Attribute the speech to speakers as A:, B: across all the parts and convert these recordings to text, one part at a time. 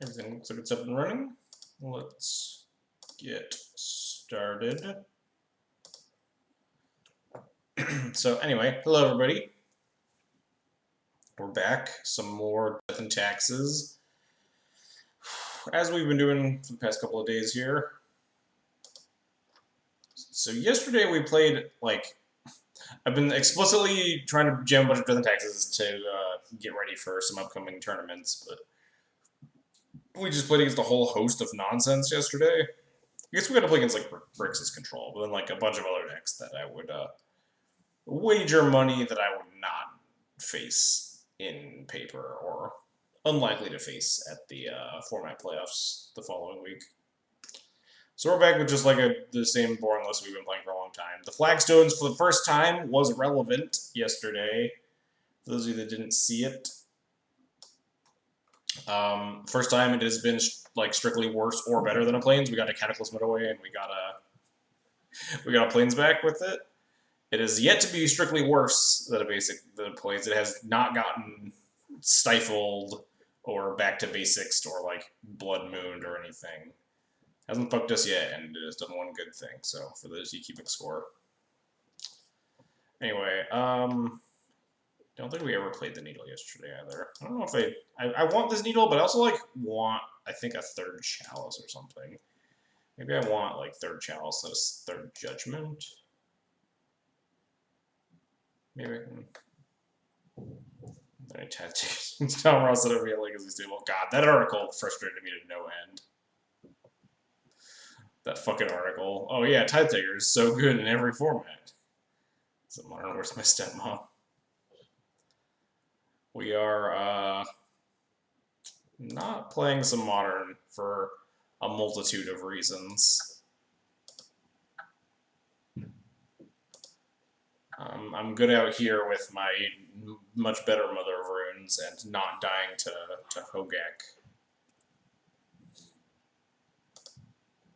A: Everything looks like it's up and running. Let's get started. So anyway, hello everybody. We're back. Some more Death and Taxes. As we've been doing for the past couple of days here. So yesterday we played, I've been explicitly trying to jam a bunch of Death and Taxes to get ready for some upcoming tournaments, but we just played against a whole host of nonsense yesterday. I guess we got to play against Brix's Control, but then a bunch of other decks that I would wager money that I would not face in paper or unlikely to face at the format playoffs the following week. So we're back with just the same boring list we've been playing for a long time. The Flagstones for the first time was relevant yesterday. For those of you that didn't see it, first time it has been strictly worse or better than a Plains. We got a Cataclysm away and we got a Plains back with it. It is yet to be strictly worse than a Plains. It has not gotten stifled or back to basics or blood mooned or anything. Hasn't fucked us yet, and it has done one good thing. So for those of you keeping score. Anyway, don't think we ever played the Needle yesterday either. I don't know if I want this Needle, but I also want I think a third Chalice or something. Maybe I want third Chalice and a third Judgment. Maybe I can. Then I tattoo Tom Ross said every legacy stable. God, that article frustrated me to no end. That fucking article. Oh yeah, Tide Taker is so good in every format. Is it Modern? Where's my stepmom? We are not playing some Modern for a multitude of reasons. I'm good out here with my much better Mother of Runes and not dying to Hogak.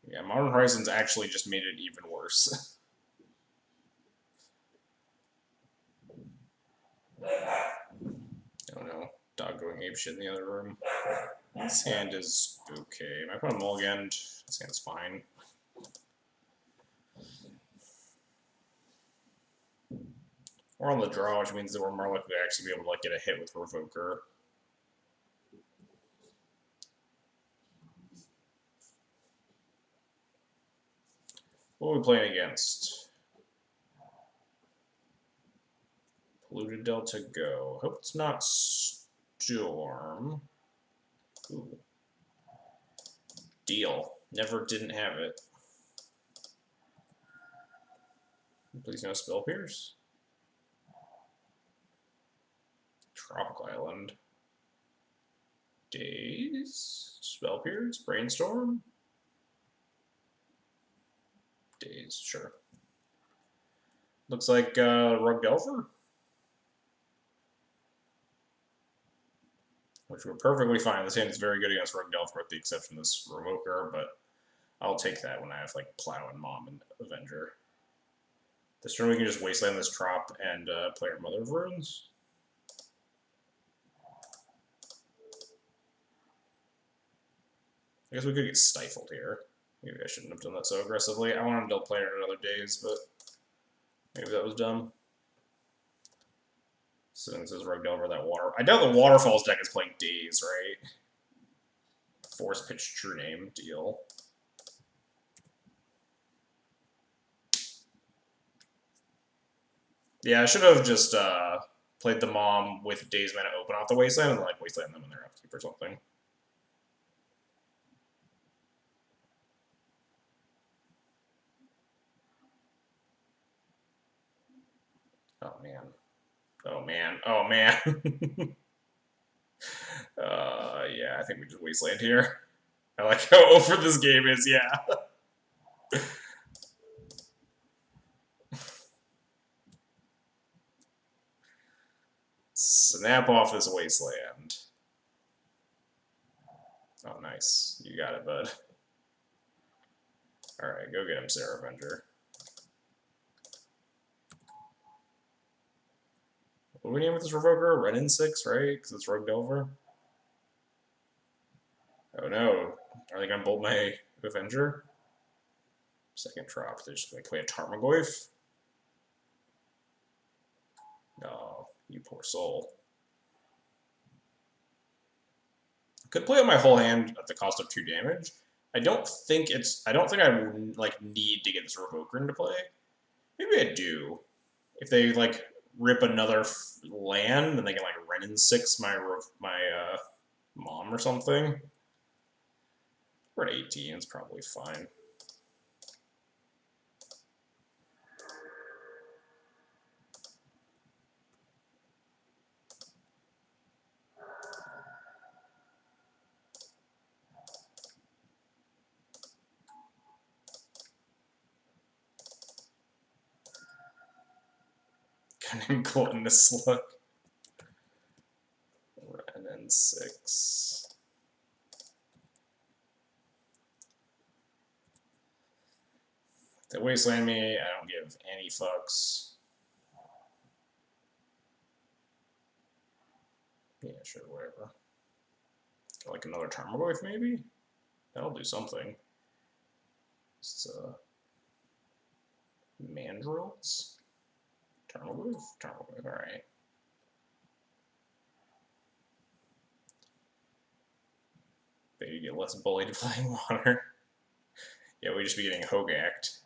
A: Yeah, Modern Horizons actually just made it even worse. Oh no, dog going apeshit in the other room. This hand is okay. I put a mulligan. This hand's fine. We're on the draw, which means that we're more likely to actually be able to get a hit with Revoker. What are we playing against? Polluted Delta Go. Hope it's not Storm. Ooh. Deal. Never didn't have it. Please no Spell Pierce. Tropical Island. Daze. Spell Pierce. Brainstorm. Daze, sure. Looks like Rug Delver. Which we're perfectly fine. This hand is very good against Rug Delver with the exception of this Revoker, but I'll take that when I have Plow and Mom and Avenger. This turn we can just Wasteland this Trop and play our Mother of Runes. I guess we could get stifled here. Maybe I shouldn't have done that so aggressively. I wanted to play it in other days, but maybe that was dumb. Since it's Rug Delver, that water. I doubt the Waterfalls deck is playing Daze, right? Force Pitch True Name deal. Yeah, I should have just played the Mom with Daze Mana open off the Wasteland and Wasteland them in their upkeep or something. Oh man. Oh man. Oh man. Yeah, I think we just Wasteland here. I like how over this game is, yeah. Snap off this Wasteland. Oh, nice. You got it, bud. Alright, go get him, Sarah Avenger. What do we name with this Revoker? Renin 6, right? Because it's Rug Delver. Oh no. Are they gonna bolt my Avenger? Second drop. They're just gonna play a Tarmogoyf? No, you poor soul. Could play out my whole hand at the cost of 2 damage. I don't think I like need to get this Revoker into play. Maybe I do. If they like rip another land, then they can like Renin 6 my mom or something. We're at 18. It's probably fine. Kind of gluttonous look. Renin 6. They wasteland me. I don't give any fucks. Yeah, sure, whatever. Like another Tarmogoyf, maybe? That'll do something. It's Mandrills? Tarmogoyf? Tarmogoyf, alright. But you get less bullied playing water. Yeah, we just be getting Hogacked.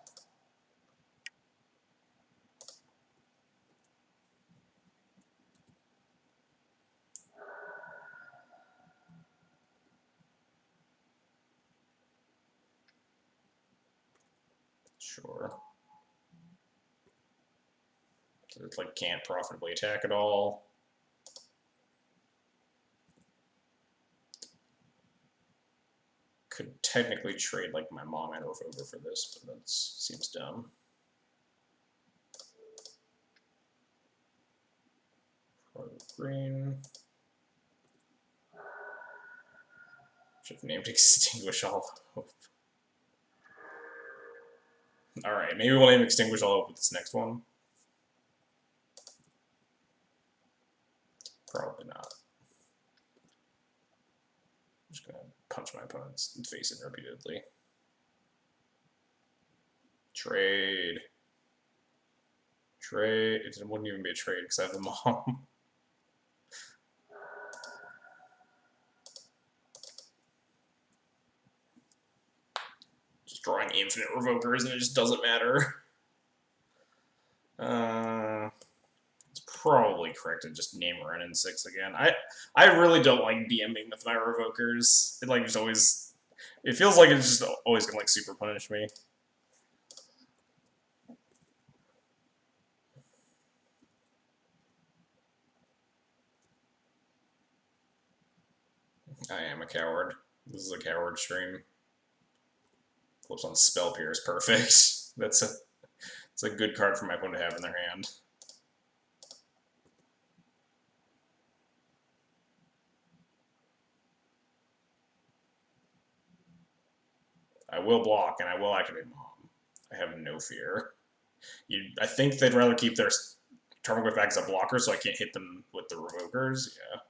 A: Sure. So it's like can't profitably attack at all. Could technically trade like my mom and Revoker for this, but that seems dumb. Green. Should have named Extinguish All Hope. Alright, maybe we'll name Extinguish All Hope with this next one. Probably not. I'm just gonna punch my opponent's face in repeatedly. Trade. Trade. It wouldn't even be a trade because I have the mom. Just drawing infinite Revokers and it just doesn't matter. It's probably correct to just name Renin 6 again. I really don't like DMing with my Revokers. It like just always, it feels like it's just always gonna like super punish me. I am a coward. This is a coward stream. Flips on Spell Pierce, perfect. That's a good card for my opponent to have in their hand. I will block and I will activate Mom. I have no fear. I think they'd rather keep their Tarmogoyf back as a blocker so I can't hit them with the Revokers. Yeah.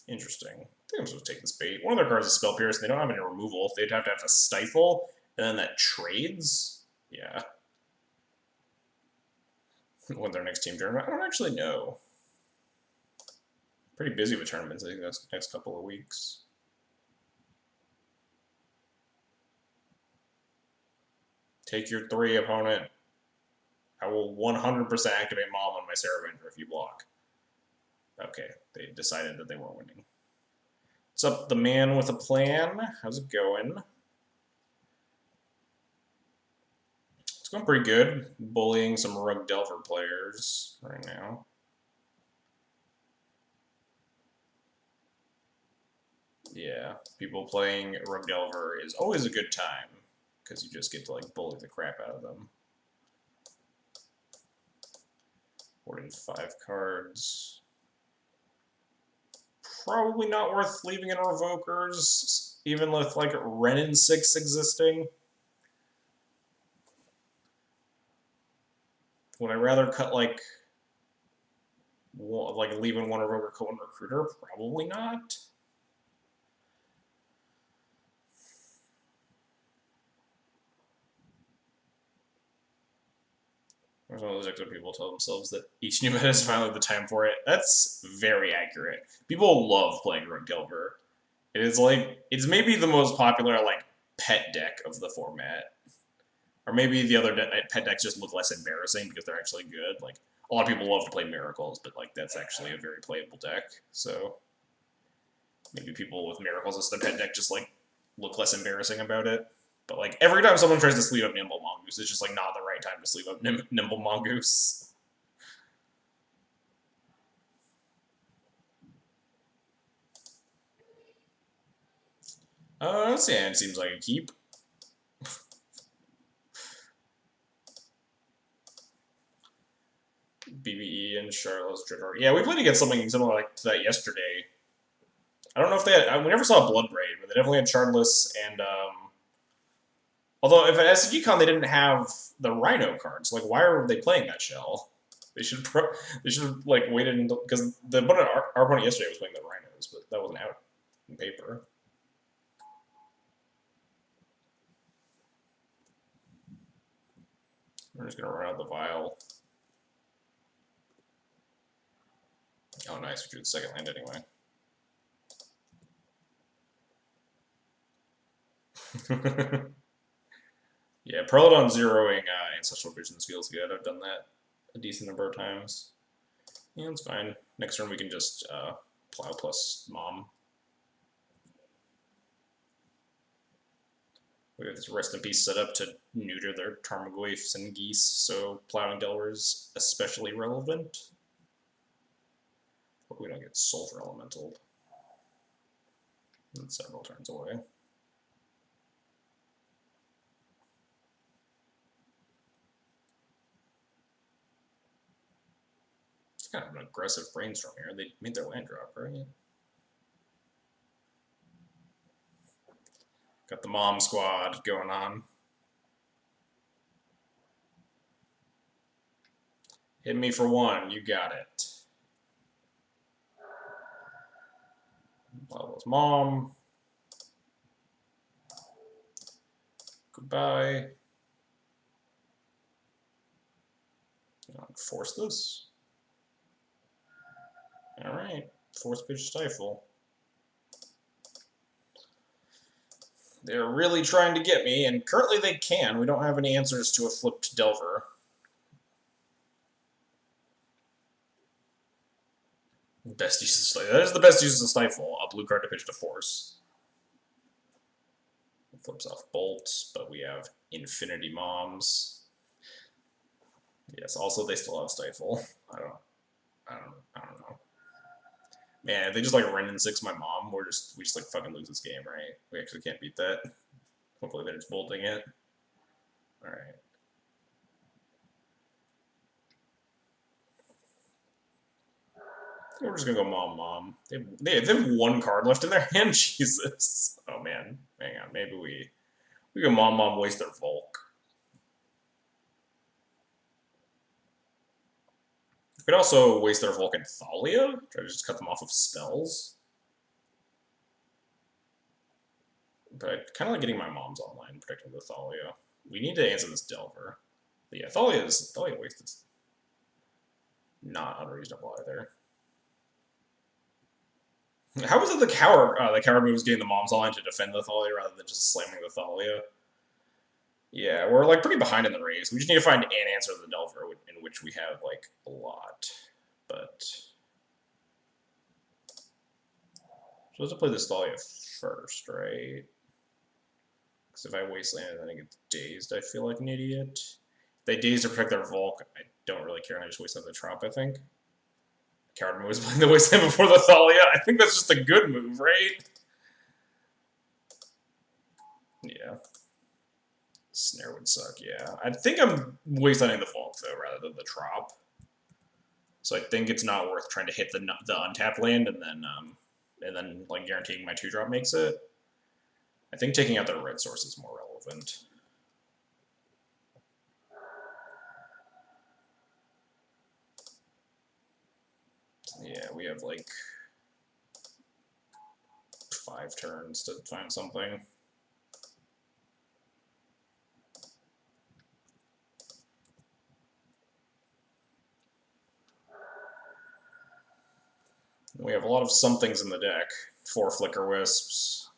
A: Interesting. I think I'm supposed to take this bait. One of their cards is Spell Pierce, and they don't have any removal. They'd have to have a Stifle, and then that trades? Yeah. When their next team tournament? I don't actually know. Pretty busy with tournaments, I think, that's the next couple of weeks. Take your 3, opponent. I will 100% activate Mom on my Saravander if you block. Okay, they decided that they weren't winning. What's up, the man with a plan? How's it going? It's going pretty good. Bullying some Rug Delver players right now. Yeah, people playing Rug Delver is always a good time because you just get to like bully the crap out of them. 45 cards. Probably not worth leaving in Revokers, even with like Renin 6 existing. Would I rather cut like leaving one Rogue or one Recruiter? Probably not. There's one of those extra people tell themselves that each new meta is finally the time for it. That's very accurate. People love playing Rogue Delver. It is like it's maybe the most popular like pet deck of the format. Or maybe the other pet decks just look less embarrassing because they're actually good. Like a lot of people love to play Miracles, but like that's actually a very playable deck. So maybe people with Miracles as their pet deck just like look less embarrassing about it. But like every time someone tries to sleeve up Nimble Mongoose, it's just like not the right time to sleeve up Nimble Mongoose. Sand seems like a keep. BBE and Charlotte's Dreadnought. Yeah, we played against something similar like to that yesterday. I don't know if they had. We never saw Bloodbraid, but they definitely had Shardless and. Although if at SCGCon they didn't have the Rhino cards, like why are they playing that shell? They should have like waited until because the opponent our opponent yesterday was playing the Rhinos, but that wasn't out in paper. We're just gonna run out the vial. Oh, nice. We drew the second land anyway. Yeah, Pearlodon zeroing Ancestral Visions feels good. I've done that a decent number of times. Yeah, it's fine. Next turn we can just plow plus Mom. We have this Rest in Peace set up to neuter their Tarmogoyfs and Geese, so plowing Delver is especially relevant. But we don't get Sulfur Elemental. And several turns away. It's kind of an aggressive brainstorm here. They made their land drop, right? Got the Mom Squad going on. Hit me for one, you got it. Pablo's Mom. Goodbye. Force this. Alright. Force pitch Stifle. They're really trying to get me, and currently they can. We don't have any answers to a flipped Delver. Best use of Stifle. That is the best use of Stifle. A blue card to pitch to Force. It flips off Bolt, but we have Infinity Moms. Yes, also they still have Stifle. I don't know. Man, if they just like Ren and 6 my Mom, we just like fucking lose this game, right? We actually can't beat that. Hopefully they're just bolting it. Alright. We're just gonna go Mom. They have one card left in their hand. Jesus. Oh man, hang on. Maybe we can Mom waste their Volk. We could also waste their Volk and Thalia. Try to just cut them off of spells. But I kind of like getting my Moms online, protecting the Thalia. We need to answer this Delver. But yeah, Thalia waste is not unreasonable either. How was it the coward move was getting the Moms online to defend the Thalia rather than just slamming the Thalia? Yeah, we're like pretty behind in the race. We just need to find an answer to the Delver, in which we have like a lot. But supposed to play this Thalia first, right? Because if I wasteland and then I get dazed, I feel like an idiot. If they daze to protect their Volk, I don't really care. I just wasteland the Trop, I think. Coward move is playing the wasteland before the Thalia. I think that's just a good move, right? Yeah. Snare would suck, yeah. I think I'm wastelanding the Volk, though, rather than the Trop. So I think it's not worth trying to hit the untapped land and then like guaranteeing my 2-drop makes it. I think taking out their red source is more relevant. Yeah, we have like 5 turns to find something. We have a lot of somethings in the deck. 4 Flicker Wisps,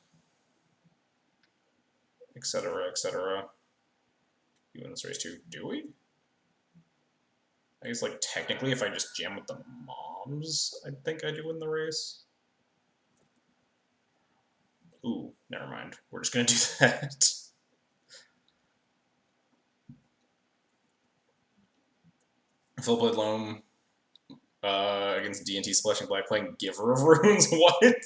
A: etc., etc. You win this race too, do we? I guess, like, technically, if I just jam with the moms, I think I do win the race. Ooh, never mind. We're just gonna do that. Full Blade Loam against D&T Splashing Black playing Giver of Runes. What?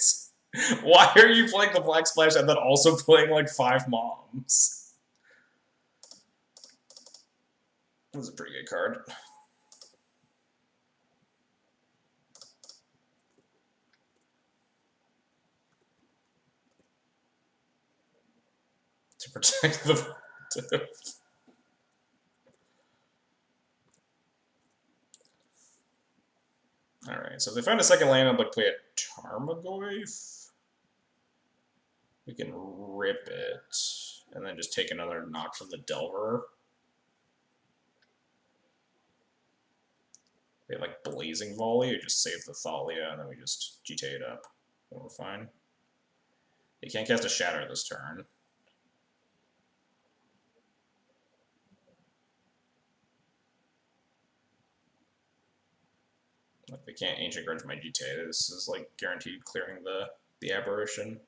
A: Why are you playing the Black Splash and then also playing like 5 moms? That was a pretty good card. To protect the... Alright, so if they find a second land, I'd like to play a Tarmogoyf. We can rip it, and then just take another knock from the Delver. They have like Blazing Volley, or just save the Thalia, and then we just GTA it up. And we're fine. They can't cast a Shatter this turn. Like, they can't Ancient Grudge my GTA. This is like guaranteed clearing the Aberration.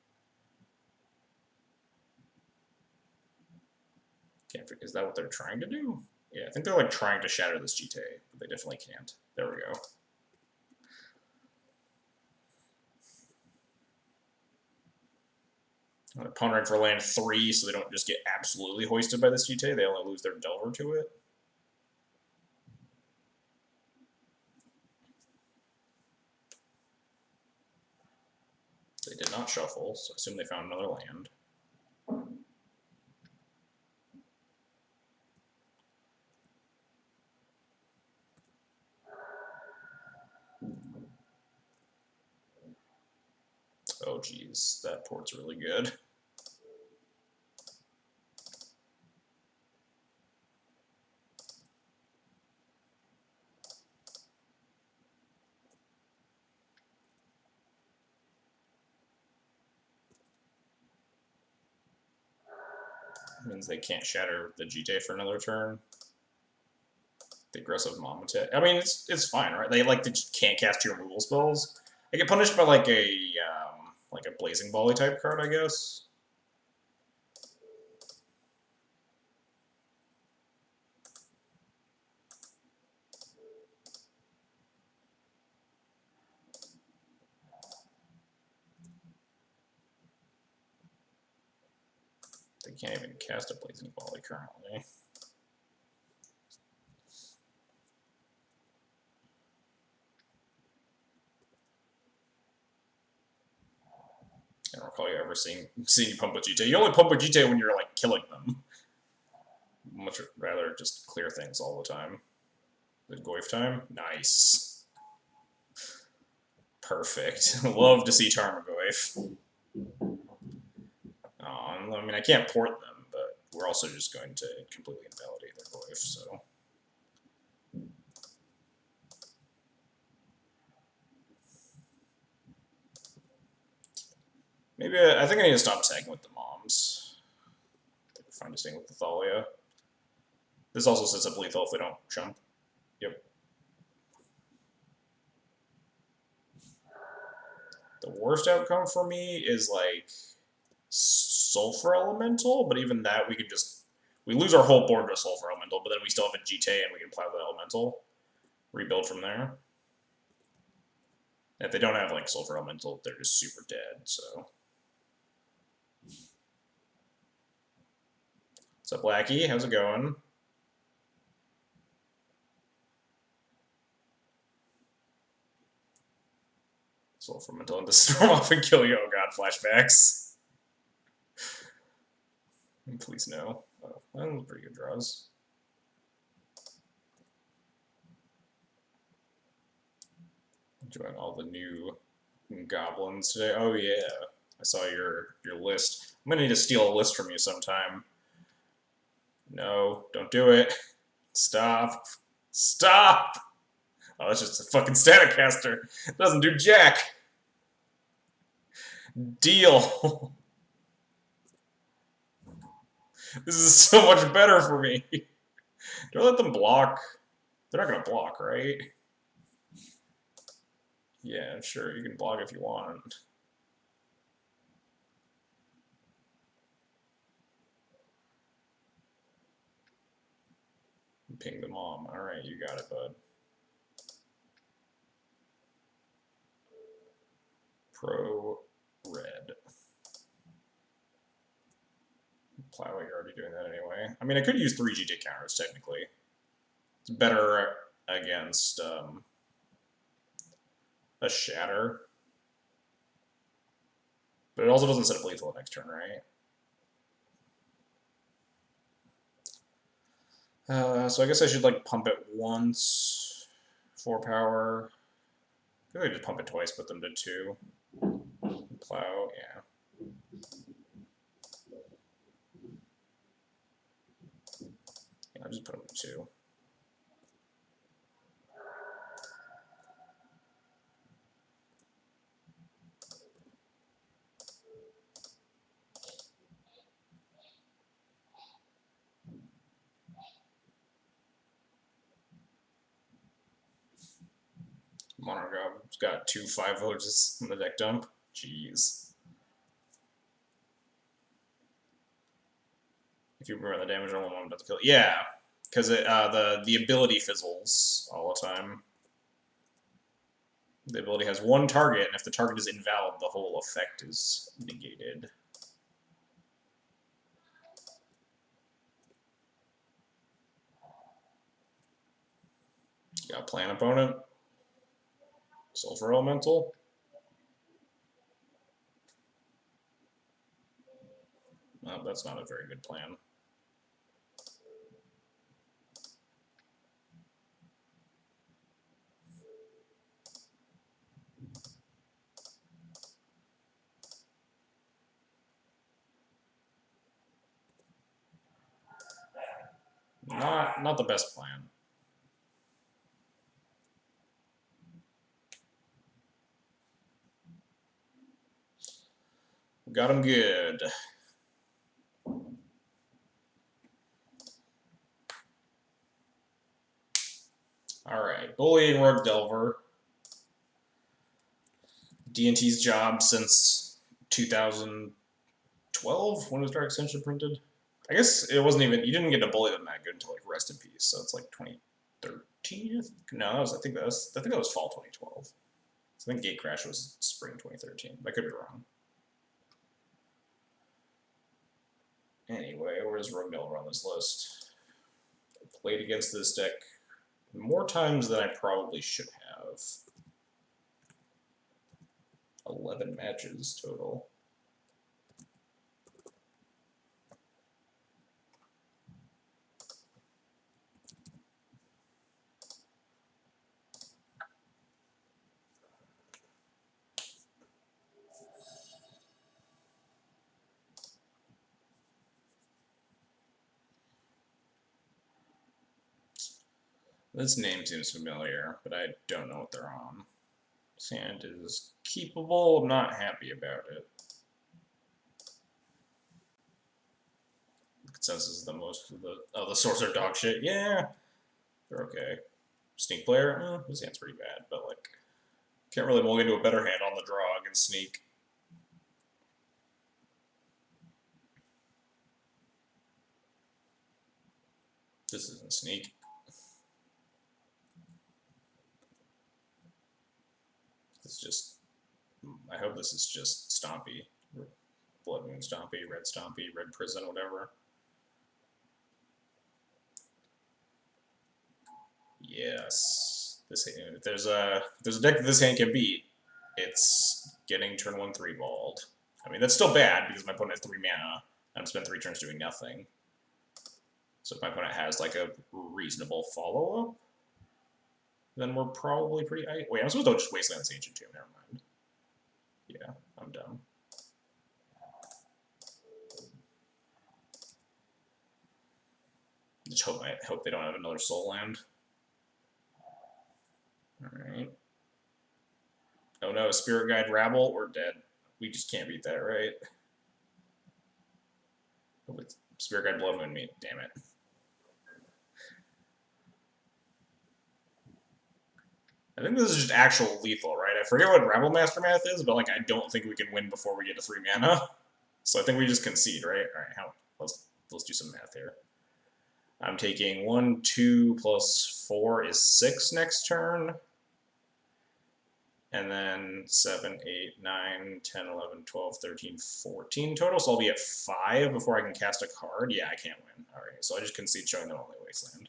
A: Is that what they're trying to do? Yeah, I think they're like trying to shatter this GTA, but they definitely can't. There we go. I'm pondering for land 3 so they don't just get absolutely hoisted by this GTA. They only lose their Delver to it. They did not shuffle, so I assume they found another land. Oh geez, that port's really good. Means they can't shatter the GTA for another turn. The aggressive mom attack. I mean, it's fine, right? They like can't cast your removal spells. They get punished by like a Blazing Volley type card, I guess. They can't even cast a Blazing Volley currently. I don't recall you ever seeing you pump with GTA. You only pump with GTA when you're like killing them. Much rather just clear things all the time. The Goyf time? Nice. Perfect. Love to see Tarmogoyf. I mean, I can't port them, but we're also just going to completely invalidate their Goyf, so... Maybe I think I need to stop tagging with the moms. I think we're fine to staying with the Thalia. This also sets up lethal if we don't jump. Yep. The worst outcome for me is like Sulfur Elemental, but even that we could just we lose our whole board to Sulfur Elemental, but then we still have a GTA and we can plow the Elemental, rebuild from there. And if they don't have like Sulfur Elemental, they're just super dead. So. What's up, Blackie? How's it going? Sulfur Elemental and the storm off and kill you. Oh god, flashbacks. Please no. Oh, that was pretty good draws. Enjoying all the new goblins today. Oh yeah, I saw your list. I'm gonna need to steal a list from you sometime. No, don't do it. Stop. Stop! Oh, that's just a fucking static caster. It doesn't do jack. Deal. This is so much better for me. Do I let them block? They're not gonna block, right? Yeah, sure, you can block if you want. Ping the mom. Alright, you got it, bud. Pro red. Plow, you're already doing that anyway. I mean, I could use 3 GT counters, technically. It's better against a shatter. But it also doesn't set up lethal next turn, right? So I guess I should like pump it once. 4 power. I feel like I just pump it twice, put them to 2. Plow, yeah. Yeah, I'll just put them to 2. Monogob's got 2 5 villages in the deck dump. Jeez. If you remember the damage on one, I'm about to kill it. Yeah, because the ability fizzles all the time. The ability has 1 target, and if the target is invalid, the whole effect is negated. You got plan opponent. Sulfur Elemental. No, that's not a very good plan. Not the best plan. Got him good. Alright, Bullying Rogue Delver. D&T's job since 2012, when was Dark Ascension printed? I guess it wasn't even, you didn't get to bully them that good until like Rest in Peace, so it's like 2013? No, I think that was fall 2012. So I think Gate Crash was spring 2013. I could be wrong. Anyway, where's Rogue Delver on this list? I played against this deck more times than I probably should have. 11 matches total. This name seems familiar, but I don't know what they're on. Sand is keepable. I'm not happy about it. Consensus is the most of the source are dog shit. Yeah, they're okay. Sneak player, this hand's pretty bad, but like can't really mulligan to a better hand on the draw against sneak. This isn't sneak. It's just. I hope this is just Stompy. Blood Moon Stompy, Red Prison, whatever. Yes. If there's a deck that this hand can beat, it's getting turn 1 3-balled. I mean, that's still bad because my opponent has 3 mana, and I've spent 3 turns doing nothing. So if my opponent has like a reasonable follow-up, then we're probably pretty... Wait, I'm supposed to just Wasteland's Ancient Tomb. Never mind. Yeah, I'm dumb. Just hope they don't have another Soul Land. Alright. Oh no, Spirit Guide Rabble, we're dead. We just can't beat that, right? Spirit Guide Blood Moon me, damn it. I think this is just actual lethal, right? I forget what Rabble Master math is, but like I don't think we can win before we get to 3 mana. So I think we just concede, right? Alright, let's do some math here. I'm taking 1, 2 plus 4 is 6 next turn. And then 7, 8, 9, 10, 11, 12, 13, 14 total. So I'll be at 5 before I can cast a card. Yeah, I can't win. Alright, so I just concede showing them only Wasteland.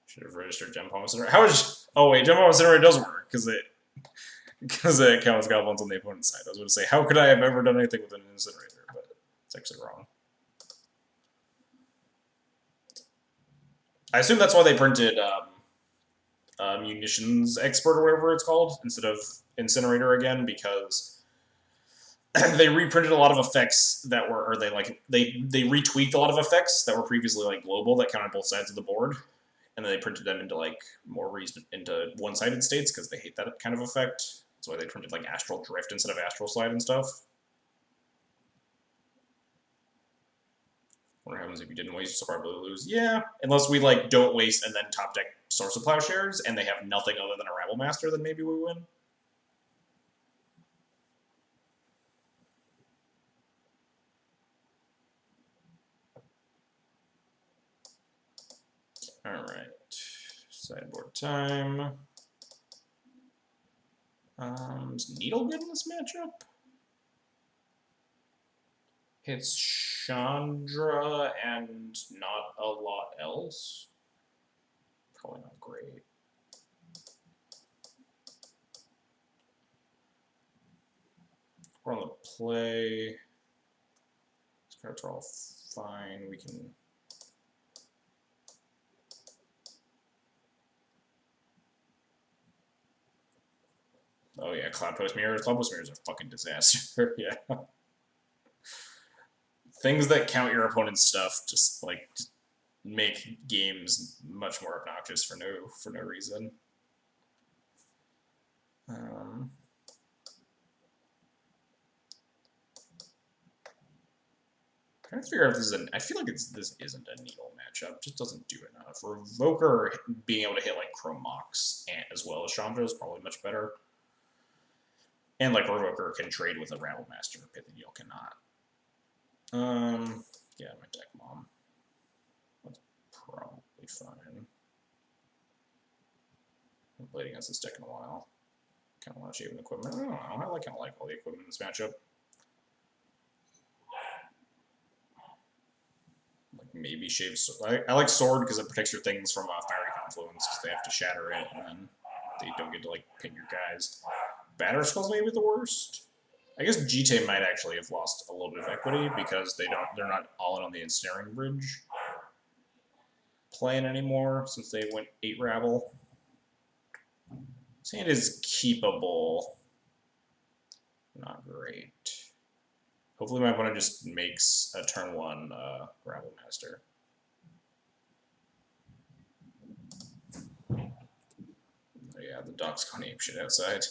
A: Should have registered Gem Palm Incinerator. How is... Oh wait, Gem Palm Incinerator does work, because it counts goblins on the opponent's side. I was going to say, how could I have ever done anything with an Incinerator? But it's actually wrong. I assume that's why they printed Munitions Expert or whatever it's called instead of Incinerator again, because they reprinted a lot of effects that were, or they retweaked a lot of effects that were previously like global that counted both sides of the board, and then they printed them into like into one-sided states because they hate that kind of effect. That's why they printed like Astral Drift instead of Astral Slide and stuff. What happens if you didn't waste, you'll probably lose. Yeah, unless we like don't waste and then top deck Source of Plowshares and they have nothing other than a Rabble Master, then maybe we win. Alright. Sideboard time. Is Needle good in this matchup? Hits Chandra and not a lot else. Probably not great. We're on the play. These cards are all fine. We can... Oh yeah, Cloud Post Mirrors. Cloud Post Mirrors are a fucking disaster. Yeah. Things that count your opponent's stuff just make games much more obnoxious for no reason. Trying to figure out if this is I feel like this isn't a Needle matchup. Just doesn't do enough. Revoker being able to hit like Chrome Mox as well as Chandra is probably much better. And like Revoker can trade with a Rabble Master. Pithy Deal cannot. Yeah, my deck mom. That's probably fine. I haven't played against this deck in a while. Kind of want to shave equipment. I don't know. I kind of like all the equipment in this matchup. Like maybe shave. I like Sword because it protects your things from Fiery Confluence because they have to shatter it and then they don't get to like pin your guys. Batter Skull's maybe the worst. I guess GT might actually have lost a little bit of equity because they're not all in on the Ensnaring Bridge plan anymore since they went 8 Rabble. This hand is keepable. Not great. Hopefully my opponent just makes a turn 1 Rabble Master. Oh yeah, the dog's going apeshit outside.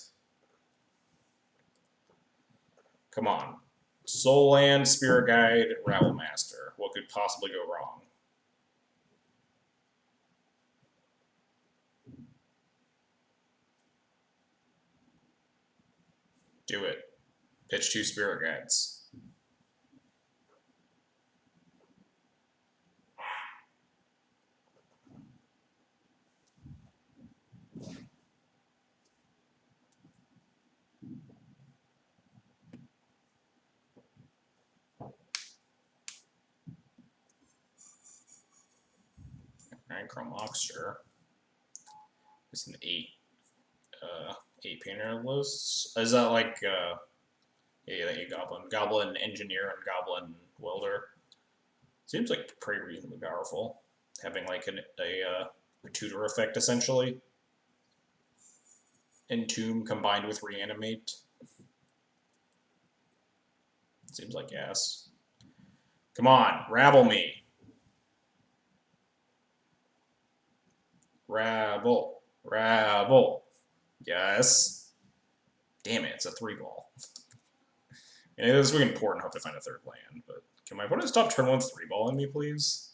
A: Come on. Soul Land, Spirit Guide, Rabble Master. What could possibly go wrong? Do it. Pitch 2 Spirit Guides. Alright, Chrome Mox, sure. It's an 8 painter list. Is that like yeah, that you Goblin Engineer and Goblin Welder? Seems like pretty reasonably powerful. Having like a tutor effect, essentially. Entomb combined with Reanimate. Seems like yes. Come on, rabble me. Rabble. Rabble. Yes. Damn it, it's a 3-ball. And it is really important. Hope to find a third land, but can my opponent stop turn 1 3-balling me, please?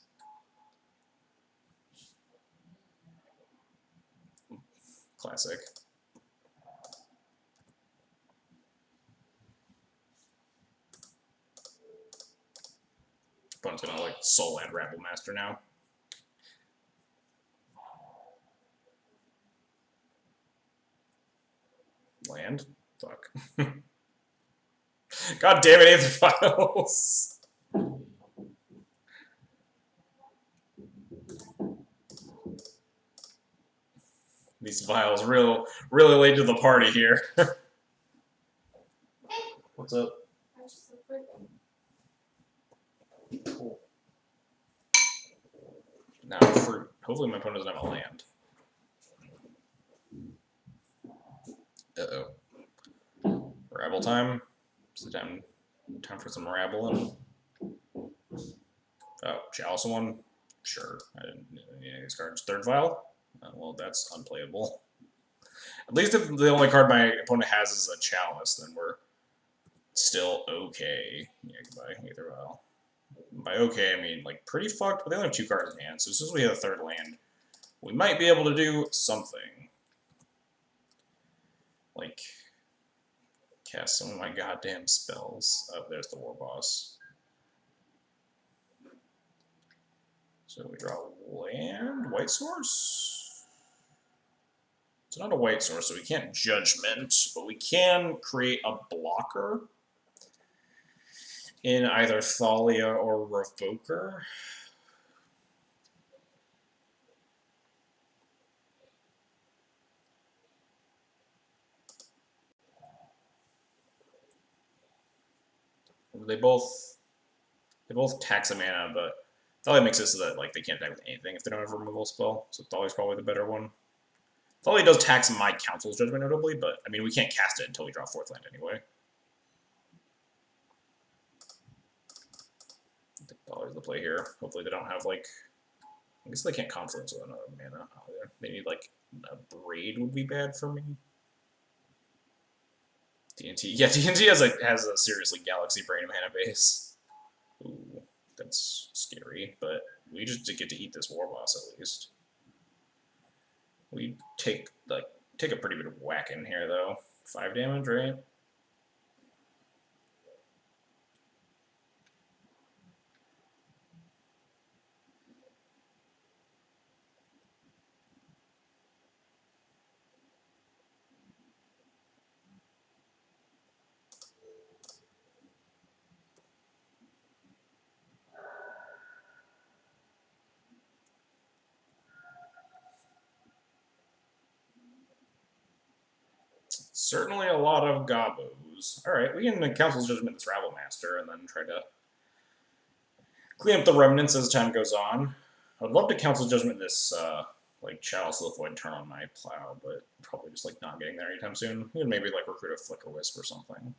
A: Classic. Opponent's gonna like soul land Rabble Master now. Land? Fuck. God damn it, Aether Files! These vials really late to the party here. What's up? Cool. Now fruit. Hopefully my opponent doesn't have a land. Uh-oh. Rabble time. Is it time for some rabbling? Oh, Chalice one? Sure. I didn't need any of these cards. Third vial? Well, that's unplayable. At least if the only card my opponent has is a Chalice, then we're still okay. Yeah, goodbye, Aether Vial. By okay, I mean, like, pretty fucked, but they only have 2 cards in hand, so as soon as we hit a third land, we might be able to do something. Like, cast some of my goddamn spells. Oh, there's the War Boss. So we draw land, white source. It's not a white source, so we can't judgment, but we can create a blocker in either Thalia or Revoker. They both tax a mana, but Thalia makes it so that like they can't attack with anything if they don't have a removal spell. So Thalia's probably the better one. Thalia does tax my Council's Judgment notably, but I mean we can't cast it until we draw 4th land anyway. I think Thalia's the play here. Hopefully they don't have like, I guess they can't Confluence with another mana either. They need like a Braid would be bad for me. D&T, yeah, D&T has a seriously Galaxy Brain mana base. Ooh, that's scary, but we just get to eat this War Boss at least. We take a pretty bit of whack in here though. 5 damage, right? Certainly a lot of gobos. Alright, we can Council's Judgment this Rabble Master and then try to clean up the remnants as time goes on. I'd love to Council's Judgment this like Chalice Lithoid turn on my plow, but probably just like not getting there anytime soon. We can maybe like recruit a Flicker Wisp or something.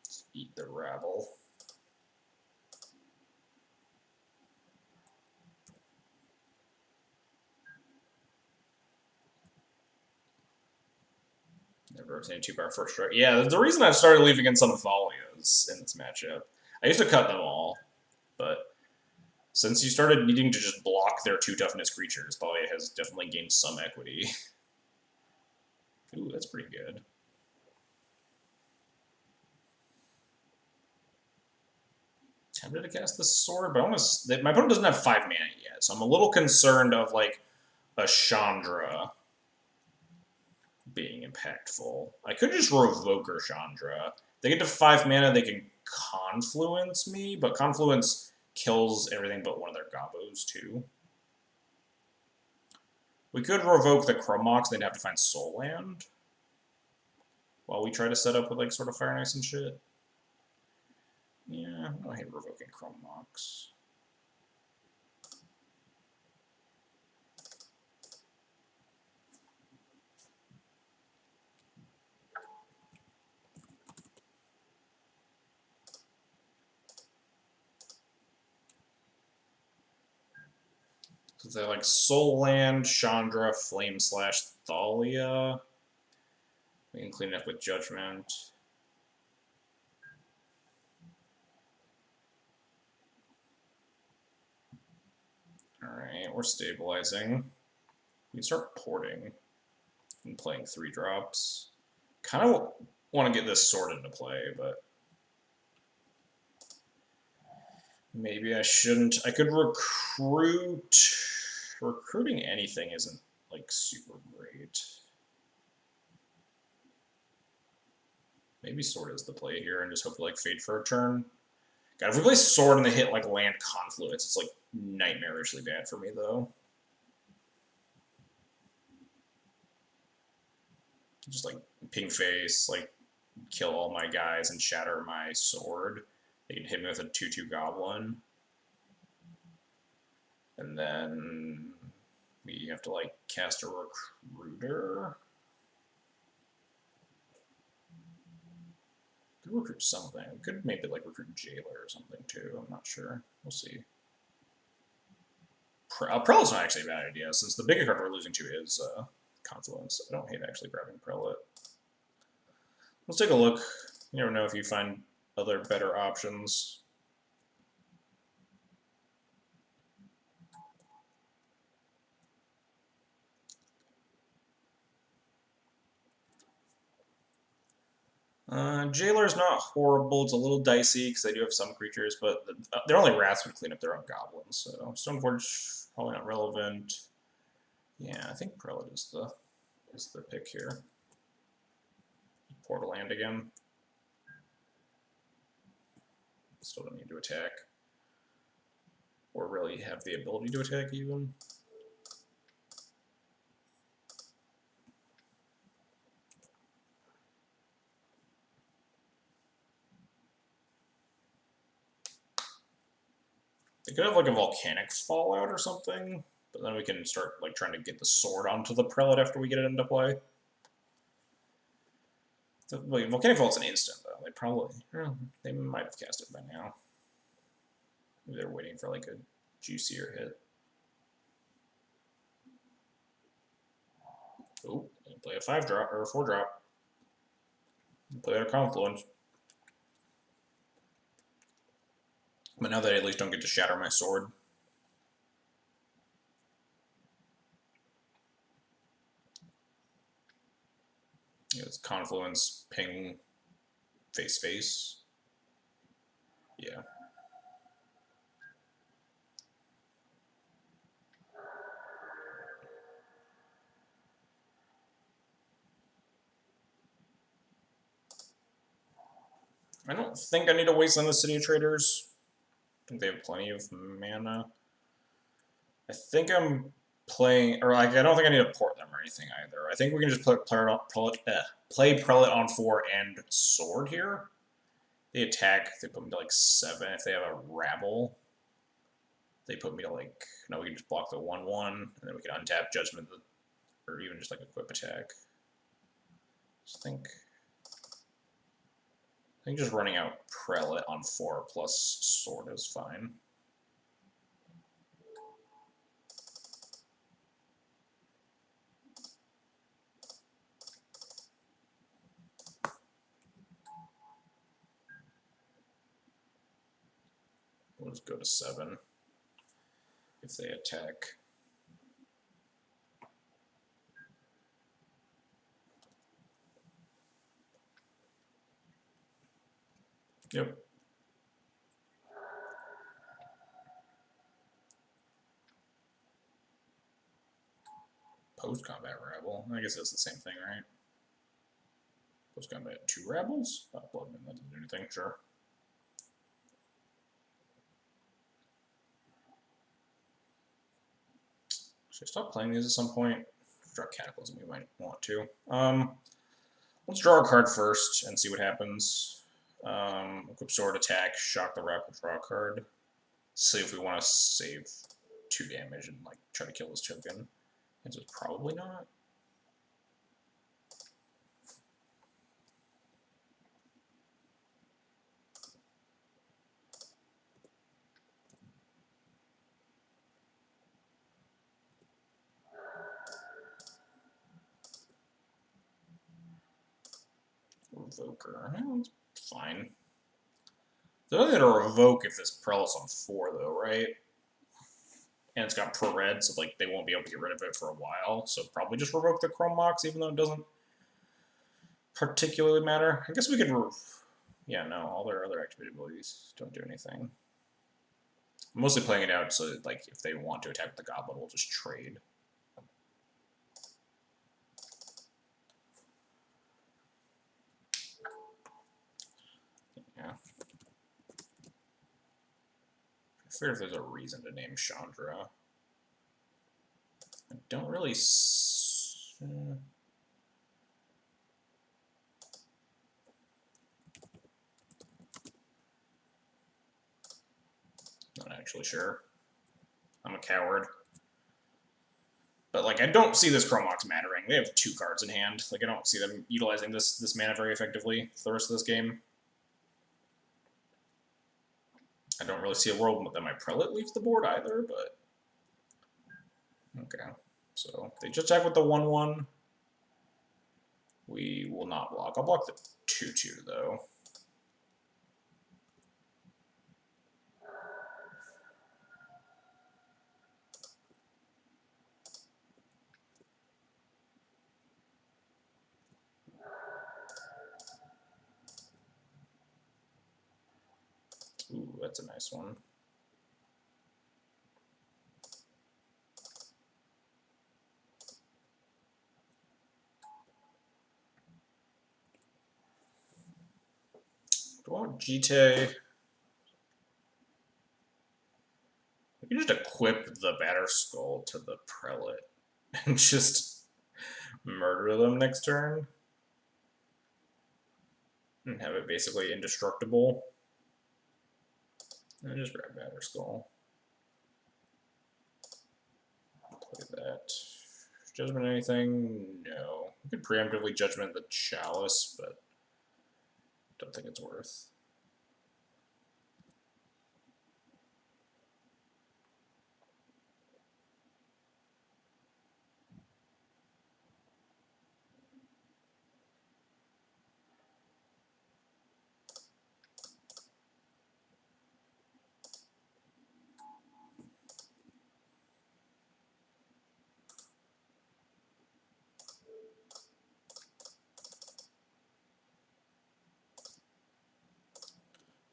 A: Let's eat the rabble. Never seen 2-power first strike. Yeah, the reason I've started leaving in some Thalias in this matchup. I used to cut them all, but since you started needing to just block their 2 toughness creatures, Thalia has definitely gained some equity. Ooh, that's pretty good. Tempted to cast the sword, but my opponent doesn't have 5 mana yet, so I'm a little concerned of like a Chandra being impactful. I could just Revoker Chandra. They get to 5 mana, they can Confluence me, but Confluence kills everything but one of their gobos too. We could revoke the Chromox, they'd have to find Soul Land while we try to set up with like sort of Fire and Ice and shit. Yeah, I hate revoking Chrome Mox. So they're like Soul Land, Chandra, Flame Slash, Thalia. We can clean it up with Judgment. Alright, we're stabilizing. We can start porting and playing 3-drops. Kind of want to get this sword into play, but maybe I shouldn't. I could recruit. Recruiting anything isn't like super great. Maybe sword is the play here and just hope to like fade for a turn. God, if we play sword and they hit like land confluence, it's like nightmarishly bad for me though. Just like ping face, like kill all my guys and shatter my sword. They can hit me with a 2/2 goblin. And then we have to like cast a recruiter. Could recruit something. We could maybe like recruit jailer or something too. I'm not sure. We'll see. Prelate's not actually a bad idea, since the bigger card we're losing to is Confluence. I don't hate actually grabbing Prelate. Let's take a look. You never know if you find other better options. Jailer's not horrible. It's a little dicey because they do have some creatures, but their only rats would clean up their own goblins. So Stoneforge probably not relevant. Yeah, I think Prelate is the pick here. Portal land again. Still don't need to attack, or really have the ability to attack even. They could have like a volcanic fallout or something, but then we can start like trying to get the sword onto the prelate after we get it into play. Wait, volcanic fallout's an instant though. They might have cast it by now. Maybe they're waiting for like a juicier hit. Oh, play a 5-drop or a 4-drop. Play our confluence. But now that I at least don't get to shatter my sword. Yeah, it's confluence, ping, face. Yeah. I don't think I need to waste on the City of Traders. I think they have plenty of mana. I think I'm playing, or like I don't think I need to port them or anything either. I think we can just play Prelate on 4 and Sword here. They attack, they put me to like 7. If they have a Rabble, they put me to like, no, we can just block the 1/1, and then we can untap Judgment, or even just like equip attack. I think just running out Prelate on 4 plus Sword is fine. We'll just go to 7 if they attack. Yep. Post-combat Rabble. I guess that's the same thing, right? Post-combat 2 Rabbles? Oh, Bloodman, that doesn't do anything, sure. Should I stop playing these at some point? Draw Cataclysm, we might want to. Let's draw a card first and see what happens. Equip sword attack, shock the rapid draw card. See if we want to save 2 damage and like try to kill this token. It's probably not. Revoker. It's fine. They're only going to revoke if this Prellis on 4, though, right? And it's got per red, so like they won't be able to get rid of it for a while. So probably just revoke the Chrome Mox, even though it doesn't particularly matter. I guess we could. Yeah, no, all their other activated abilities don't do anything. I'm mostly playing it out so that, like, if they want to attack the Goblin, we'll just trade. Yeah. I figure if there's a reason to name Chandra. I don't really. Not actually sure. I'm a coward. But like, I don't see this Chrome Mox mattering. They have 2 cards in hand. Like, I don't see them utilizing this mana very effectively for the rest of this game. I don't really see a world that my Prelate leaves the board either, but okay. So they just attack with the 1/1. We will not block. I'll block the 2/2 though. Ooh, that's a nice one. Do I want Jite? We can just equip the Batter Skull to the Prelate and just murder them next turn. And have it basically indestructible. And just grab Batter Skull. Play that. Judgment anything? No. We could preemptively Judgment the Chalice, but don't think it's worth.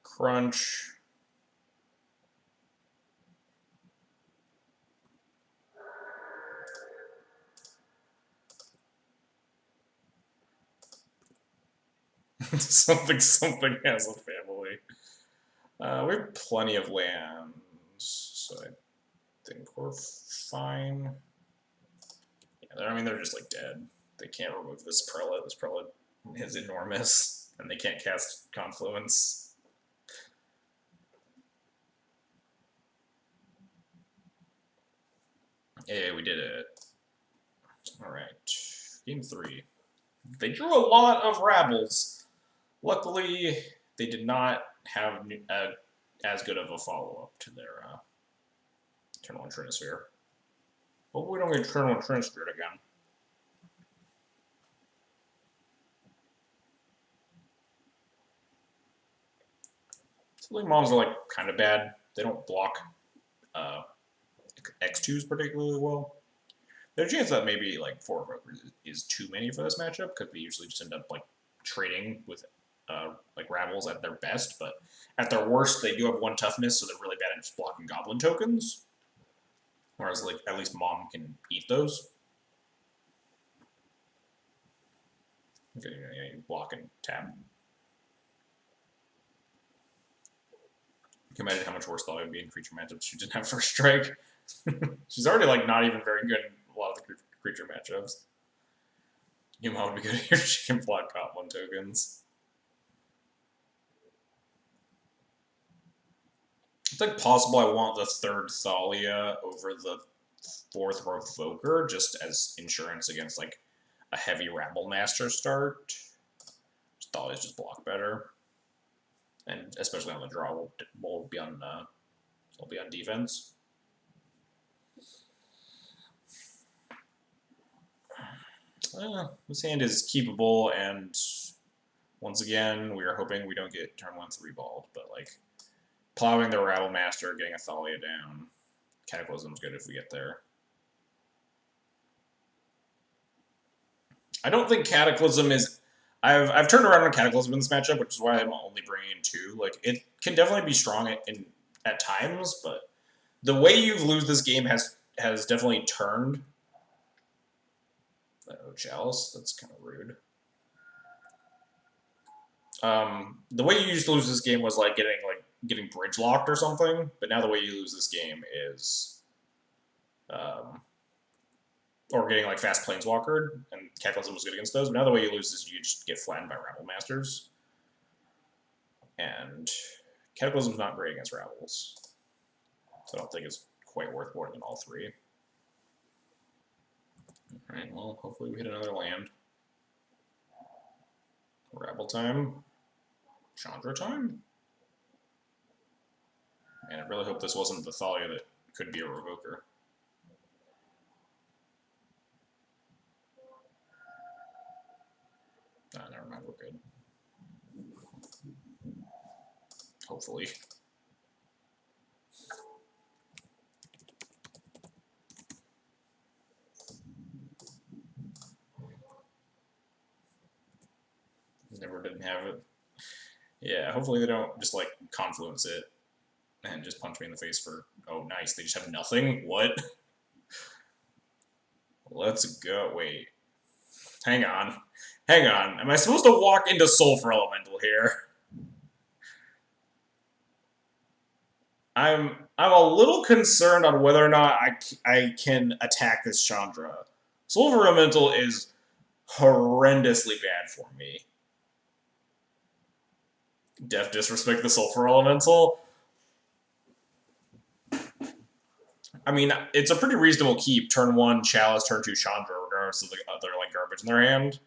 A: Crunch. something has a family. We have plenty of lands, so I think we're fine. Yeah, I mean, they're just like dead. They can't remove this Prelate. This Prelate is enormous, and they can't cast Confluence. Yeah, we did it. Alright. Game 3. They drew a lot of Rabbles. Luckily, they did not have as good of a follow-up to their Eternal Trinisphere. Hope we don't get Eternal Trinisphere again. Sibling Moms are like kind of bad. They don't block X2s particularly well. There's a chance that maybe like 4 Brokers is too many for this matchup because we usually just end up like trading with like Rabbles at their best, but at their worst they do have 1 toughness, so they're really bad at just blocking Goblin tokens. Whereas like at least Mom can eat those. Okay, yeah, you block and tap. You can imagine how much worse Thalia would be in creature matchups if she didn't have First Strike. She's already like not even very good in a lot of the creature matchups. Yuma would be good here. She can block Goblin tokens. like possible I want the third Thalia over the fourth Revoker just as insurance against like a heavy Rabble Master start. Thalia's just block better, and especially on the draw, we'll be on defense. This hand is keepable, and once again, we are hoping we don't get turn 1 3-balled, but like plowing the Rabble Master, getting a Thalia down. Cataclysm's good if we get there. I don't think Cataclysm is... I've turned around on Cataclysm in this matchup, which is why I'm only bringing in 2. Like, it can definitely be strong at times, but the way you lose this game has definitely turned. Oh, Chalice, that's kind of rude. The way you used to lose this game was like getting bridge locked or something, but now the way you lose this game is or getting like fast planeswalkered, and Cataclysm was good against those. But now the way you lose is you just get flattened by Rabble Masters, and Cataclysm's not great against Rabbles, so I don't think it's quite worth more than all 3. All right, well, hopefully we hit another land. Rabble time. Chandra time? And I really hope this wasn't the Thalia that could be a Revoker. Ah, never mind, we're good. Hopefully. Never didn't have it. Yeah, hopefully they don't just like confluence it and just punch me in the face for, oh nice, they just have nothing? What? Let's go. Wait. Hang on. Hang on. Am I supposed to walk into Sulfur Elemental here? I'm a little concerned on whether or not I can attack this Chandra. Sulfur Elemental is horrendously bad for me. Def disrespect the Sulfur Elemental. I mean, it's a pretty reasonable keep. Turn 1, Chalice, turn 2, Chandra, regardless of the other like garbage in their hand.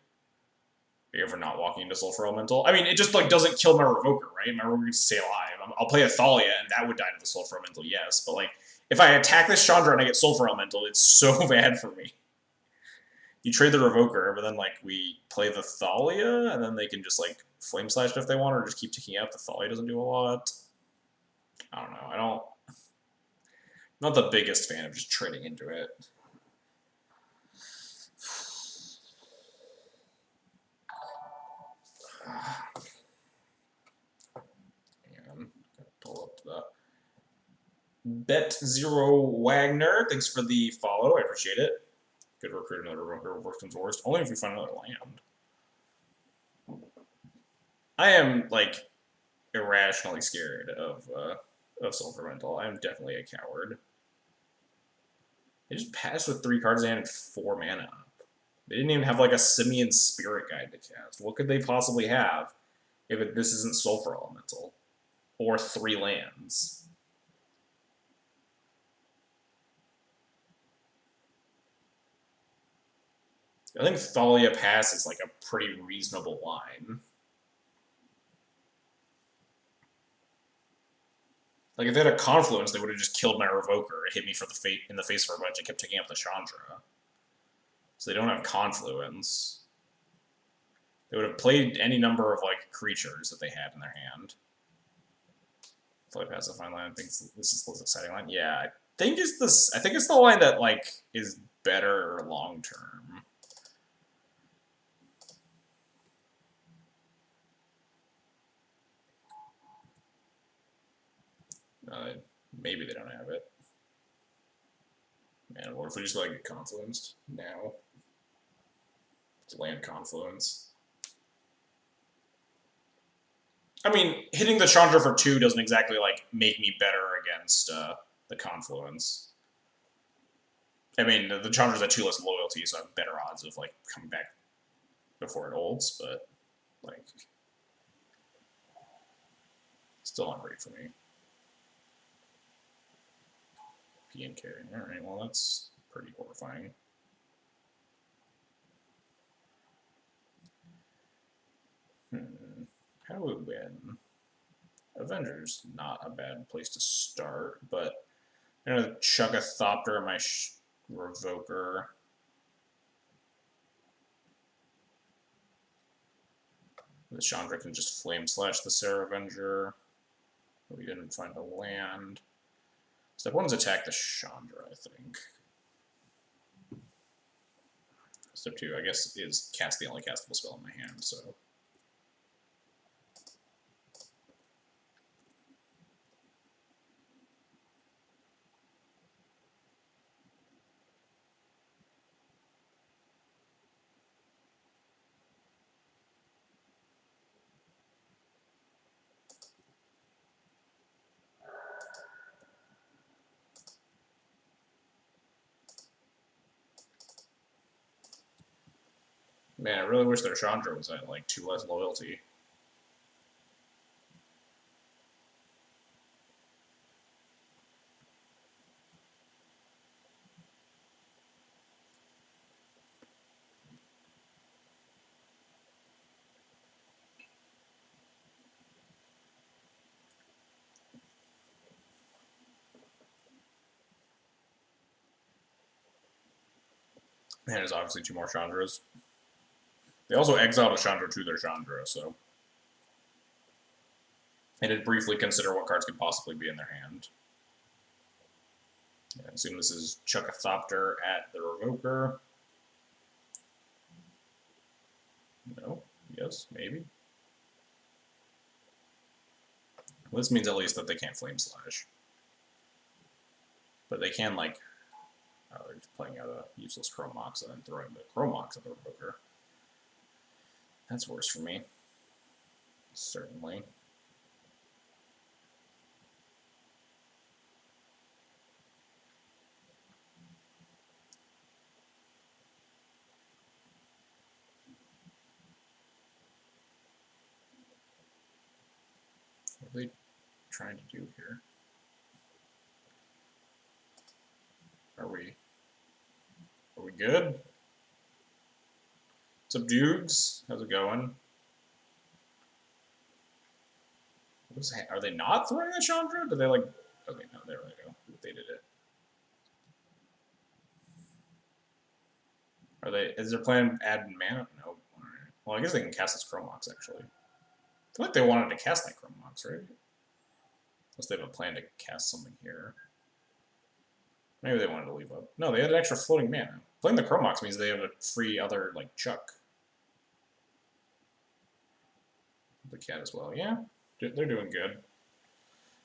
A: Are you ever not walking into Sulfur Elemental? I mean, it just like doesn't kill my Revoker, right? My Revoker gets to stay alive. I'll play a Thalia, and that would die to the Sulfur Elemental, yes. But like, if I attack this Chandra and I get Sulfur Elemental, it's so bad for me. You trade the Revoker, but then like we play the Thalia, and then they can just like Flame Slash if they want, or just keep ticking up. The Thalia doesn't do a lot. I don't know. I'm not the biggest fan of just trading into it. And pull up the Bet Zero Wagner. Thanks for the follow. I appreciate it. Good recruit another Revoker. Worst comes worst. Only if we find another land. I am like irrationally scared of Sulfur Elemental. I am definitely a coward. They just passed with 3 cards in hand and 4 mana up. They didn't even have like a Simian Spirit Guide to cast. What could they possibly have if this isn't Sulfur Elemental? Or 3 lands? I think Thalia Pass is like a pretty reasonable line. Like, if they had a Confluence, they would have just killed my Revoker. It hit me in the face for a bunch. It kept taking up the Chandra. So they don't have Confluence. They would have played any number of, like, creatures that they had in their hand. Thalia Pass the fine line. I think this is the most exciting line. Yeah, I think it's the line that, like, is better long-term. Maybe they don't have it. Man, what if we just like get Confluenced now? It's land Confluence. I mean, hitting the Chandra for 2 doesn't exactly like make me better against the Confluence. I mean, the Chandra's at 2 less loyalty, so I have better odds of like coming back before it ults, but like still not great for me. D&K. Alright, well that's pretty horrifying. How do we win? Avengers, not a bad place to start, but I'm gonna chuck a Thopter in my Revoker. The Chandra can just Flame Slash the Sarah Avenger. We didn't find a land. Step 1's attack the Chandra, I think. Step 2, I guess, is cast the only castable spell in my hand, so. Man, I really wish their Chandra was at, like, 2 less loyalty. And there's obviously 2 more Chandras. They also exiled a Chandra to their Chandra, so. I did briefly consider what cards could possibly be in their hand. I assume this is chuck a Thopter at the Revoker. No? Yes? Maybe? Well, this means at least that they can't Flame Slash. But they can, like... Oh, they're just playing out a useless Chromox and then throwing the Chromox at the Revoker. That's worse for me. Certainly. What are they trying to do here? Are we good? What's up, Dukes? How's it going? Are they not throwing the Chandra? Do they like... Okay, no, there we go. They did it. Are they... Is their plan add mana? No. Alright. Well, I guess they can cast this Chromox, actually. I feel like they wanted to cast that Chromox, right? Unless they have a plan to cast something here. Maybe they wanted to leave up. No, they had an extra floating mana. Playing the Chromox means they have a free other, like, Chuck. The cat as well. Yeah, they're doing good.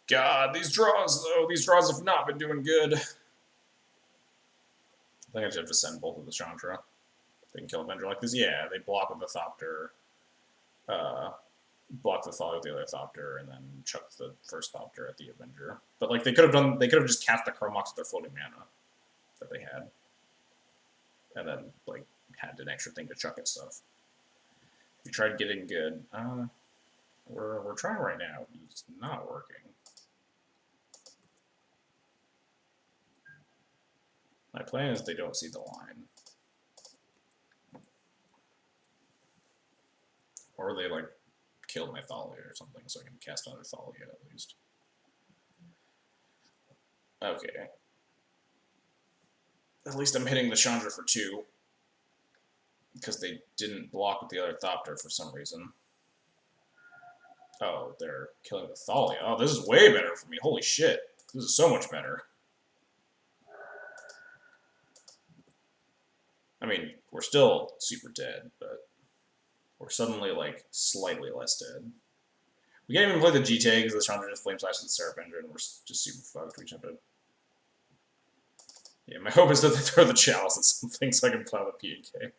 A: God, these draws, though. These draws have not been doing good. I think I just have to send both of the Chandra. They can kill Avenger like this. Yeah, they block with the Thopter. Block the Thought with the other Thopter, and then chuck the first Thopter at the Avenger. But like they could have just cast the Chromox with their floating mana that they had. And then like had an extra thing to chuck at stuff. If you tried getting good, we're trying right now. It's not working. My plan is they don't see the line. Or they like killed my Thalia or something, so I can cast another Thalia at least. Okay. At least I'm hitting the Chandra for 2. Because they didn't block with the other Thopter for some reason. Oh, they're killing the Thalia. Oh, this is way better for me. Holy shit. This is so much better. I mean, we're still super dead, but we're suddenly, like, slightly less dead. We can't even play the GTA because the Chandra just Flame Slashes the Seraph Engine, and we're just super fucked. We jump in. Yeah, my hope is that they throw the Chalice at something so I can plow the P&K.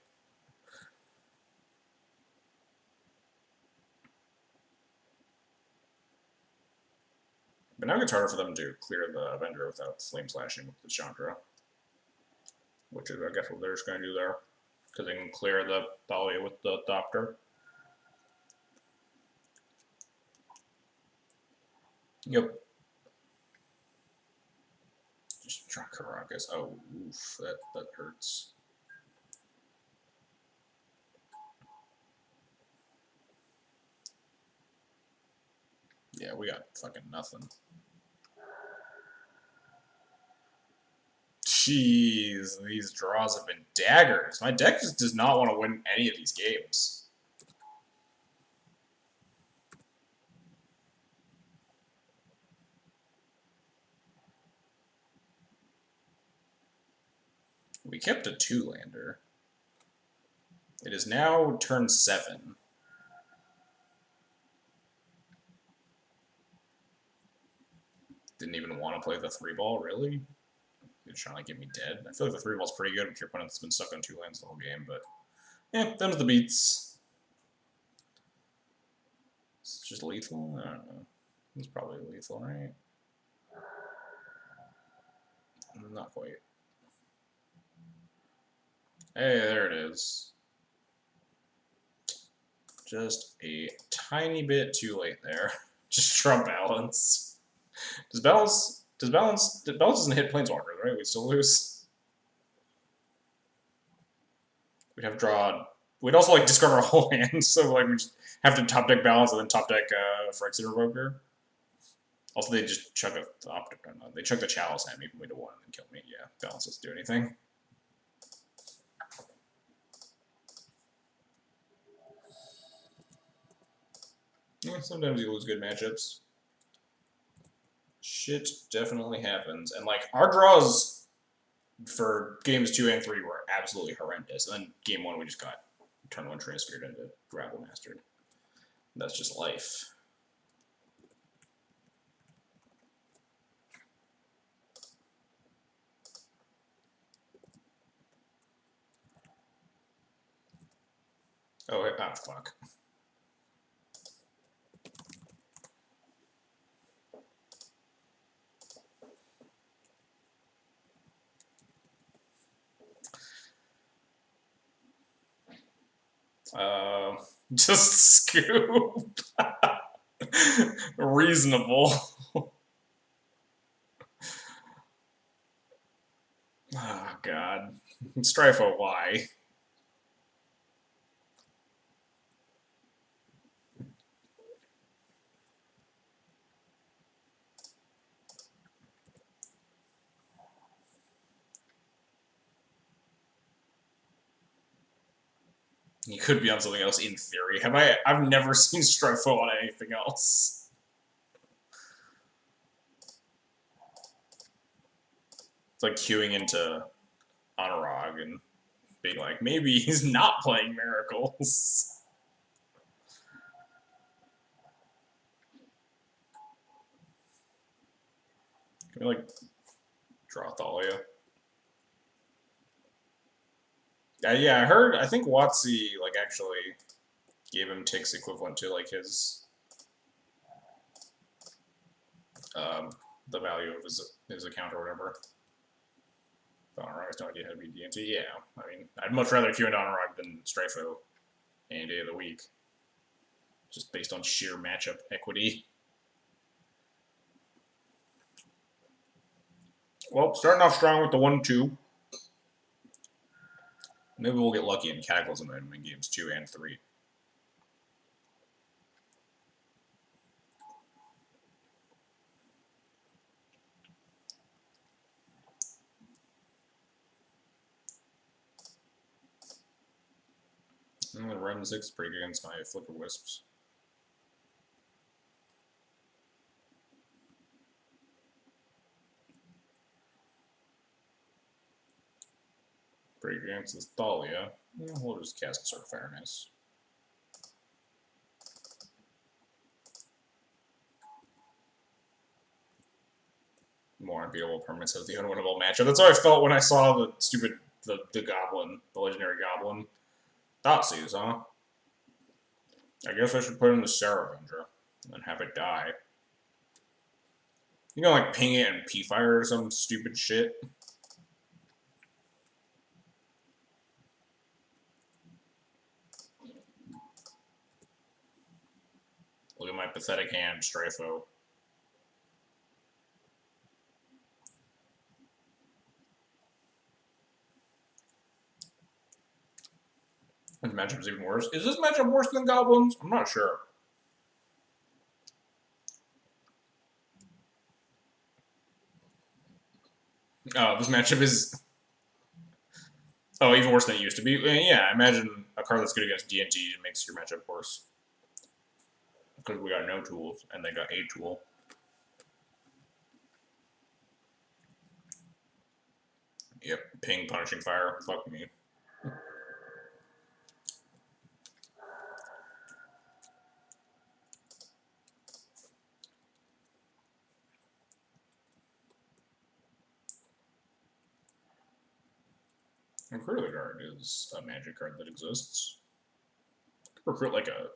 A: But now it's harder for them to clear the Avenger without Flame Slashing with the Chandra. Which is, I guess, what they're just going to do there. Because they can clear the Thalia with the Thopter. Yep. Just Draw Caracas. Oh, oof, that hurts. Yeah, we got fucking nothing. Jeez, these draws have been daggers. My deck just does not want to win any of these games. We kept a 2-lander. It is now turn 7. Didn't even want to play the 3-ball, really? You're trying to get me dead? I feel like the 3-ball's pretty good if your opponent's been stuck on 2 lands the whole game, but... yeah, them's the beats. It's just lethal? I don't know. It's probably lethal, right? Not quite. Hey, there it is. Just a tiny bit too late there. Just draw balance. Balance doesn't hit planeswalkers, right? We still lose. We'd have drawn. We'd also like discard our whole hand, so like we just have to top deck balance and then top deck Phyrexian Revoker. Also, they just chuck a optic. No, they chuck the chalice at me from way to 1 and kill me. Yeah, balance doesn't do anything. Yeah, sometimes you lose good matchups. Shit definitely happens, and like our draws for games 2 and 3 were absolutely horrendous. And then game 1 we just got turn 1 transferred into Grapple Mastered. That's just life. Oh, fuck. Just scoop. Reasonable. Oh, God. Strifo, why? He could be on something else in theory. I've never seen Strifo on anything else. It's like queuing into Anurag and being like, maybe he's not playing Miracles. Can we, like, draw Thalia? Yeah, I think WotC, like, actually gave him ticks equivalent to, like, his, the value of his account or whatever. Anurag has no idea how to be D&T. Yeah, I mean, I'd much rather queue into Anurag than Strifo any day of the week. Just based on sheer matchup equity. Well, starting off strong with the 1-2. Maybe we'll get lucky and Cataclysm him in games 2 and 3. Rem 6 is pretty good against my Flipper Wisps. Pretty good against this Thalia. Yeah, we'll just cast Sword of Fairness. More unbeatable permanents of the unwinnable matchup. That's how I felt when I saw the stupid the Goblin, the legendary Goblin. Thoughtseize, huh? I guess I should put in the Saravenger and have it die. You know, like ping it and P-Fire or some stupid shit. Look at my pathetic hand, Strifo. This matchup's even worse. Is this matchup worse than goblins? I'm not sure. Oh, this matchup is even worse than it used to be. Yeah, I imagine a card that's good against D&T makes your matchup worse. Because we got no tools, and they got a tool. Yep, ping, punishing fire. Fuck me. Recruit of the Guard is a magic card that exists. Recruit like a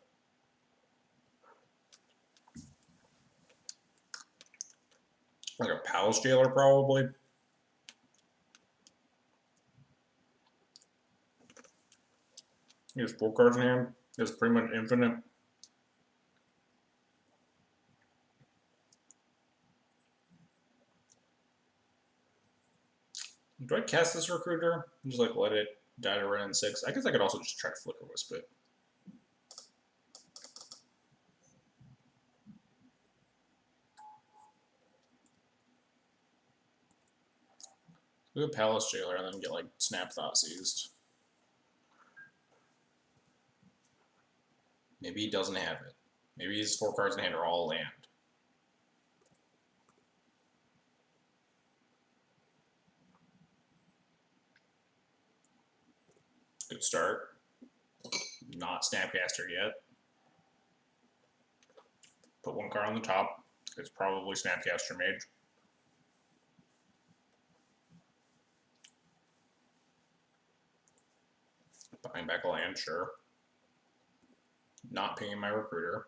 A: palace jailer, probably. He has 4 cards in hand. It's pretty much infinite. Do I cast this recruiter? Just like let it die to run in 6. I guess I could also just try to flicker wisp it. Do a palace jailer and then get like snap thought seized. Maybe he doesn't have it. Maybe his 4 cards in hand are all land. Good start. Not Snapcaster yet. Put 1 card on the top. It's probably Snapcaster Mage. Buying back a land, sure. Not pinging my recruiter.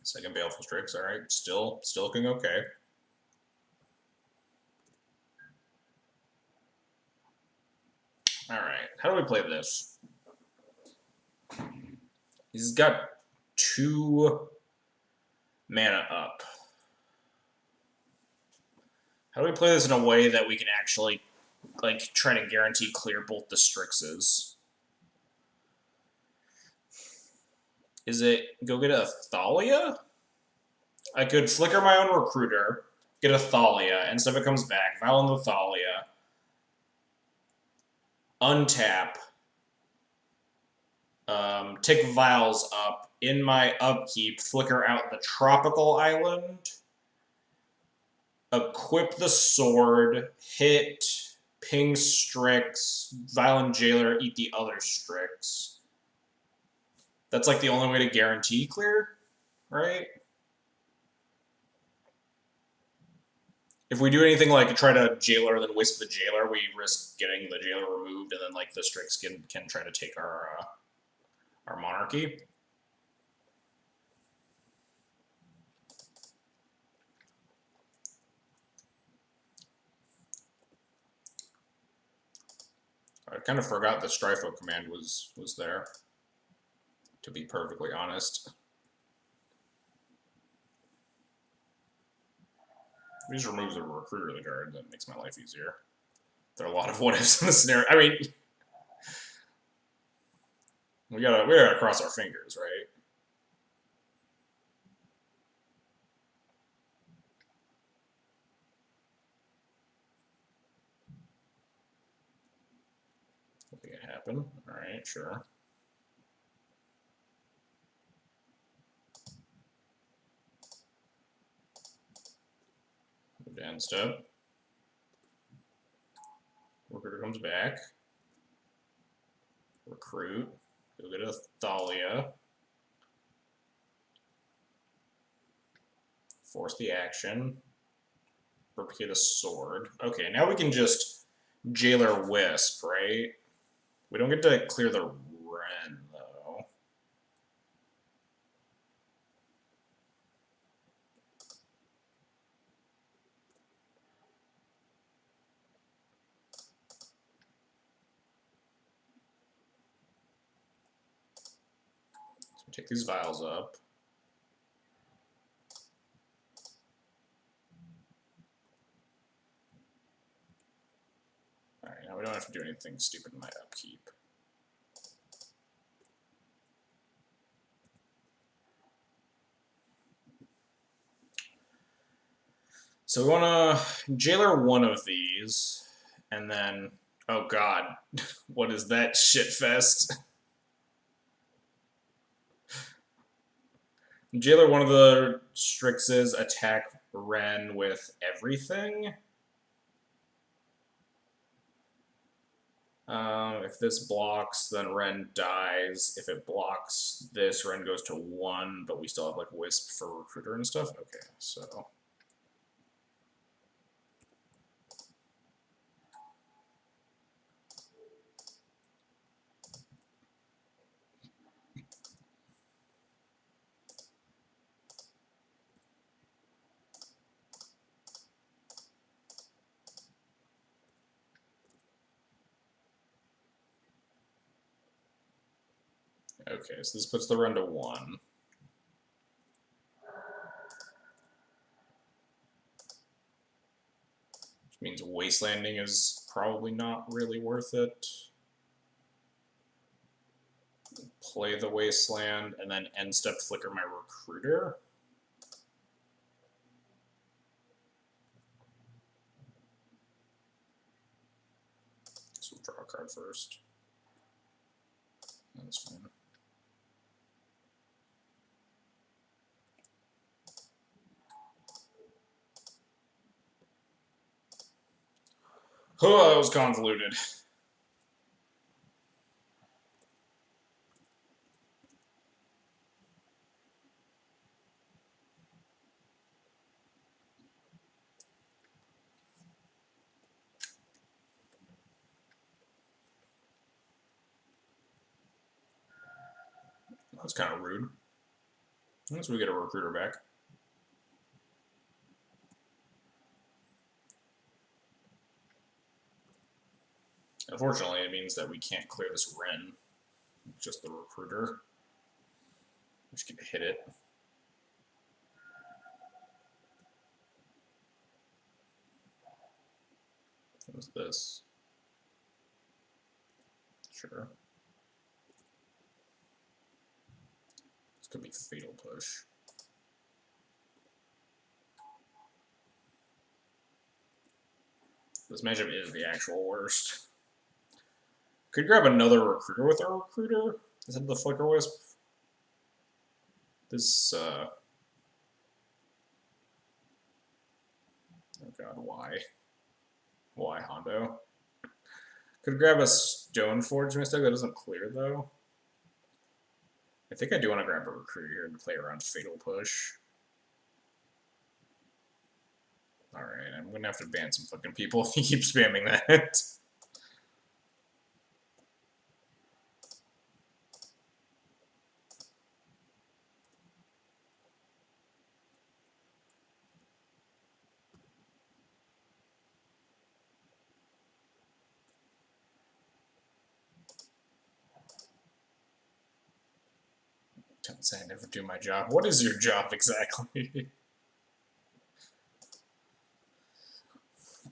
A: Second Baleful Strix, alright. Still looking okay. Alright, how do we play this? He's got 2 mana up. How do we play this in a way that we can actually, like, try to guarantee clear both the Strixes? Is it go get a Thalia? I could flicker my own recruiter, get a Thalia, and stuff it comes back, Vial into Thalia, untap, tick Vials up, in my upkeep, flicker out the Tropical Island, equip the sword, hit, ping Strix, Violent Jailer, eat the other Strix. That's like the only way to guarantee clear, right? If we do anything like try to Jailer then wisp the Jailer, we risk getting the Jailer removed, and then like the Strix can try to take our Monarchy. I kind of forgot the Strifo command was there, to be perfectly honest. He just removes the recruiter of the guard, that makes my life easier. There are a lot of what ifs in this scenario. I mean, we gotta cross our fingers, right? Make it happen. Alright, sure. Move to end step. Recruiter comes back. Recruit. Go get a Thalia. Force the action. Repeat a sword. Okay, now we can just Jailer Wisp, right? We don't get to clear the Wren, though. Take these vials up. Alright, now we don't have to do anything stupid in my upkeep. So we want to jailer one of these, and then, oh god, what is that shitfest? Jailer one of the Strixes, attack Ren with everything. If this blocks, then Ren dies. If it blocks this, Ren goes to 1, but we still have like Wisp for Recruiter and stuff. Okay, so. Okay, so this puts the run to 1. Which means Wastelanding is probably not really worth it. Play the Wasteland, and then end step flicker my Recruiter. So we'll draw a card first. That's fine. Oh, that was convoluted. That's kind of rude. Unless we get a Recruiter back. Unfortunately, it means that we can't clear this Ren. Just the Recruiter. We just get to hit it. What is this? Sure. This could be Fatal Push. This matchup is the actual worst. Could grab another Recruiter with our Recruiter instead of the Flicker Wisp. This, oh god, why? Why, Hondo? Could grab a Stoneforge mistake that doesn't clear, though. I think I do want to grab a Recruiter here and play around Fatal Push. Alright, I'm gonna have to ban some fucking people if you keep spamming that. Don't say I never do my job. What is your job exactly?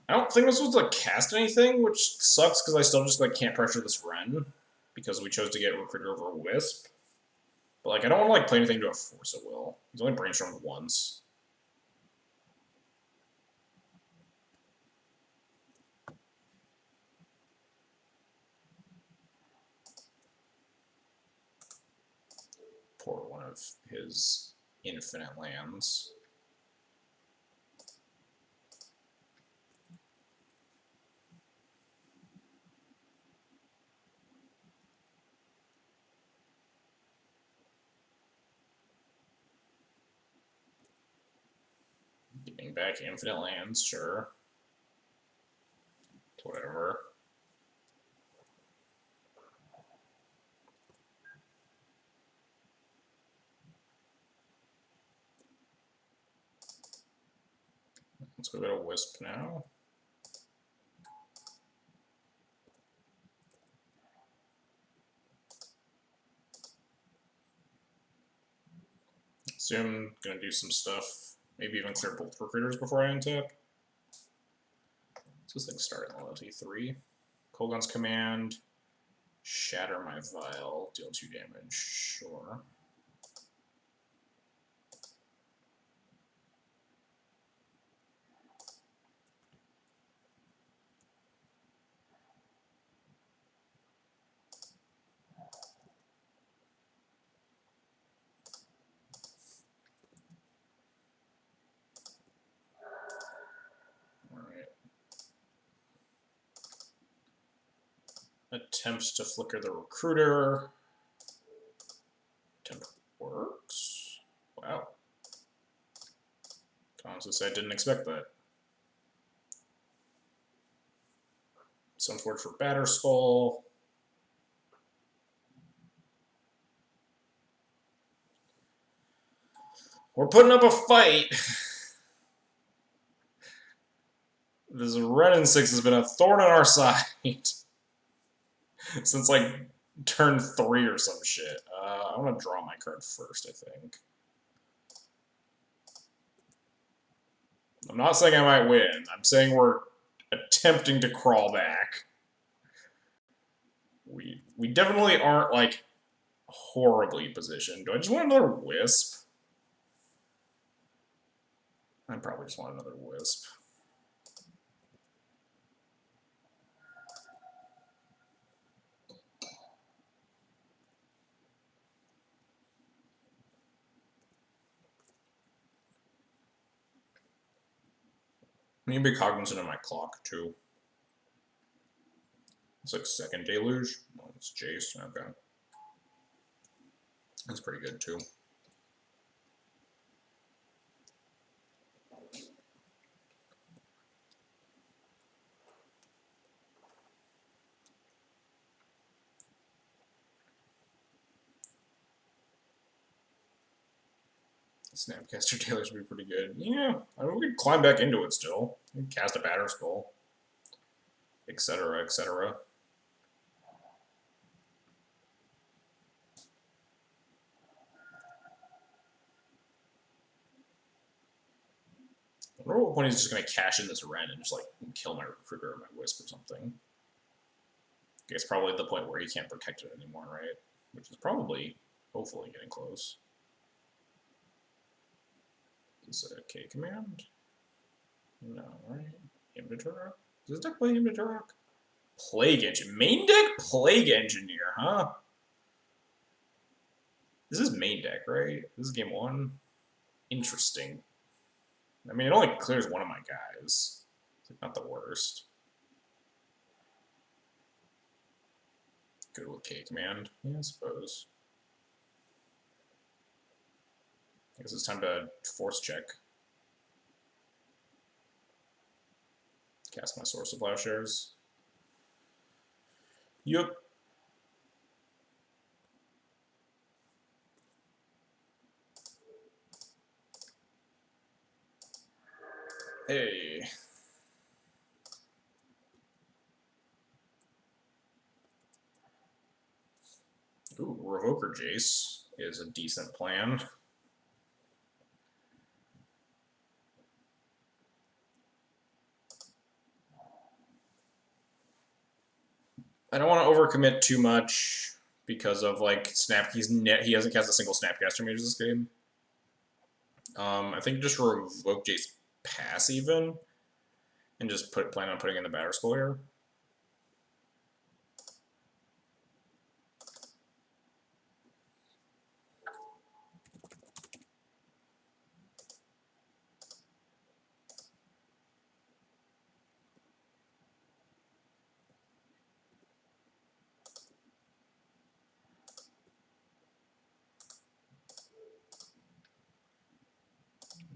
A: I don't think I'm supposed to like cast anything, which sucks because I still just like can't pressure this Ren because we chose to get Recruiter over Wisp. But like I don't want to like play anything to a Force of Will. He's only brainstormed once. Pour one of his infinite lands. Getting back infinite lands, sure. Whatever. Let's go get a Wisp now. Assume gonna do some stuff. Maybe even clear both recruiters before I untap. So this thing starting loyalty 3. Kolgon's command. Shatter my vial. Deal 2 damage. Sure. Attempts to flicker the recruiter. Attempt works. Wow. Honestly, I didn't expect that. Sunforge for Batterskull. We're putting up a fight. This Ren and 6 has been a thorn in our side since like turn 3 or some shit. I want to draw my card first, I think. I'm not saying I might win. I'm saying we're attempting to crawl back. We definitely aren't like horribly positioned. Do I just want another Wisp? I probably just want another Wisp. I need to be cognizant of my clock, too. It's like second deluge. Oh, it's Jace. Okay. That's pretty good, too. Snapcaster Deluge would be pretty good. Yeah, I mean, we could climb back into it still. We can cast a Batterskull, etc., etc. I wonder what point he's just going to cash in this Ren and just like kill my recruiter or my Wisp or something. I guess probably the point where he can't protect it anymore, right? Which is probably, hopefully, getting close. Is this a K command? No, right? Imdaturok? Does this deck play Imdaturok? Plague Engine. Main deck Plague Engineer, huh? This is main deck, right? This is game 1. Interesting. I mean, it only clears one of my guys. It's like not the worst. Good with K command, yeah, I suppose. I guess it's time to force check. Cast my Source of Plowshares. Yup. Hey. Ooh, Revoker Jace is a decent plan. I don't want to overcommit too much because of like he hasn't cast a single Snapcaster Mage this game. I think just revoke Jace pass even, and just plan on putting in the Batterskull here.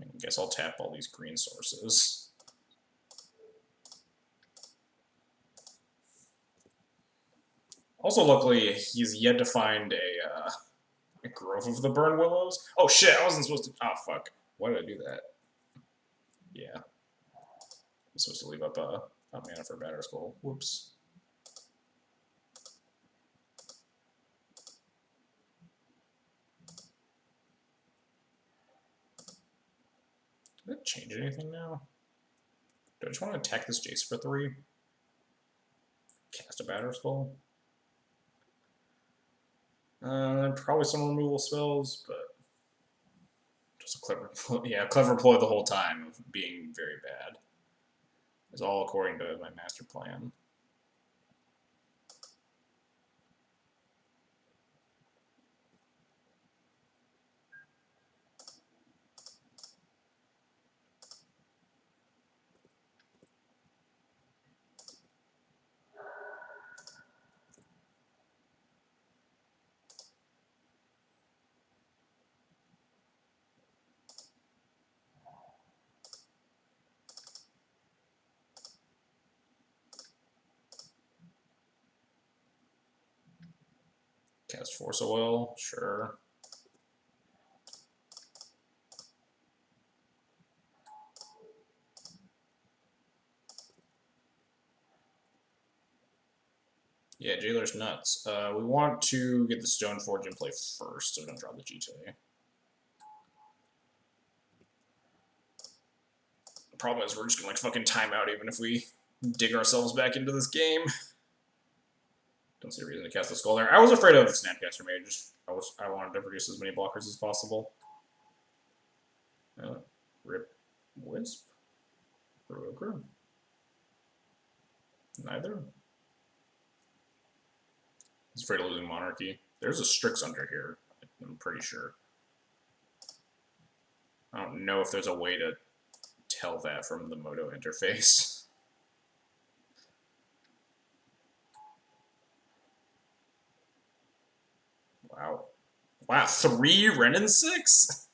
A: I guess I'll tap all these green sources. Also, luckily, he's yet to find a Grove of the Burn Willows. Oh shit, I wasn't supposed to. Oh fuck. Why did I do that? Yeah. I'm supposed to leave up a mana for Batterskull. Whoops. change anything now? Do I just want to attack this Jace for 3? Cast a Batter's Skull? Probably some removal spells, but just a clever, yeah, clever ploy the whole time of being very bad. It's all according to my master plan. Cast Force of Will, sure. Yeah, Jailer's nuts. We want to get the Stoneforge in play first, so we don't draw the GTA. The problem is we're just gonna like fucking time out even if we dig ourselves back into this game. Don't see a reason to cast the Skull there. I was afraid of Snapcaster Mage. I wanted to produce as many blockers as possible. Rip Wisp? Rookra? Neither. He's afraid of losing Monarchy. There's a Strix under here, I'm pretty sure. I don't know if there's a way to tell that from the Moto interface. Wow. Wow, 3 Renin 6?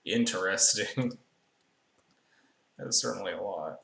A: Interesting. That is certainly a lot.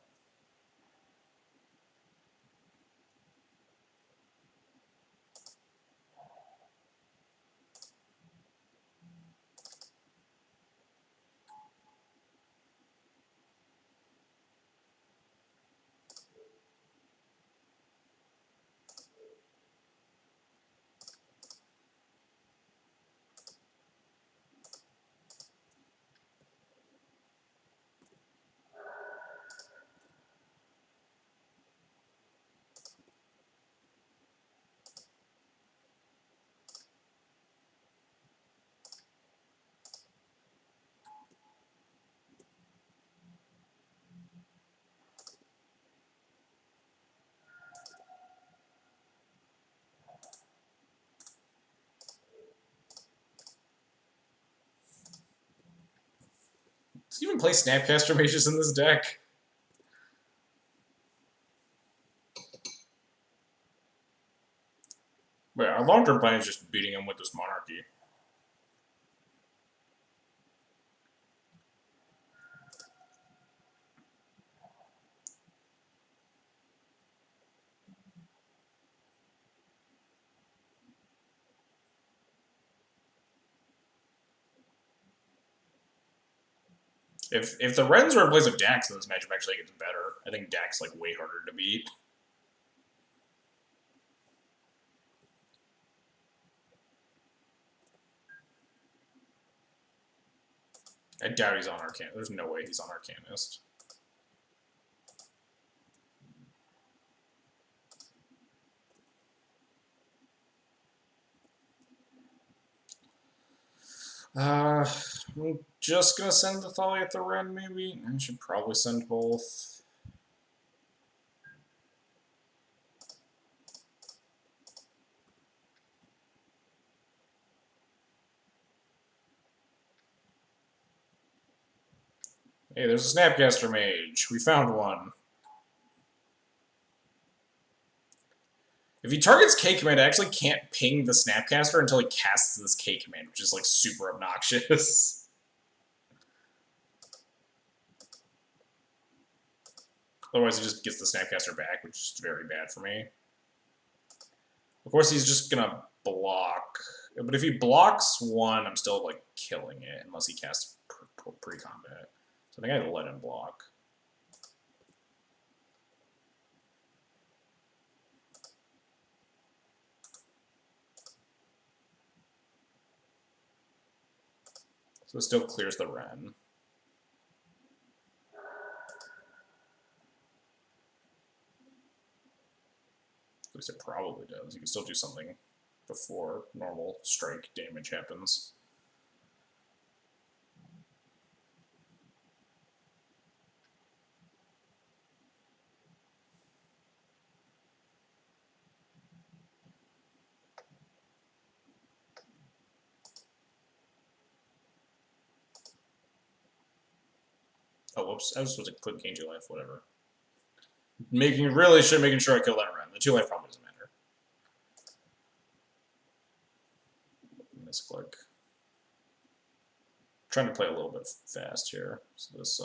A: Does he even play Snapcaster Mages in this deck? But our long-term plan is just beating him with this Monarchy. If the Rens were in place of Dax, then this matchup actually gets better. I think Dax like way harder to beat. I doubt he's on Arcan. There's no way he's on Arcanist. I'm just gonna send the Thalia at the Ren, maybe? I should probably send both. Hey, there's a Snapcaster Mage. We found one. If he targets K command, I actually can't ping the Snapcaster until he casts this K command, which is like super obnoxious. Otherwise, he just gets the Snapcaster back, which is very bad for me. Of course, he's just gonna block. But if he blocks one, I'm still like killing it, unless he casts pre-combat. So I think I have to let him block. So it still clears the Ren. least it probably does. You can still do something before normal strike damage happens. Oh, whoops. I was supposed to click gain 2 life, whatever. Making sure I kill that around. The 2 life probably doesn't matter. Misclick. Trying to play a little bit fast here, so this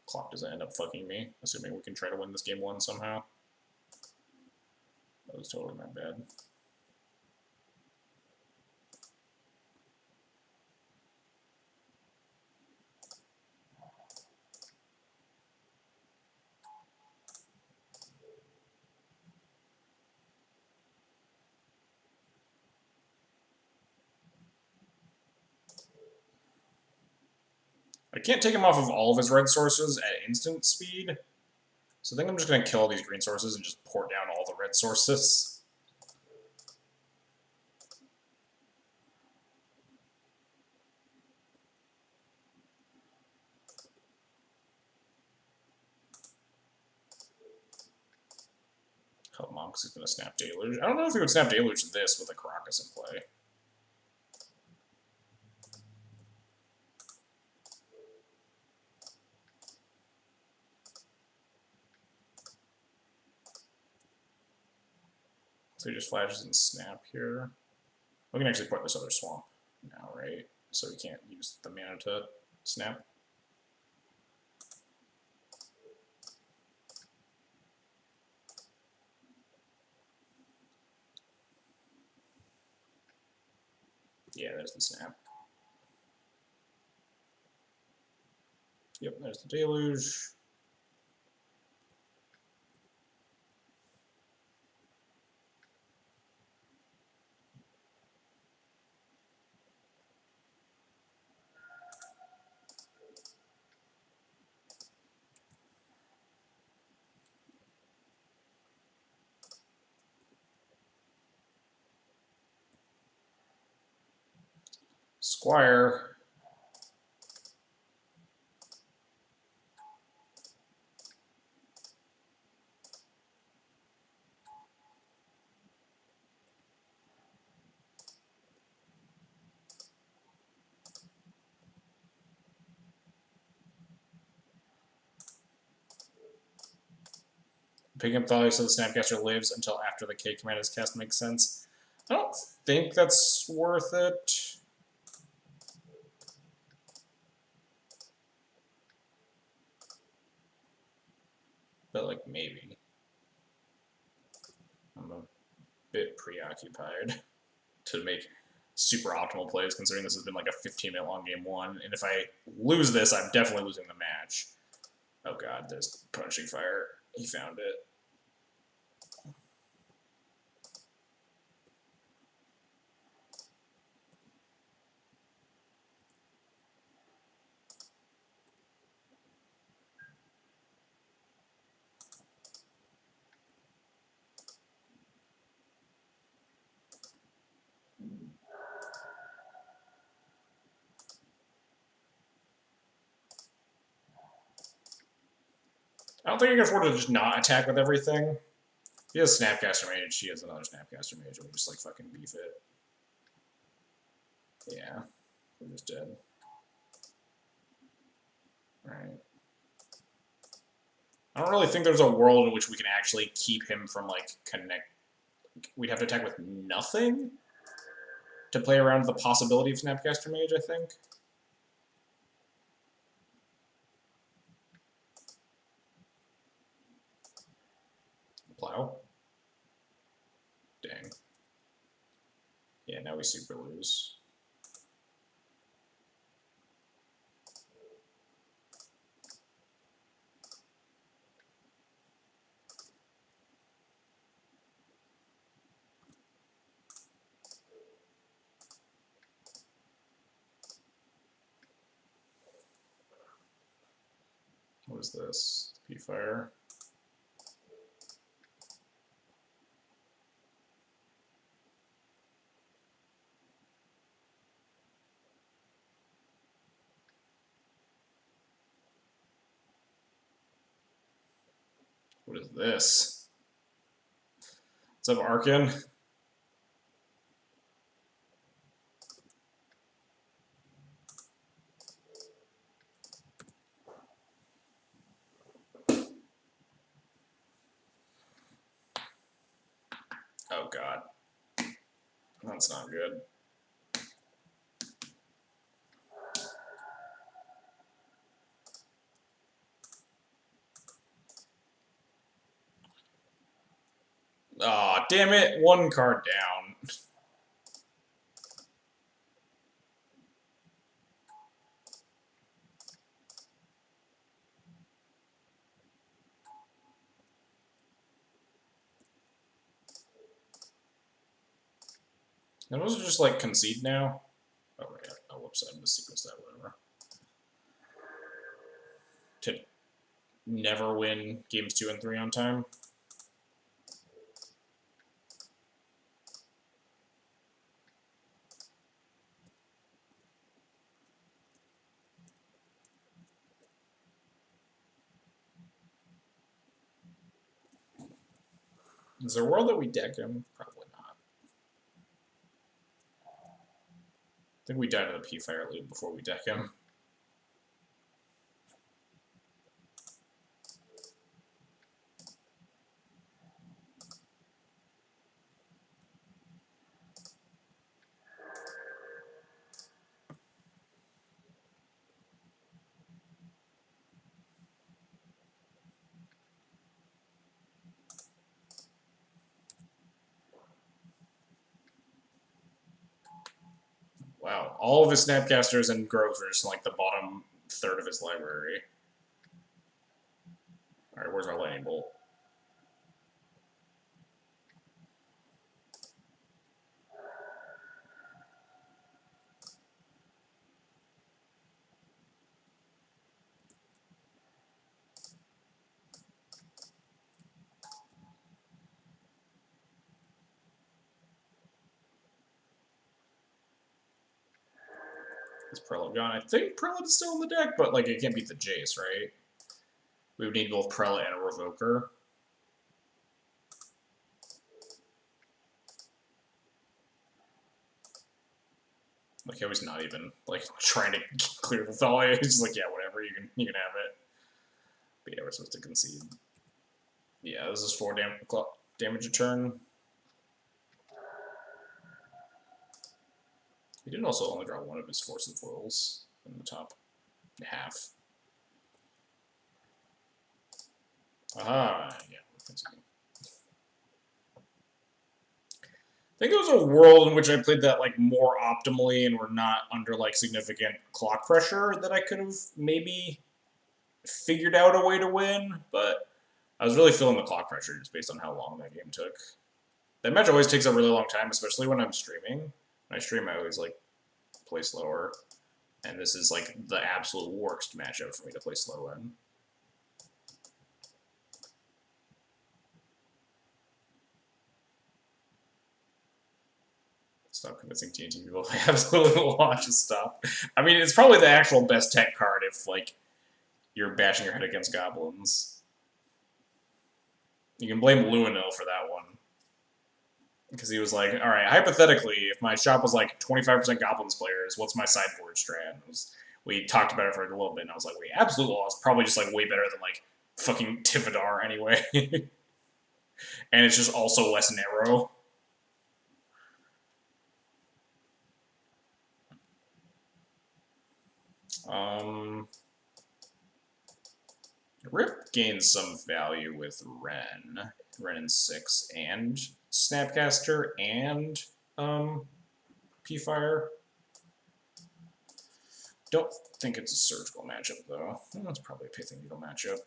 A: clock doesn't end up fucking me, assuming we can try to win this game 1 somehow. That was totally my bad. I can't take him off of all of his red sources at instant speed, so I think I'm just going to kill all these green sources and just port down all the red sources. Help Monks is going to snap Deluge. I don't know if he would snap Deluge this with a Caracas in play. So he just flashes and snap here. We can actually put this other swamp now, right? So we can't use the mana to snap. Yeah, there's the snap. Yep, there's the Deluge. Squire. Picking up value so the Snapcaster lives until after the K command is cast makes sense. I don't think that's worth it. But, like, maybe. I'm a bit preoccupied to make super optimal plays, considering this has been like a 15-minute long game 1. And if I lose this, I'm definitely losing the match. Oh god, there's Punishing Fire. He found it. I don't think I can afford to just not attack with everything. He has Snapcaster Mage, she has another Snapcaster Mage, and we just like fucking beef it. Yeah, we're just dead. Alright. I don't really think there's a world in which we can actually keep him from, like, connect. We'd have to attack with nothing to play around with the possibility of Snapcaster Mage, I think. Plow. Dang. Yeah, now we super lose. What is this? P-Fire. What is this? What's up, Arkin? Oh god. That's not good. Aw, oh, damn it. One card down. And was it just like concede now? Oh, yeah. Oh, whoops. I missequenced that, whatever. To never win games 2 and 3 on time. Is there a world that we deck him? Probably not. I think we died in the P-Fire League before we deck him. Wow. All of his Snapcasters and Groves are just like the bottom third of his library. Alright, where's our lightning bolt? Is Prelate gone? I think Prelate is still in the deck, but like it can't beat the Jace, right? We would need both Prelate and a Revoker. Like I was not even like trying to clear the Thalia. He's just like, yeah, whatever, you can have it. But yeah, we're supposed to concede. Yeah, this is 4 damage a turn. He did also only draw one of his Force and Foils in the top half. Aha, yeah, I think it was a world in which I played that like more optimally and were not under like significant clock pressure that I could have maybe figured out a way to win, but I was really feeling the clock pressure just based on how long that game took. That match always takes a really long time, especially when I'm streaming. When I stream, I always like play slower, and this is like the absolute worst matchup for me to play slow in. Stop convincing D&T people. I absolutely will watch this stuff. I mean, it's probably the actual best tech card if like you're bashing your head against goblins. You can blame Luinil for that one. Because he was like, alright, hypothetically, if my shop was like 25% goblins players, what's my sideboard strat? We talked about it for a little bit, and I was like, wait, Absolute Law is probably just like way better than like fucking Tifadar anyway. And it's just also less narrow. Rip gains some value with Ren. Ren in 6 and Snapcaster and P-Fire. Don't think it's a surgical matchup though. That's probably a Pithing Needle matchup.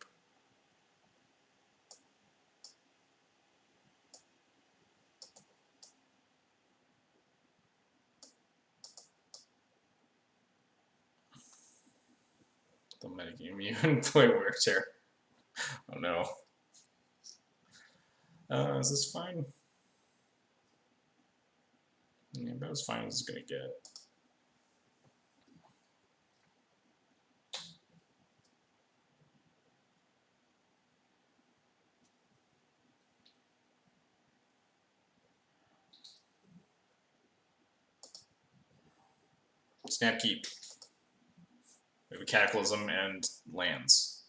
A: The metagame even play wear tear. Oh no. Is this fine? Yeah, about as fine as it's gonna get. Snap keep. Maybe Cataclysm and lands.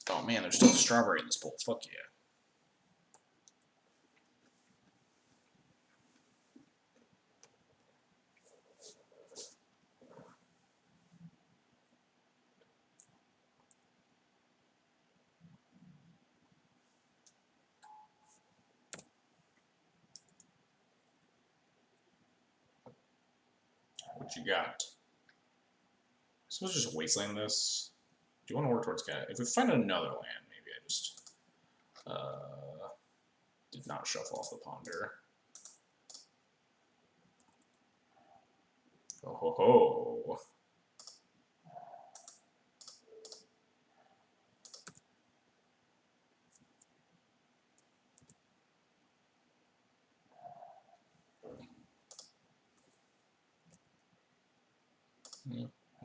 A: Oh man, there's still a strawberry in this bowl. Fuck yeah. What you got? I suppose just wasteland this. Do you want to work towards cat? If we find another land, maybe I just did not shuffle off the ponder. Oh ho ho.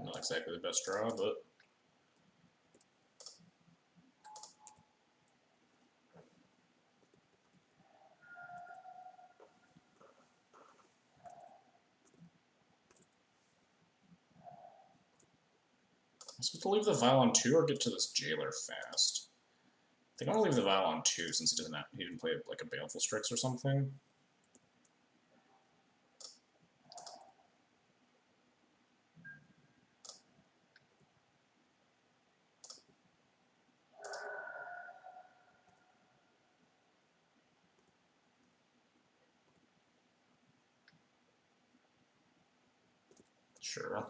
A: Not exactly the best draw, but I'm supposed to leave the vial on 2 or get to this jailer fast. I think I'm gonna leave the vial on 2 since he didn't play like a Baleful Strix or something. Sure.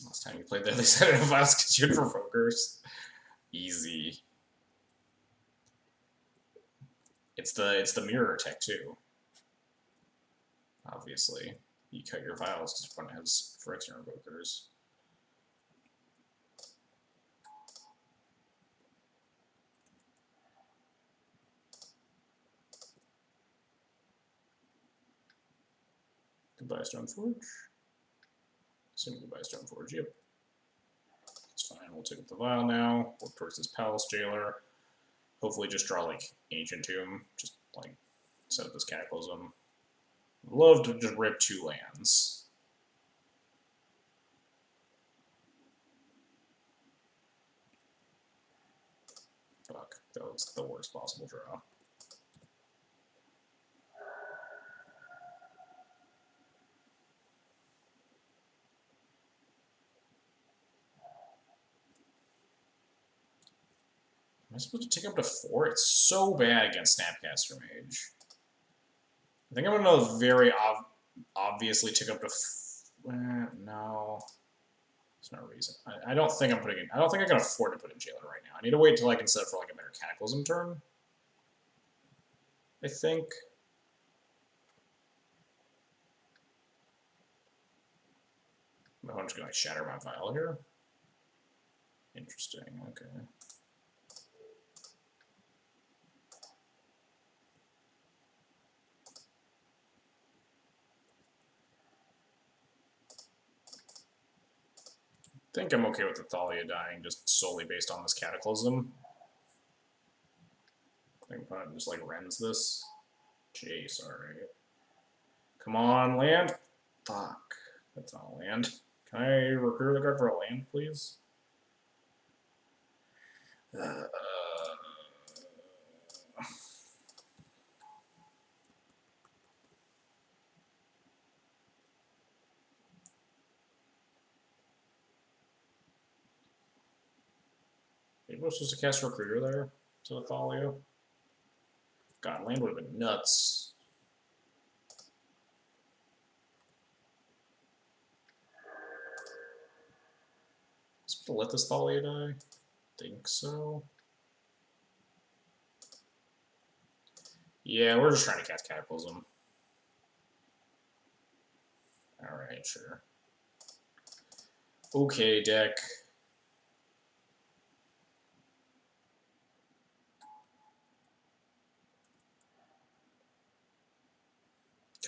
A: Last time you played that, they said it vials because you had provokers. Easy. It's the mirror tech too. Obviously, you cut your vials because one has Phyrexian Revokers. Goodbye, Stoneforge. Assuming goodbye, Stoneforge. Yep. It's fine. We'll take up the vial now. Work towards this Palace Jailer. Hopefully, just draw like Ancient Tomb. Just like set up this Cataclysm. Love to just rip 2 lands. Fuck, that was the worst possible draw. Am I supposed to take up to 4? It's so bad against Snapcaster Mage. I think I'm gonna very obviously tick up to. No, there's no reason. I don't think I'm putting in. I don't think I can afford to put in Jailer right now. I need to wait till I can set up for like a better Cataclysm turn. I think. I'm just gonna like shatter my vial here. Interesting. Okay. I think I'm okay with the Thalia dying just solely based on this Cataclysm. I think I'm just like Rens this. Jace, alright. Come on, land. Fuck. That's not a land. Can I recruit the card for a land, please? Maybe I was supposed to cast Recruiter there to the Thalia. God, land would have been nuts. Supposed to let this Thalia die? Think so. Yeah, we're just trying to cast Cataclysm. Alright, sure. Okay, deck.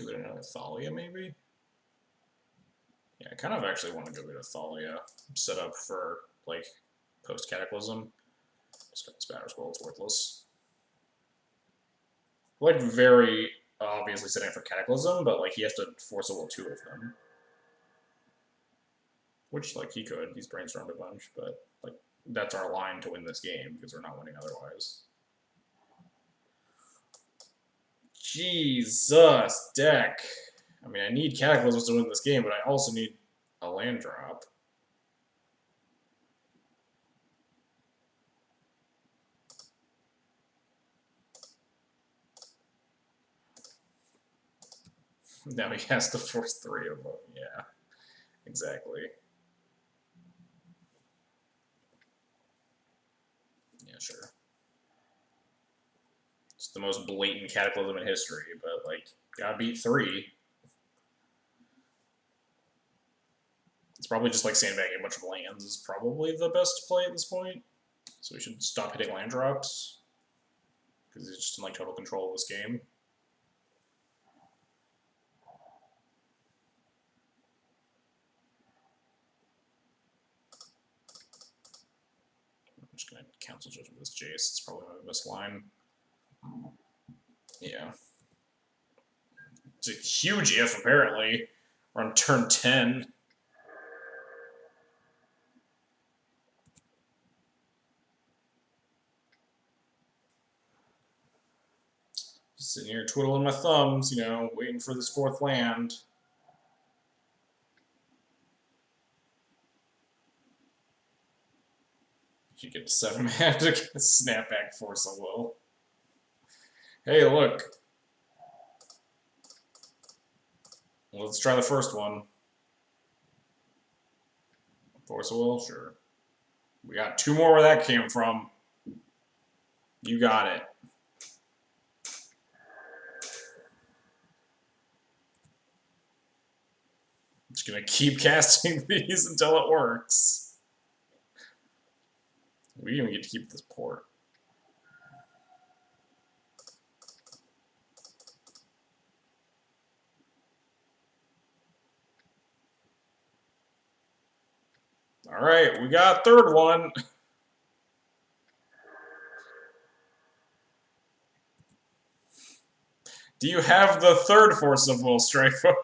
A: Should we go to another Thalia, maybe? Yeah, I kind of actually want to go to Thalia. Set up for, like, post-Cataclysm. Just got Spatter Scroll, it's worthless. Like, very obviously setting for Cataclysm, but, like, he has to force a will 2 of them. Which, like, he could. He's brainstormed a bunch, but, like, that's our line to win this game, because we're not winning otherwise. Jesus, deck. I mean, I need Cataclysms to win this game, but I also need a land drop. Now he has to force 3 of them. Yeah, exactly. Yeah, sure. It's the most blatant Cataclysm in history, but, like, gotta beat 3. It's probably just like sandbagging a bunch of lands is probably the best play at this point. So we should stop hitting land drops. Because he's just in, like, total control of this game. I'm just gonna cancel Judgment with this Jace. It's probably my best line. Yeah. It's a huge if, apparently. We're on turn 10. Just sitting here twiddling my thumbs, you know, waiting for this 4th land. You get 7 mana to get a snapback Force of Will. Hey, look. Let's try the first one. Force of Will? Sure. We got 2 more where that came from. You got it. I'm just gonna keep casting these until it works. We even get to keep this port. Alright, we got 3rd one. Do you have the 3rd Force of Will, Strifo?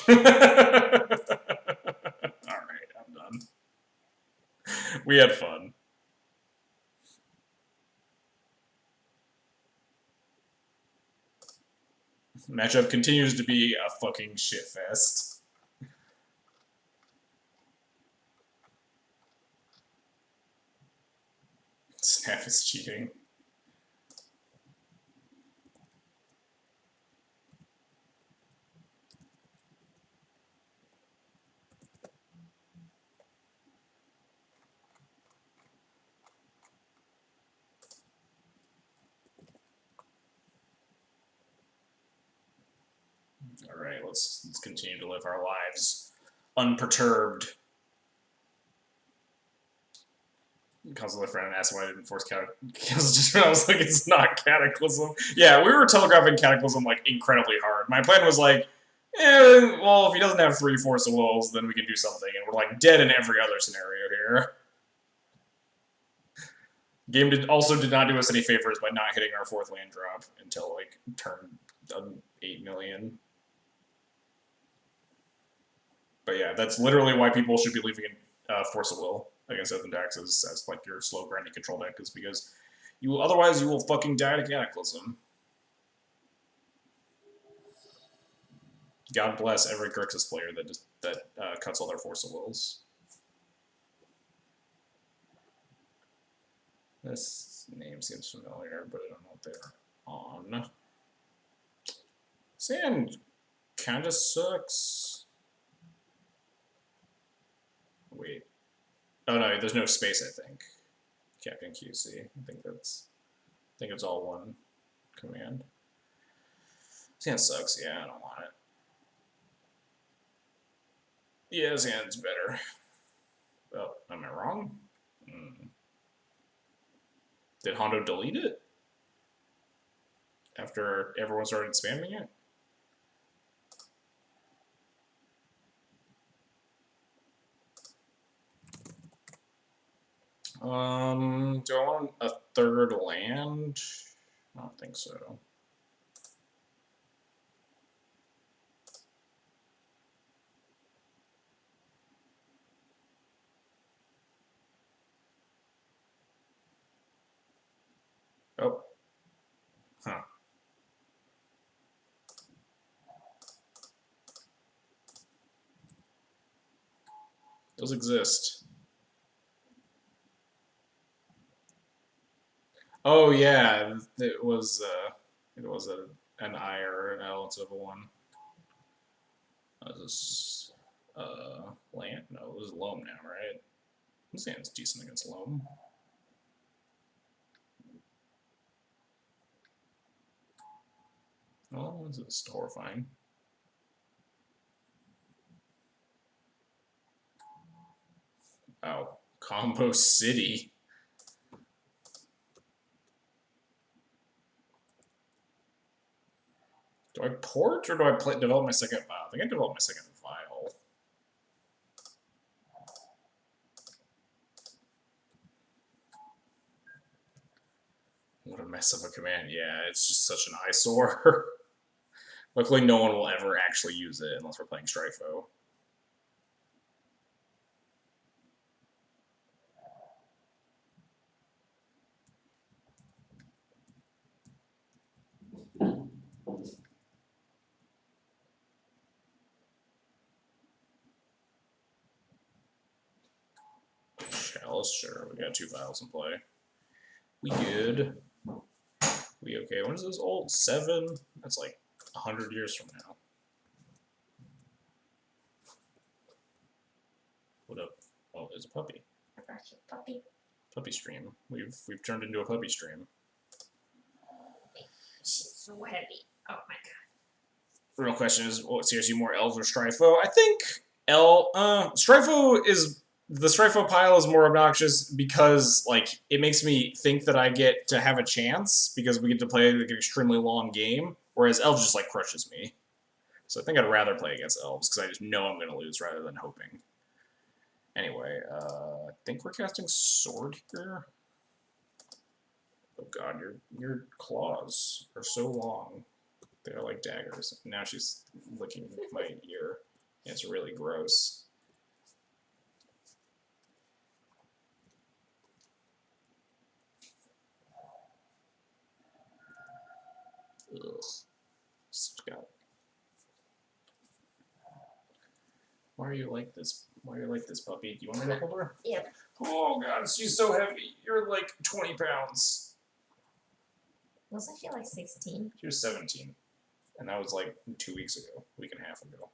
A: Alright, I'm done. We had fun. Matchup continues to be a fucking shitfest. Snap is cheating. Alright, let's continue to live our lives unperturbed. Council of the friend and asked why I didn't force Cataclysm. I was like, it's not Cataclysm. Yeah, we were telegraphing Cataclysm, like, incredibly hard. My plan was like, well, if he doesn't have 3 Force of Wills, then we can do something. And we're, like, dead in every other scenario here. Game also did not do us any favors by not hitting our 4th land drop until, like, turn 8 million. But yeah, that's literally why people should be leaving Force of Will against Oath and Taxes as, like, your slow grinding control deck, is because otherwise you will fucking die to Cataclysm. God bless every Grixis player that cuts all their Force of Wills. This name seems familiar, but I don't know what they're on. Sand kinda sucks. Wait. Oh no, there's no space, I think. Captain QC. I think it's all one command. Sand sucks, yeah, I don't want it. Yeah, Sand's better. Oh, am I wrong? Did Hondo delete it? After everyone started spamming it? Do I want a third land? I don't think so. Oh. Huh. Those exist. Oh yeah, it was an I or an L instead of a one. This land? No, it was loam now, right? I'm saying it's decent against loam. Oh, this is horrifying. Oh, Combo City. Do I port or do I develop my second vial? I think I develop my second vial. What a mess of a command. Yeah, it's just such an eyesore. Luckily, no one will ever actually use it unless we're playing Strifo. Chalice, sure. We got 2 vials in play. We good. We okay. When is this old? 7? That's like 100 years from now. What up? Oh, there's a puppy.
B: Puppy.
A: Puppy stream. We've turned into a puppy stream.
B: She's so heavy. Oh my god.
A: The real question is, well, seriously, more elves or Strifo? I think Strifo is the Strifo pile is more obnoxious because like it makes me think that I get to have a chance because we get to play like an extremely long game, whereas elves just like crushes me. So I think I'd rather play against elves because I just know I'm going to lose rather than hoping. Anyway, I think we're casting sword here. Oh god, your claws are so long. They're like daggers. Now she's licking my ear. It's really gross. Ugh. Scott. Why are you like this? Why are you like this, puppy? Do you want me to hold her?
B: Yeah.
A: Oh god, she's so heavy. You're like 20 pounds.
B: Wasn't she like 16?
A: She was 17. And that was like 2 weeks ago, a week and a half ago.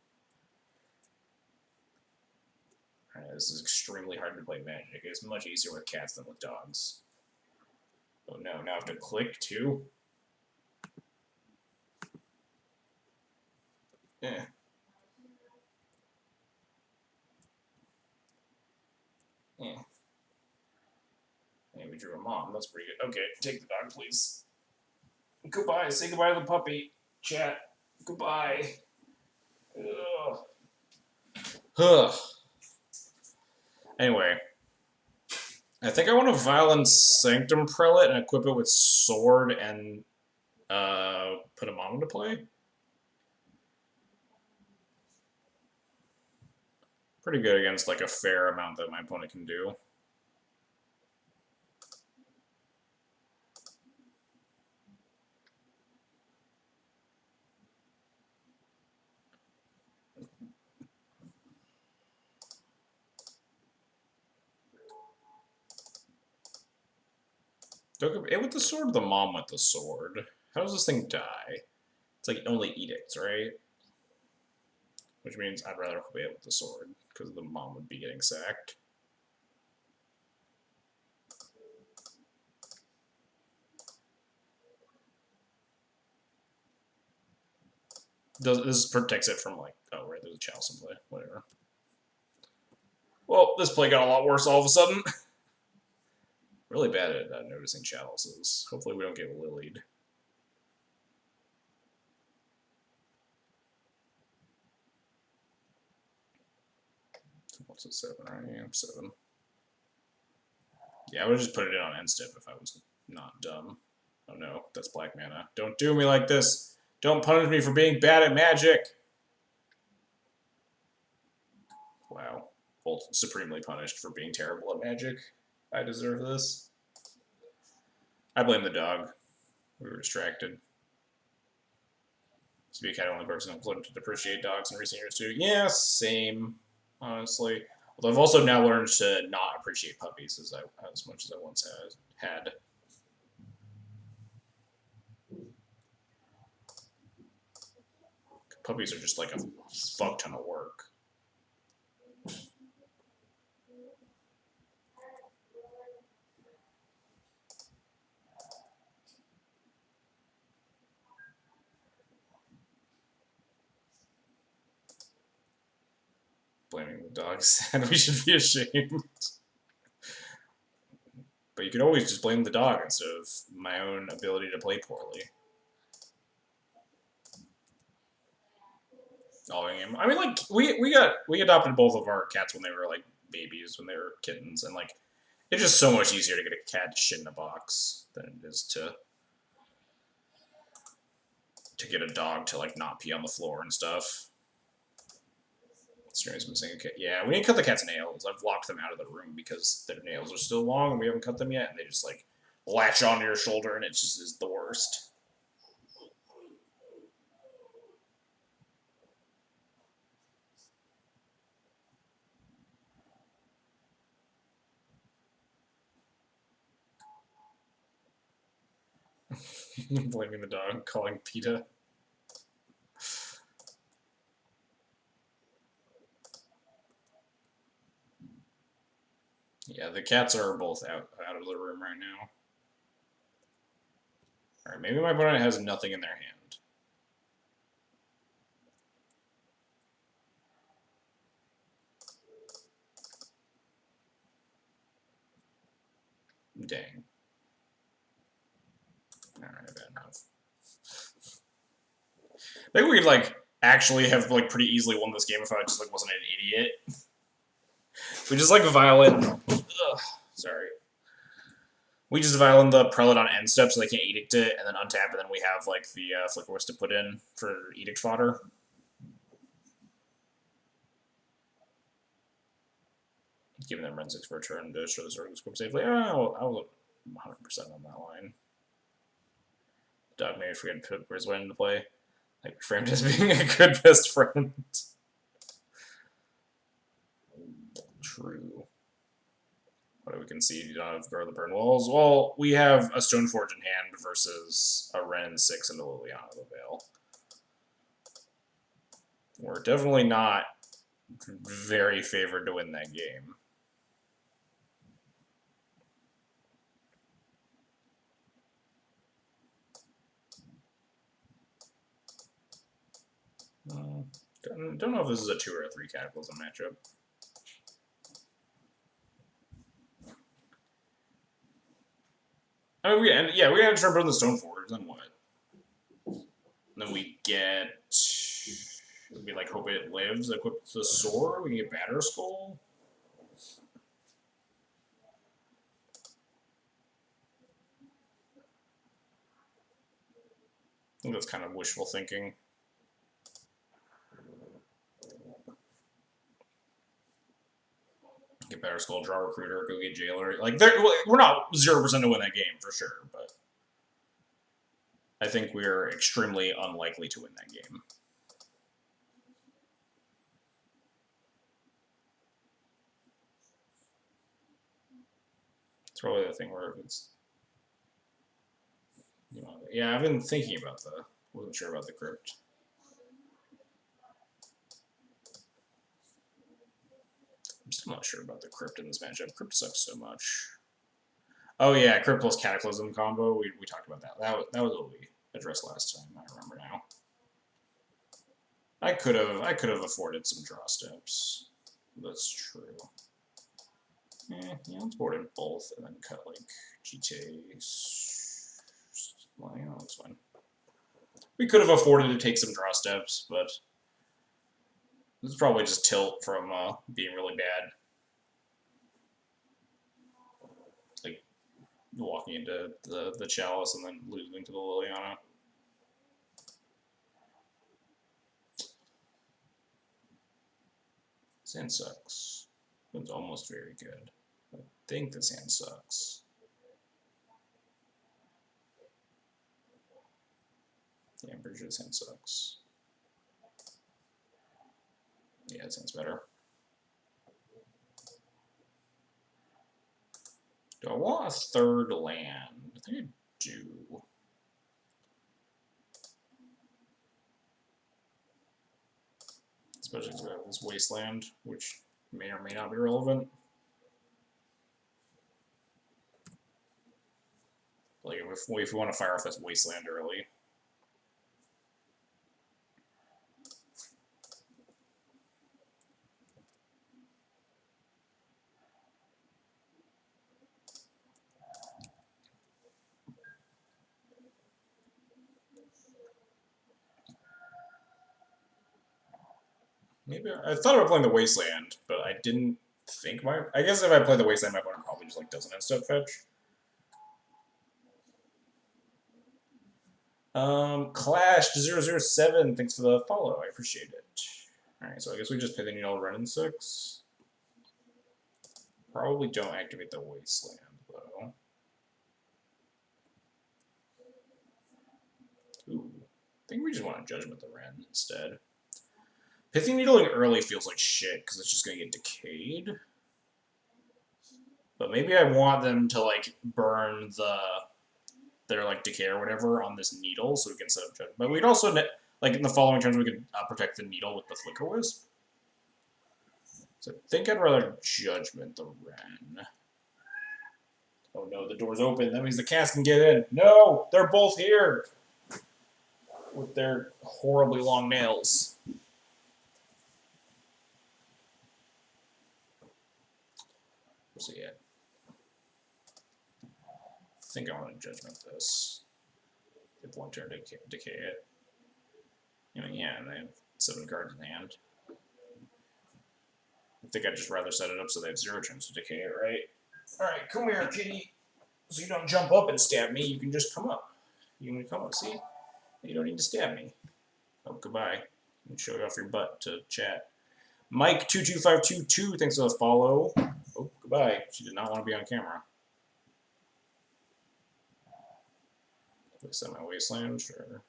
A: Alright, this is extremely hard to play Magic. It's much easier with cats than with dogs. Oh no, now I have to click too? Eh. Eh. Hey, we drew a mom. That's pretty good. Okay, take the dog, please. Goodbye. Say goodbye to the puppy. Chat. Goodbye. Ugh. Ugh. Anyway. I think I want to Violent Sanctum Prelate and equip it with sword and put a mom into play. Pretty good against like a fair amount that my opponent can do. It with the sword or the mom with the sword? How does this thing die? It's like only edicts, right? Which means I'd rather play it with the sword, because the mom would be getting sacked. This protects it from like, oh right, there's a chalice in play, whatever. Well, this play got a lot worse all of a sudden. Really bad at noticing chalices. Hopefully we don't get lilied. What's it, 7, right? Yeah, 7. Yeah, I would have just put it in on end step if I was not dumb. Oh no, that's black mana. Don't do me like this! Don't punish me for being bad at magic! Wow. Both supremely punished for being terrible at magic. I deserve this. I blame the dog. We were distracted. To be a cat, only person I've learned to appreciate dogs in recent years too. Yeah, same, honestly. Although I've also now learned to not appreciate puppies as much as I once had. Puppies are just like a fuck ton of work. Blaming the dog said we should be ashamed. But you could always just blame the dog instead of my own ability to play poorly. I mean, like we adopted both of our cats when they were like babies, when they were kittens, and like it's just so much easier to get a cat to shit in a box than it is to get a dog to like not pee on the floor and stuff. Stream's missing a cat. Yeah, we need to cut the cat's nails. I've locked them out of the room because their nails are still long and we haven't cut them yet, and they just like latch onto your shoulder, and it just is the worst. Blaming the dog, calling PETA. Yeah, the cats are both out of the room right now. Alright, maybe my opponent has nothing in their hand. Dang. Alright, bad enough. I think we'd like actually have like pretty easily won this game if I just like wasn't an idiot. We just like violent. Ugh, sorry. We just violent the prelate on end step so they can't edict it, and then untap, and then we have like the flicker to put in for edict fodder. Giving them run 6 for a turn to show the circle scope safely. Oh, I was 100% on that line. Dog maybe forget to put Brisbane into play. Like framed as being a good best friend. True. What do we concede? You don't have Guard the Burn Walls. Well, we have a Stoneforge in hand versus a Ren 6 and a Liliana the Veil. We're definitely not very favored to win that game. Don't know if this is a 2 or a 3 Cataclysm matchup. I mean, we had to turn burn the Stoneforge, then what? Then we get... We like hope it lives, equip the sword, we can get Batter Skull. I think that's kind of wishful thinking. Get Batter Skull, draw Recruiter, go get Jailer. Like, we're not 0% to win that game, for sure, but I think we're extremely unlikely to win that game. It's probably the thing where it's... You know, yeah, I've been thinking about the... Wasn't sure about the Crypt. I'm still not sure about the Crypt in this matchup. Crypt sucks so much. Oh yeah, Crypt plus Cataclysm combo. We talked about that. That was what we addressed last time. I remember now. I could have afforded some draw steps. That's true. Yeah, let's board in both and then cut like GTA. Well, yeah, that's fine. We could have afforded to take some draw steps, but this is probably just tilt from being really bad. Like walking into the chalice and then losing to the Liliana. This hand sucks. It's almost very good. I think this hand sucks. Yeah, I'm pretty sure this hand sucks. Yeah, this hand's better. Do I want a third land? I think I do. Especially because we have this wasteland, which may or may not be relevant. Like if we want to fire off this wasteland early. Maybe I thought about playing the wasteland, but I didn't think my. I guess if I play the wasteland, my opponent probably just like doesn't have step fetch. Clash 007, thanks for the follow. I appreciate it. Alright, so I guess we just pay the needle run in 6. Probably don't activate the wasteland, though. Ooh. I think we just want to judgment the Ren instead. Pithing Needling early feels like shit, because it's just going to get decayed. But maybe I want them to, like, burn their, like, decay or whatever on this needle, so we can set up judgment. But we'd also, like, in the following turns, we could protect the needle with the Flicker Wisp. So I think I'd rather judgment the Ren. Oh no, the door's open. That means the cast can get in. No, they're both here with their horribly long nails. So yeah, I think I want to judgment this. They have 1 turn to decay it. You know, yeah, and they have 7 cards in hand. I think I'd just rather set it up so they have 0 turns to decay it, right? Alright, come here, kitty. So you don't jump up and stab me, you can just come up. You can come up, see? You don't need to stab me. Oh, goodbye. You can show off your butt to chat. Mike22522, thanks for the follow. Oh, goodbye. She did not want to be on camera. Looks at my wasteland, sure.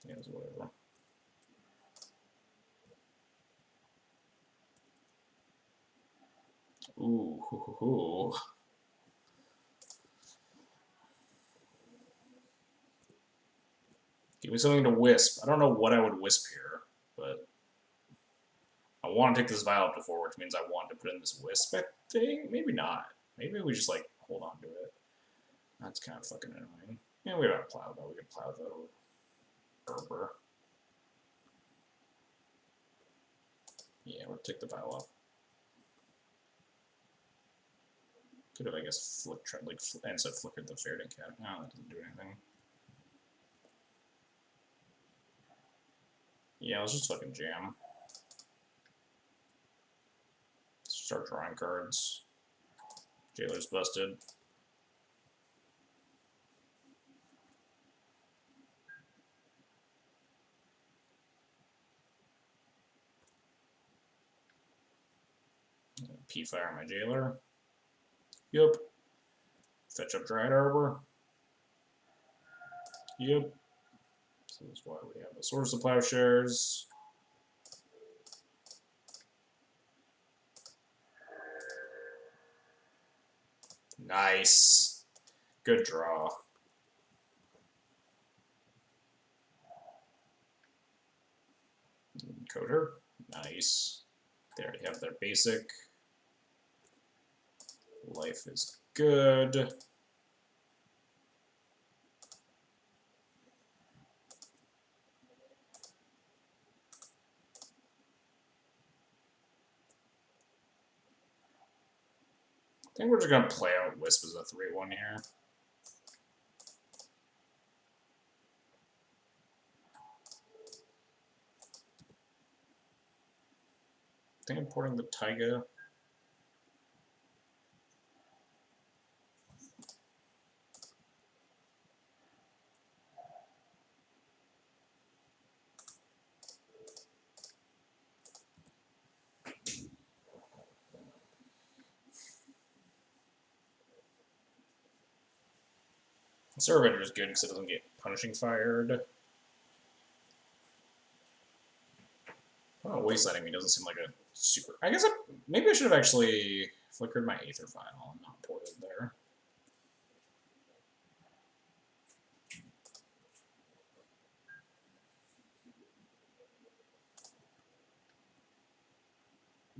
A: Yeah, whatever. Ooh, hoo, hoo, hoo. Give me something to wisp. I don't know what I would wisp here, but I want to take this vial up to 4, which means I want to put in this wisp thing. Maybe not. Maybe we just like hold on to it. That's kind of fucking annoying. Yeah, we don't plow though. We can plow though. Gerber. Yeah, we'll take the vial up. Could have, I guess, instead flickered the Fairy Cat. No, that doesn't do anything. Yeah, let's just fucking jam. Start drawing cards. Jailer's busted. P-fire my jailer. Yep. Fetch up Dried Arbor. Yep. So that's why we have the Swords of Plowshares. Nice. Good draw. Coder. Nice. They already have their basic. Life is good. think we're just gonna play out Wisp as a 3-1 here. I think I'm porting the Taiga. Servitor is good because it doesn't get punishing fired. Oh, wastelanding me doesn't seem like a super. I guess maybe I should have actually flickered my Aether Vial and not ported there.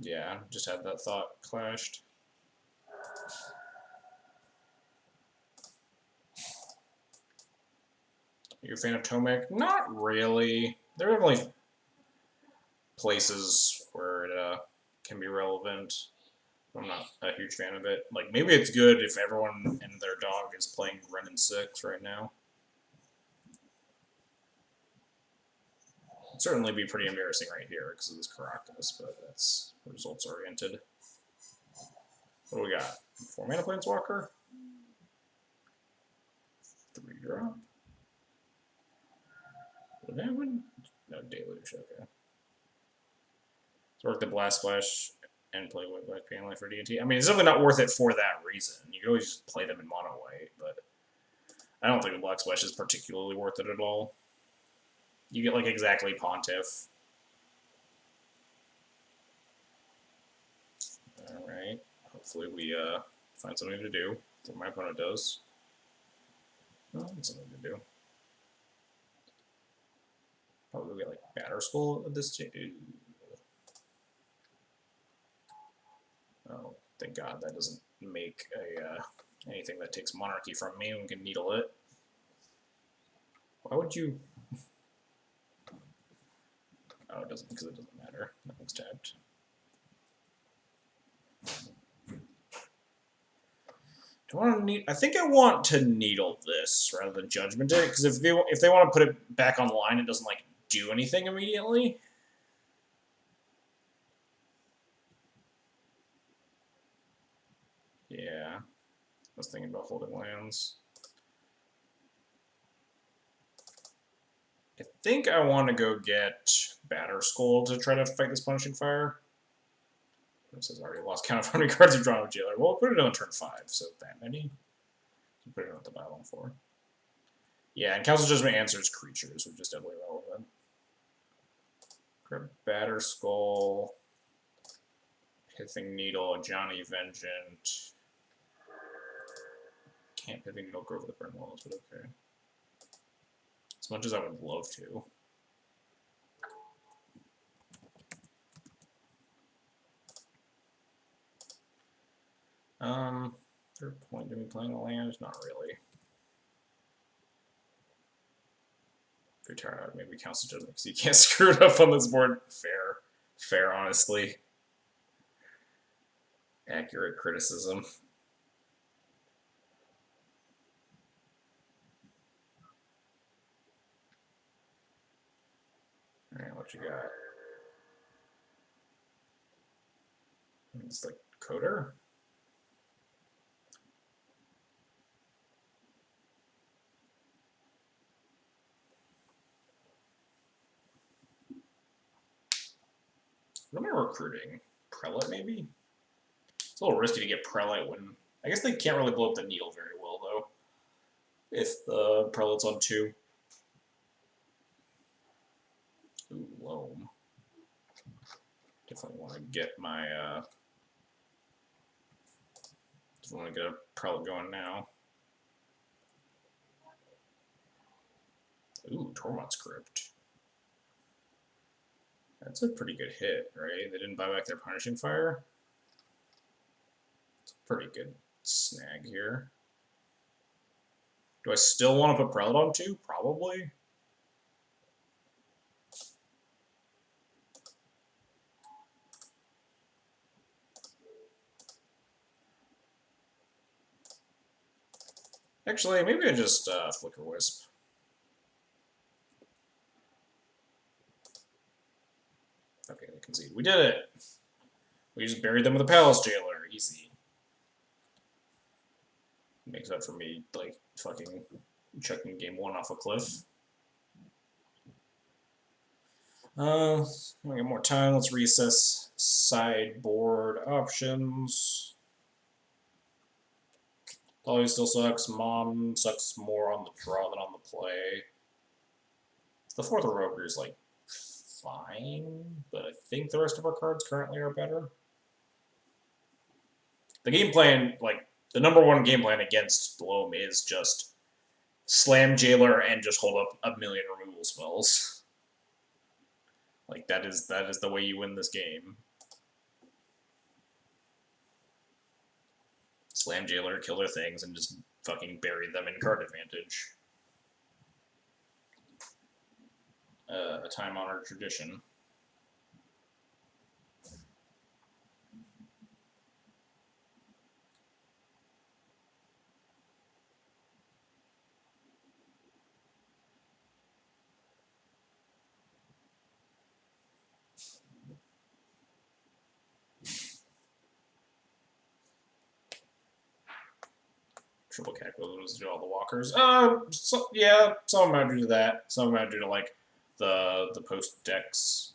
A: Yeah, just had that thought clashed. You a fan of Tomek? Not really. There are definitely places where it can be relevant. I'm not a huge fan of it. Like, maybe it's good if everyone and their dog is playing Ren and 6 right now. It'd certainly be pretty embarrassing right here because of this Caracas, but that's results oriented. What do we got? 4 mana Planeswalker? 3 drop? What happened? No, Deluge, okay. So work the Blast Splash and play White Black Painlight for D&T. I mean, it's definitely not worth it for that reason. You can always just play them in mono white, but I don't think the Black Splash is particularly worth it at all. You get like exactly Pontiff. Alright. Hopefully we find something to do. What my opponent does. Oh, something to do. Probably get like Batter Skull at this stage. Oh, thank God that doesn't make a anything that takes Monarchy from me and can needle it. Why would you? Oh, it doesn't because it doesn't matter. Nothing's tapped. Do I want to need? I think I want to needle this rather than Judgment it because if they want to put it back online, it doesn't like do anything immediately. Yeah, I was thinking about holding lands. I think I want to go get Batter Skull to try to fight this Punishing Fire. It says I already lost count of how many cards you've drawn with Jailer. Well, we'll put it on turn 5, so that many. Put it on the battle for. Yeah, and Council Judgment answers creatures, which is definitely relevant. Grab Batter Skull, Pithing Needle, Johnny Vengeant. Can't Pithing Needle grow over the burn walls, but okay. As much as I would love to. Third point to me playing a land? Not really. If you're tired out, maybe Council Judgment because you can't screw it up on this board. Fair. Fair, honestly. Accurate criticism. Alright, what you got? It's like Coder? What am I recruiting? Prelate, maybe? It's a little risky to get Prelate when... I guess they can't really blow up the needle very well, though. If the Prelate's on 2. Ooh, Loam. Definitely want to get my... definitely want to get a Prelate going now. Ooh, Tormod's Crypt. That's a pretty good hit, right? They didn't buy back their Punishing Fire. It's a pretty good snag here. Do I still want to put Prelate on 2? Probably. Actually, maybe I just Flicker Wisp. Okay, they concede. We did it! We just buried them with a Palace Jailer. Easy. Makes up for me, like, fucking chucking game 1 off a cliff. We got more time. Let's recess sideboard options. Dolly still sucks. Mom sucks more on the draw than on the play. The 4th Roker is, like, fine, but I think the rest of our cards currently are better. The game plan, like, the #1 game plan against Loam is just slam Jailer and just hold up a million removal spells. Like, that is the way you win this game. Slam Jailer, kill their things, and just fucking bury them in card advantage. A time-honored tradition. Triple Cataclysms do all the walkers. Yeah, some amount due to that. Some amount due to like the post decks.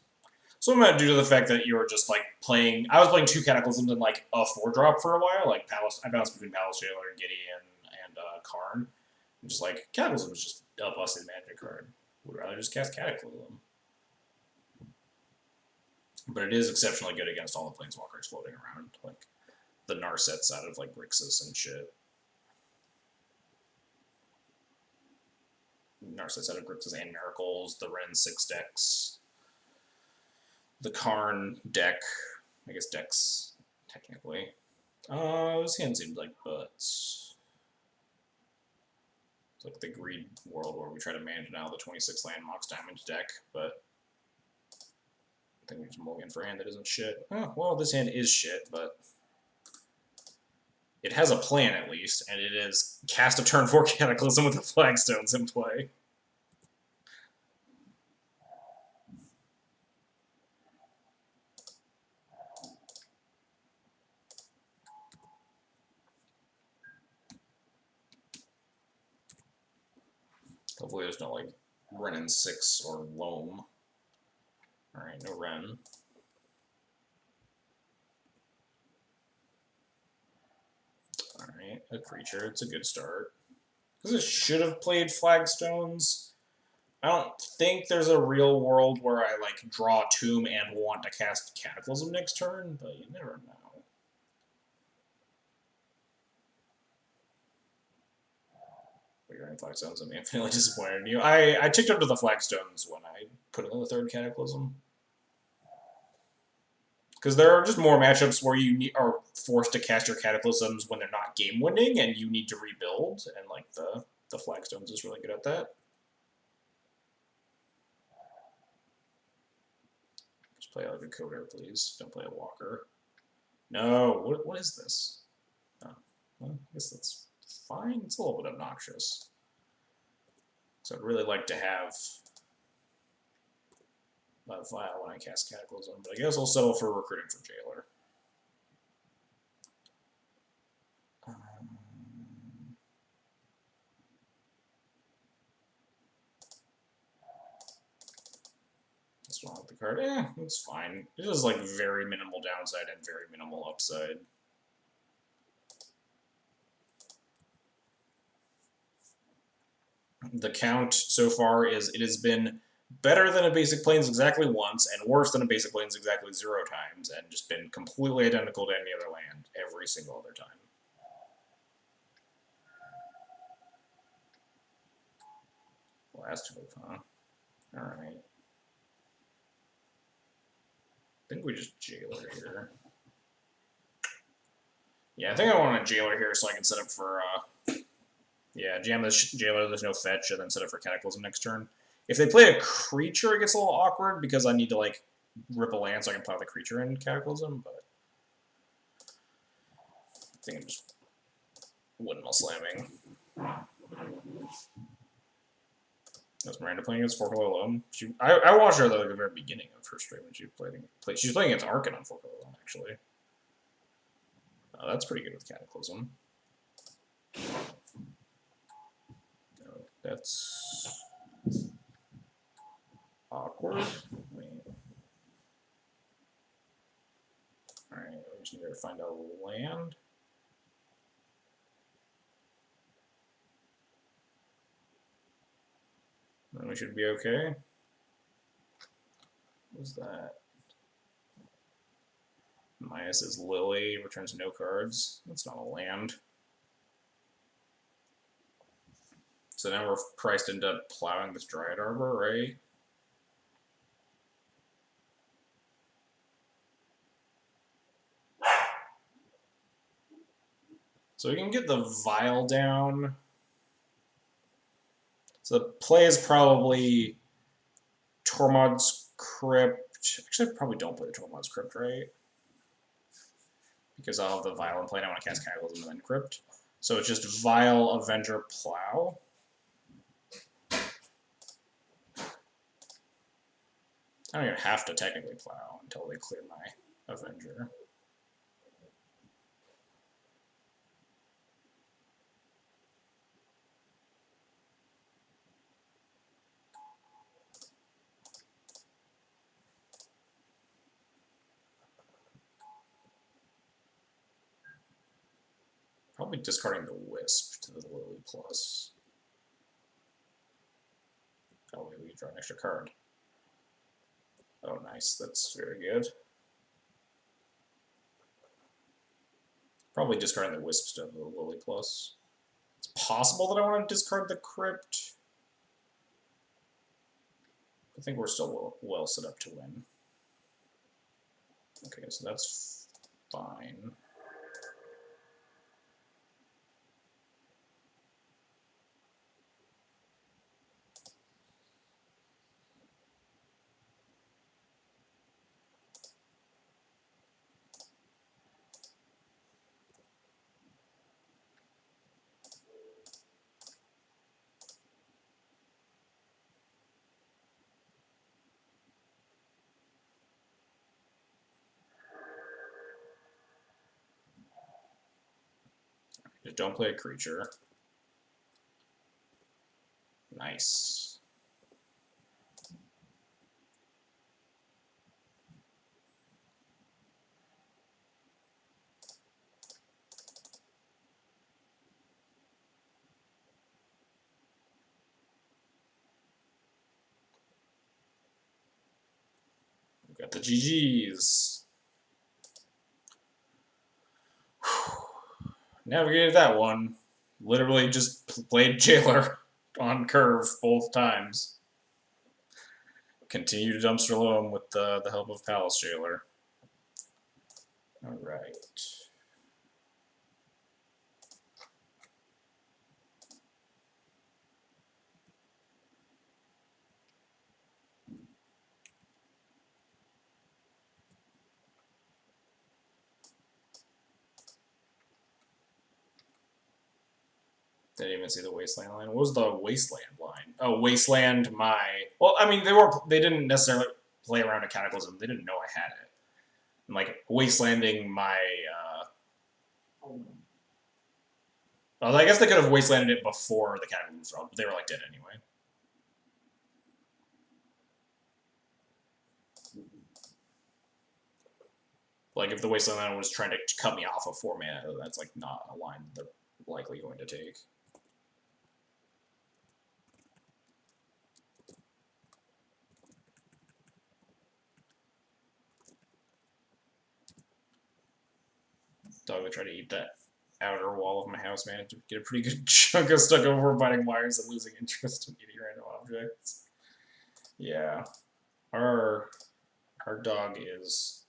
A: Some amount due to the fact that you were just like playing. I was playing 2 Cataclysms and like a 4-drop for a while. Like Palace, I bounced between Palace Jailer and Giddy and Karn. And just like Cataclysm is just a busted magic card. Would rather just cast Cataclysm. But it is exceptionally good against all the planeswalkers floating around, like the Narsets out of like Grixis and shit. Narcissus out of Grixis and Miracles, the Ren 6 decks, the Karn deck, I guess decks, technically. This hand seemed like butts. It's like the Greed world where we try to manage now the 26 land Mox Diamond deck, but I think we just mulligan for a hand that isn't shit. Oh, well, this hand is shit, but it has a plan at least, and it is cast a turn 4 Cataclysm with the Flagstones in play. Hopefully there's no, like, Ren in 6 or Loam. Alright, no Ren. Alright, a creature. It's a good start. Because it should have played Flagstones. I don't think there's a real world where I, like, draw Tomb and want to cast Cataclysm next turn, but you never know. But you're in Flagstones, I'm infinitely disappointed in you. I ticked up to the Flagstones when I put in the 3rd Cataclysm. Because there are just more matchups where you are forced to cast your Cataclysms when they're not game-winning, and you need to rebuild, and like the Flagstones is really good at that. Just play like a Coder, please. Don't play a Walker. No, what is this? Oh, well, I guess that's fine. It's a little bit obnoxious. So I'd really like to have a Vial when I cast Cataclysm, but I guess I'll settle for recruiting for Jailer. Just don't like the card. It's fine. It is like very minimal downside and very minimal upside. The count so far is it has been better than a basic planes exactly once and worse than a basic planes exactly 0 times, and just been completely identical to any other land every single other time. Last move, huh? Alright. I think we just Jailer here. Yeah, I think I want a Jailer here so I can set up for, yeah, jam this Jailer, there's no fetch, and then set up for Cataclysm next turn. If they play a creature, it gets a little awkward because I need to, like, rip a land so I can plow the creature in Cataclysm, but I think I'm just windmill slamming. That's Miranda playing against Forkalo alone. I watched her at the very beginning of her stream when she played. She was playing against Arkin on Forkalo alone, actually. That's pretty good with Cataclysm. That's awkward. Alright, we just need to find a land. Then we should be okay. What's that? Minus is Lily, returns no cards. That's not a land. So now we're priced into plowing this Dryad Arbor, right? So we can get the Vial down. So the play is probably Tormod's Crypt. Actually, I probably don't play the Tormod's Crypt, right? Because I'll have the Vial in play and I want to cast Cataclysm and then Crypt. So it's just Vial, Avenger, Plow. I don't even have to technically Plow until they clear my Avenger. Probably discarding the Wisp to the Lily Plus. Oh wait, we draw an extra card. Oh nice, that's very good. Probably discarding the Wisp to the Lily Plus. It's possible that I want to discard the Crypt. I think we're still well set up to win. Okay, so that's fine. Just don't play a creature. Nice. We've got the GGs. Navigated that one. Literally just played Jailer on curve both times. Continue to dumpster loam with the help of Palace Jailer. Alright. Didn't even see the Wasteland line. What was the Wasteland line? Oh, Wasteland my... Well, I mean, they didn't necessarily play around a Cataclysm. They didn't know I had it. And, like, Wastelanding my... Well, I guess they could have Wastelanded it before the Cataclysm was drawn, but they were, like, dead anyway. Like, if the Wasteland line was trying to cut me off of 4 mana, that's, like, not a line they're likely going to take. Dog would try to eat that outer wall of my house, man, to get a pretty good chunk of stuck over biting wires and losing interest in eating random objects. Yeah. Our dog is...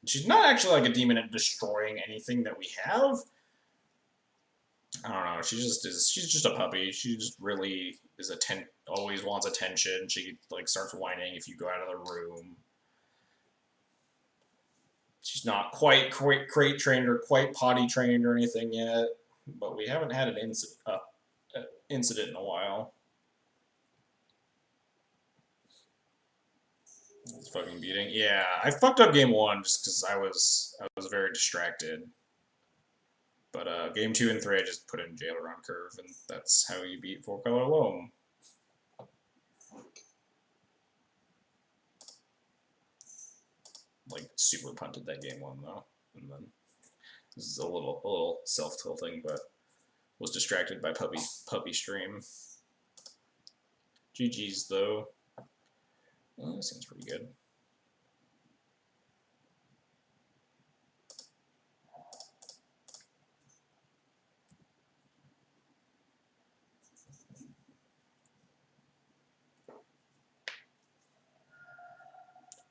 A: She's not actually like a demon at destroying anything that we have. I don't know. She's just a puppy. She just really is always wants attention. She like starts whining if you go out of the room. She's not quite crate trained or quite potty trained or anything yet, but we haven't had an incident. incident in a while. It's fucking beating. Yeah, I fucked up game 1 just because I was very distracted. But game 2 and 3, I just put in jail around curve, and that's how you beat 4-color loam. Like super punted that game 1 though, and then this is a little self-tilting, but was distracted by puppy stream. GG's though. Well, that seems pretty good.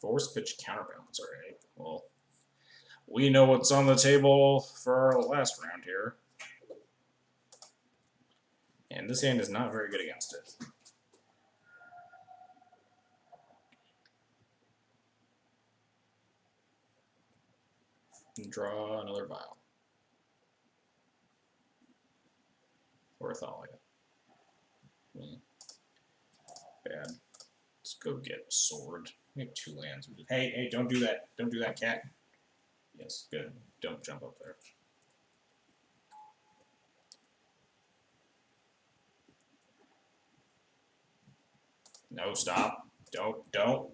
A: Force pitch counterbalance. All right. Well, we know what's on the table for our last round here. And this hand is not very good against it. And draw another vial. Or Thalia. Bad. Let's go get sword. We have 2 lands. Hey, don't do that. Don't do that, cat. Yes, good. Don't jump up there. No, stop. Don't.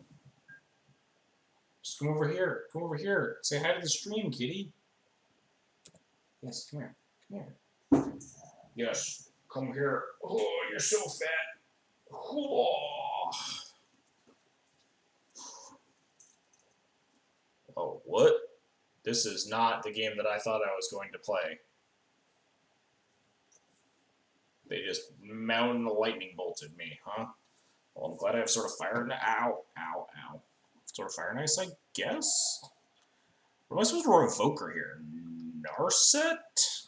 A: Just come over here. Come over here. Say hi to the stream, kitty. Yes, come here. Come here. Yes, come here. Oh, you're so fat. Oh. Oh, what? This is not the game that I thought I was going to play. They just mountain lightning bolted me, huh? Well, I'm glad I have sort of fire. Ow, ow, ow. Sort of fire nice, I guess? What am I supposed to revoker here? Narset?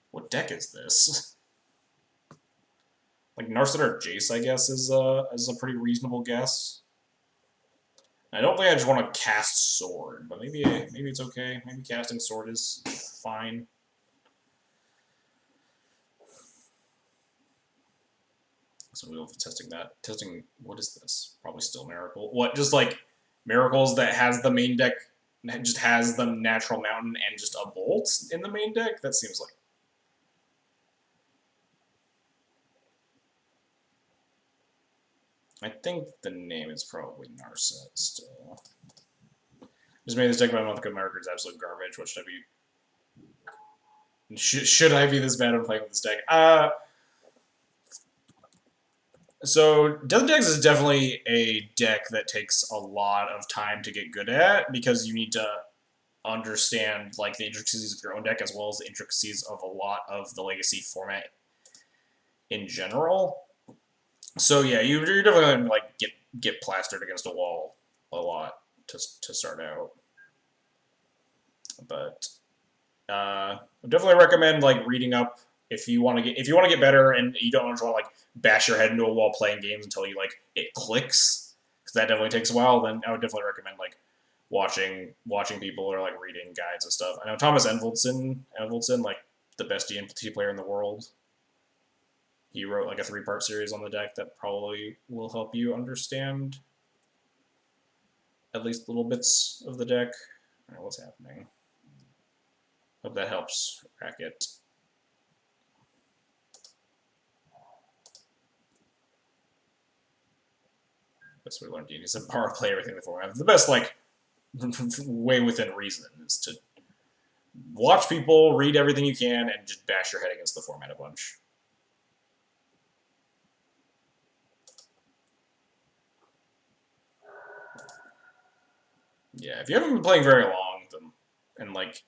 A: What deck is this? Like Narset or Jace, I guess, is a pretty reasonable guess. I don't think I just want to cast Sword, but maybe it's okay. Maybe casting Sword is fine. So we'll be testing that. Testing, what is this? Probably still Miracle. What, just like Miracles that has the main deck, just has the natural mountain and just a bolt in the main deck? That seems like. I think the name is probably Narset still. Just made this deck by a month ago. My record's absolute garbage. What should I be? Should I be this bad when playing with this deck? So Death Decks is definitely a deck that takes a lot of time to get good at because you need to understand like the intricacies of your own deck as well as the intricacies of a lot of the Legacy format in general. So yeah, you're definitely gonna like get plastered against a wall a lot to start out. But I definitely recommend like reading up if you want to get better and you don't want to like bash your head into a wall playing games until you like it clicks, because that definitely takes a while. Then I would definitely recommend like watching people or like reading guides and stuff. I know Thomas Envoldson, like the best D&T player in the world. He wrote like a 3-part series on the deck that probably will help you understand at least little bits of the deck. I don't know what's happening. Hope that helps, Racket. Best way to learn D&D is to power play everything in the format. The best, like, way within reason is to watch people, read everything you can, and just bash your head against the format a bunch. Yeah, if you haven't been playing very long, then, and like,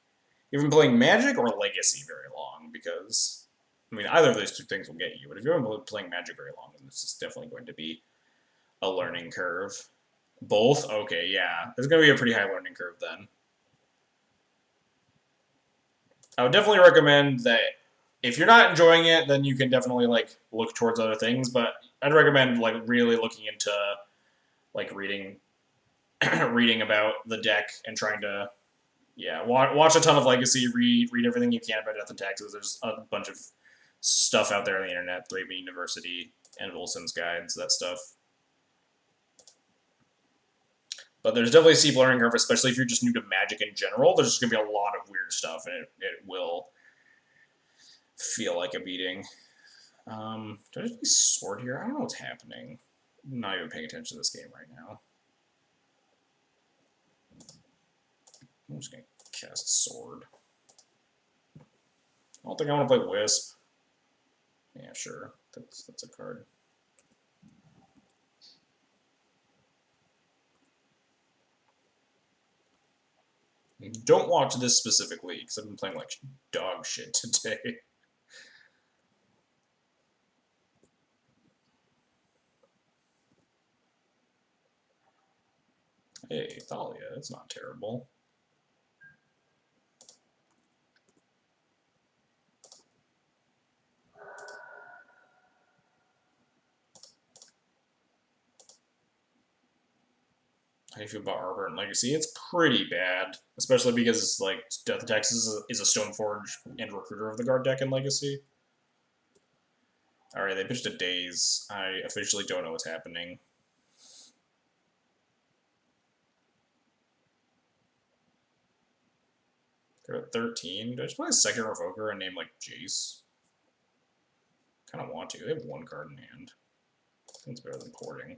A: you haven't been playing Magic or Legacy very long, because, I mean, either of those 2 things will get you, but if you haven't been playing Magic very long, then this is definitely going to be a learning curve. Both? Okay, yeah. There's going to be a pretty high learning curve then. I would definitely recommend that if you're not enjoying it, then you can definitely like look towards other things, but I'd recommend like really looking into like reading about the deck and trying to watch a ton of Legacy, read everything you can about Death and Taxes. There's a bunch of stuff out there on the internet, Raven University and Wilson's guides, that stuff. But there's definitely a steep learning curve, especially if you're just new to Magic in general. There's just going to be a lot of weird stuff, and it will feel like a beating. Do I just be Sword here? I don't know what's happening. I'm not even paying attention to this game right now. I'm just going to cast Sword. I don't think I want to play Wisp. Yeah, sure. That's a card. Don't watch this specifically, because I've been playing like dog shit today. Hey, Thalia, that's not terrible. How do you feel about Arbor and Legacy? It's pretty bad, especially because like Death of Texas is a Stoneforge and Recruiter of the Guard deck in Legacy. Alright, they pitched a Daze. I officially don't know what's happening. They're at 13. Do I just play a second Revoker and name like Jace? Kind of want to. They have one card in hand. I think it's better than porting.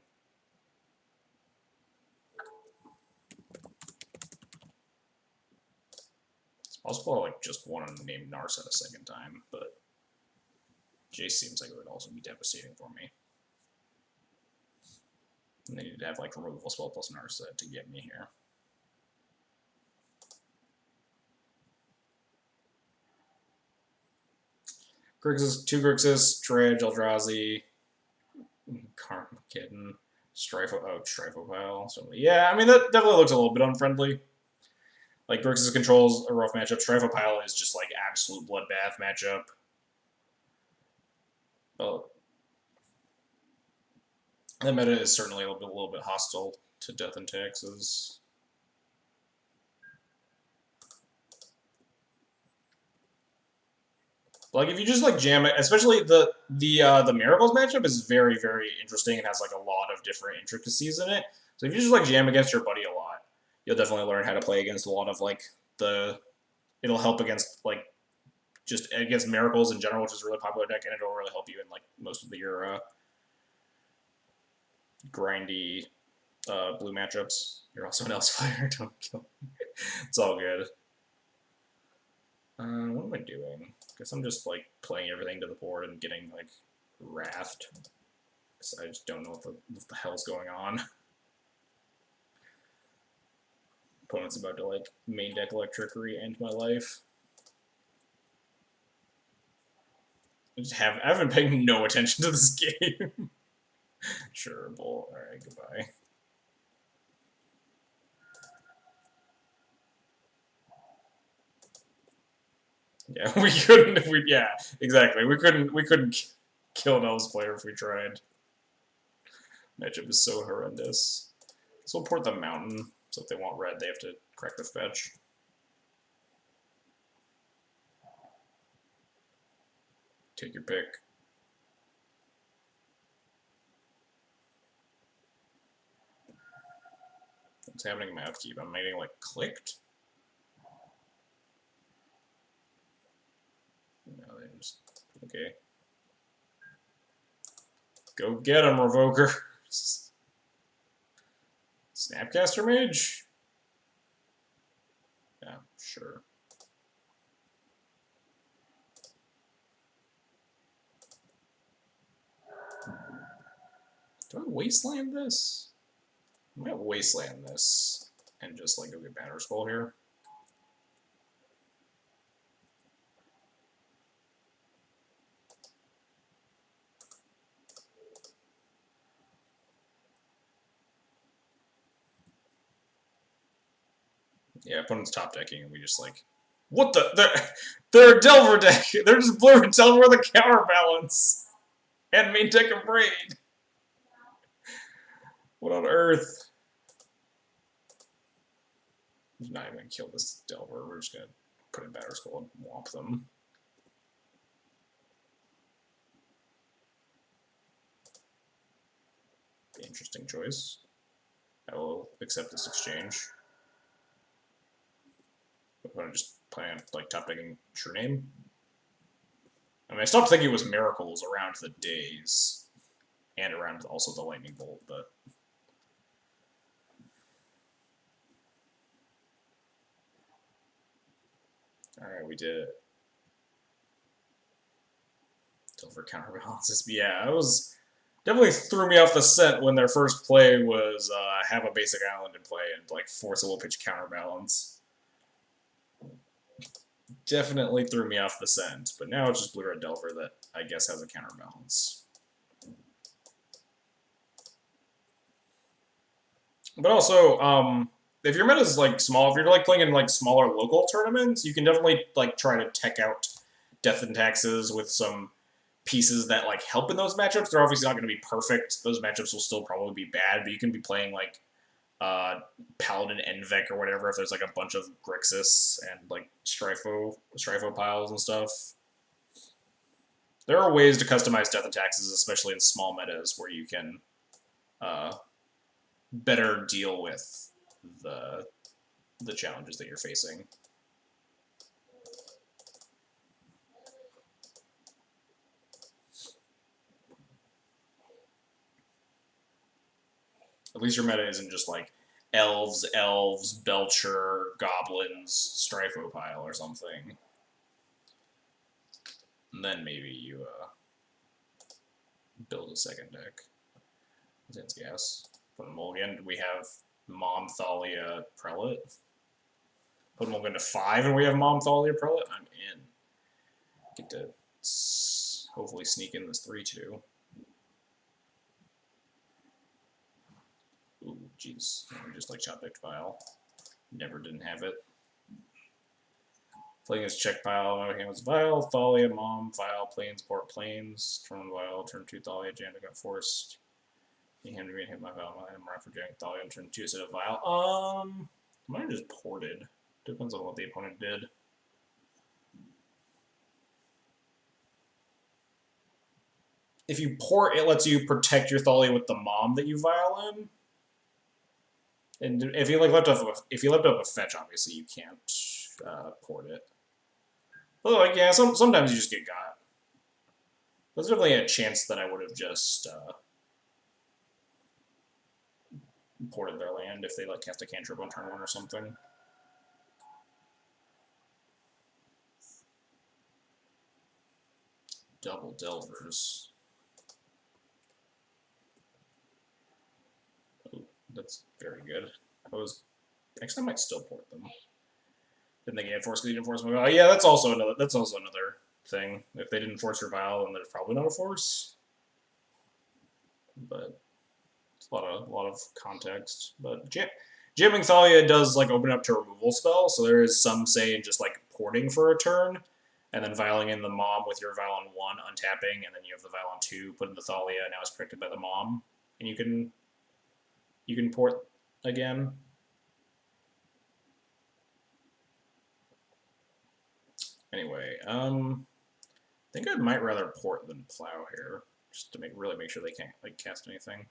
A: It's possible I like just want to name Narset a second time, but Jace seems like it would also be devastating for me. And they need to have like removal spell plus Narset to get me here. Grixis, 2 Grixis, Dredge, Eldrazi, Carmageddon, Strifopile. So yeah, I mean that definitely looks a little bit unfriendly. Like Grixis controls a rough matchup. Strifopile is just like absolute bloodbath matchup. But the meta is certainly a little bit hostile to Death and Taxes. Like if you just like jam it, especially the Miracles matchup is very interesting and has like a lot of different intricacies in it. So if you just like jam against your buddy a lot, you'll definitely learn how to play against a lot of like it'll help against like just against Miracles in general, which is a really popular deck, and it'll really help you in like most of your grindy blue matchups. You're also an Elsefire, don't kill me. It's all good. What am I doing? Guess I'm just like playing everything to the board and getting like wrathed. Because I just don't know what the hell's going on. Opponent's about to like main deck Electrickery end my life. I've been paying no attention to this game. Sure, bull. Alright, goodbye. Yeah, we couldn't if we yeah, exactly. We couldn't kill an Elves player if we tried. Matchup is so horrendous. So we'll port the mountain, so if they want red, they have to crack the fetch. Take your pick. What's happening in my upkeep? I'm getting like clicked? No, they just okay. Go get him, Revoker. Snapcaster Mage? Yeah, sure. Do I Wasteland this? I might Wasteland this and just like go get Banner Skull here. Yeah, opponent's top decking, and we just like, what the? They're a Delver deck. They're just blue and tell where the counterbalance and main deck a Braid. What on earth? I'm not even gonna kill this Delver. We're just gonna put in Batter Skull and womp them. Interesting choice. I will accept this exchange. I'm just playing like top decking True Name. I mean, I stopped thinking it was Miracles around the days, and around also the Lightning Bolt, but. Alright, we did it. Delver counterbalances. But yeah, it was definitely threw me off the scent when their first play was have a basic island in play and like force a will pitch counterbalance. Definitely threw me off the scent, but now it's just blue red Delver that I guess has a counterbalance. But also, if your meta is like small, if you're like playing in like smaller local tournaments, you can definitely like try to tech out Death and Taxes with some pieces that like help in those matchups. They're obviously not going to be perfect. Those matchups will still probably be bad, but you can be playing like Paladin Envec or whatever if there's like a bunch of Grixis and like Strifo piles and stuff. There are ways to customize Death and Taxes, especially in small metas, where you can better deal with the challenges that you're facing. At least your meta isn't just like elves, Belcher, goblins, Strifo pile or something. And then maybe you build a second deck. Since gas. Put them all again. We have Mom, Thalia, Prelate. Put them all into 5 and we have Mom, Thalia, Prelate. I'm in. Get to hopefully sneak in this 3-2. Ooh, jeez. Just like shot picked pile. Never didn't have it. Playing his check pile, my hand was Vial, Thalia, Mom, Vial, Plains, Port Plains, turn Vial, turn 2 Thalia, Janda got forced. He handed me and hit my Vial, I'm right for Jack Thalia, and turn 2 instead of Vial. Might have just ported. Depends on what the opponent did. If you port, it lets you protect your Thalia with the Mom that you Vial in. And if you like left up a fetch, obviously you can't port it. But like yeah, sometimes you just get got. There's definitely a chance that I would have just ported their land if they like cast a cantrip on turn 1 or something. Double Delvers. Oh, that's very good. Actually I might still port them. Didn't they get force because you didn't force my Vial? Yeah, that's also another thing. If they didn't force your Vial, then there's probably not a force. But it's a lot of context. But jamming Thalia does like open up to removal spell, so there is some say in just like porting for a turn, and then vialing in the Mom with your Vial on 1, untapping, and then you have the Vial on 2, put in the Thalia, now it's protected by the Mom, and you can port again. Anyway, I think I might rather port than plow here, just to really make sure they can't like cast anything.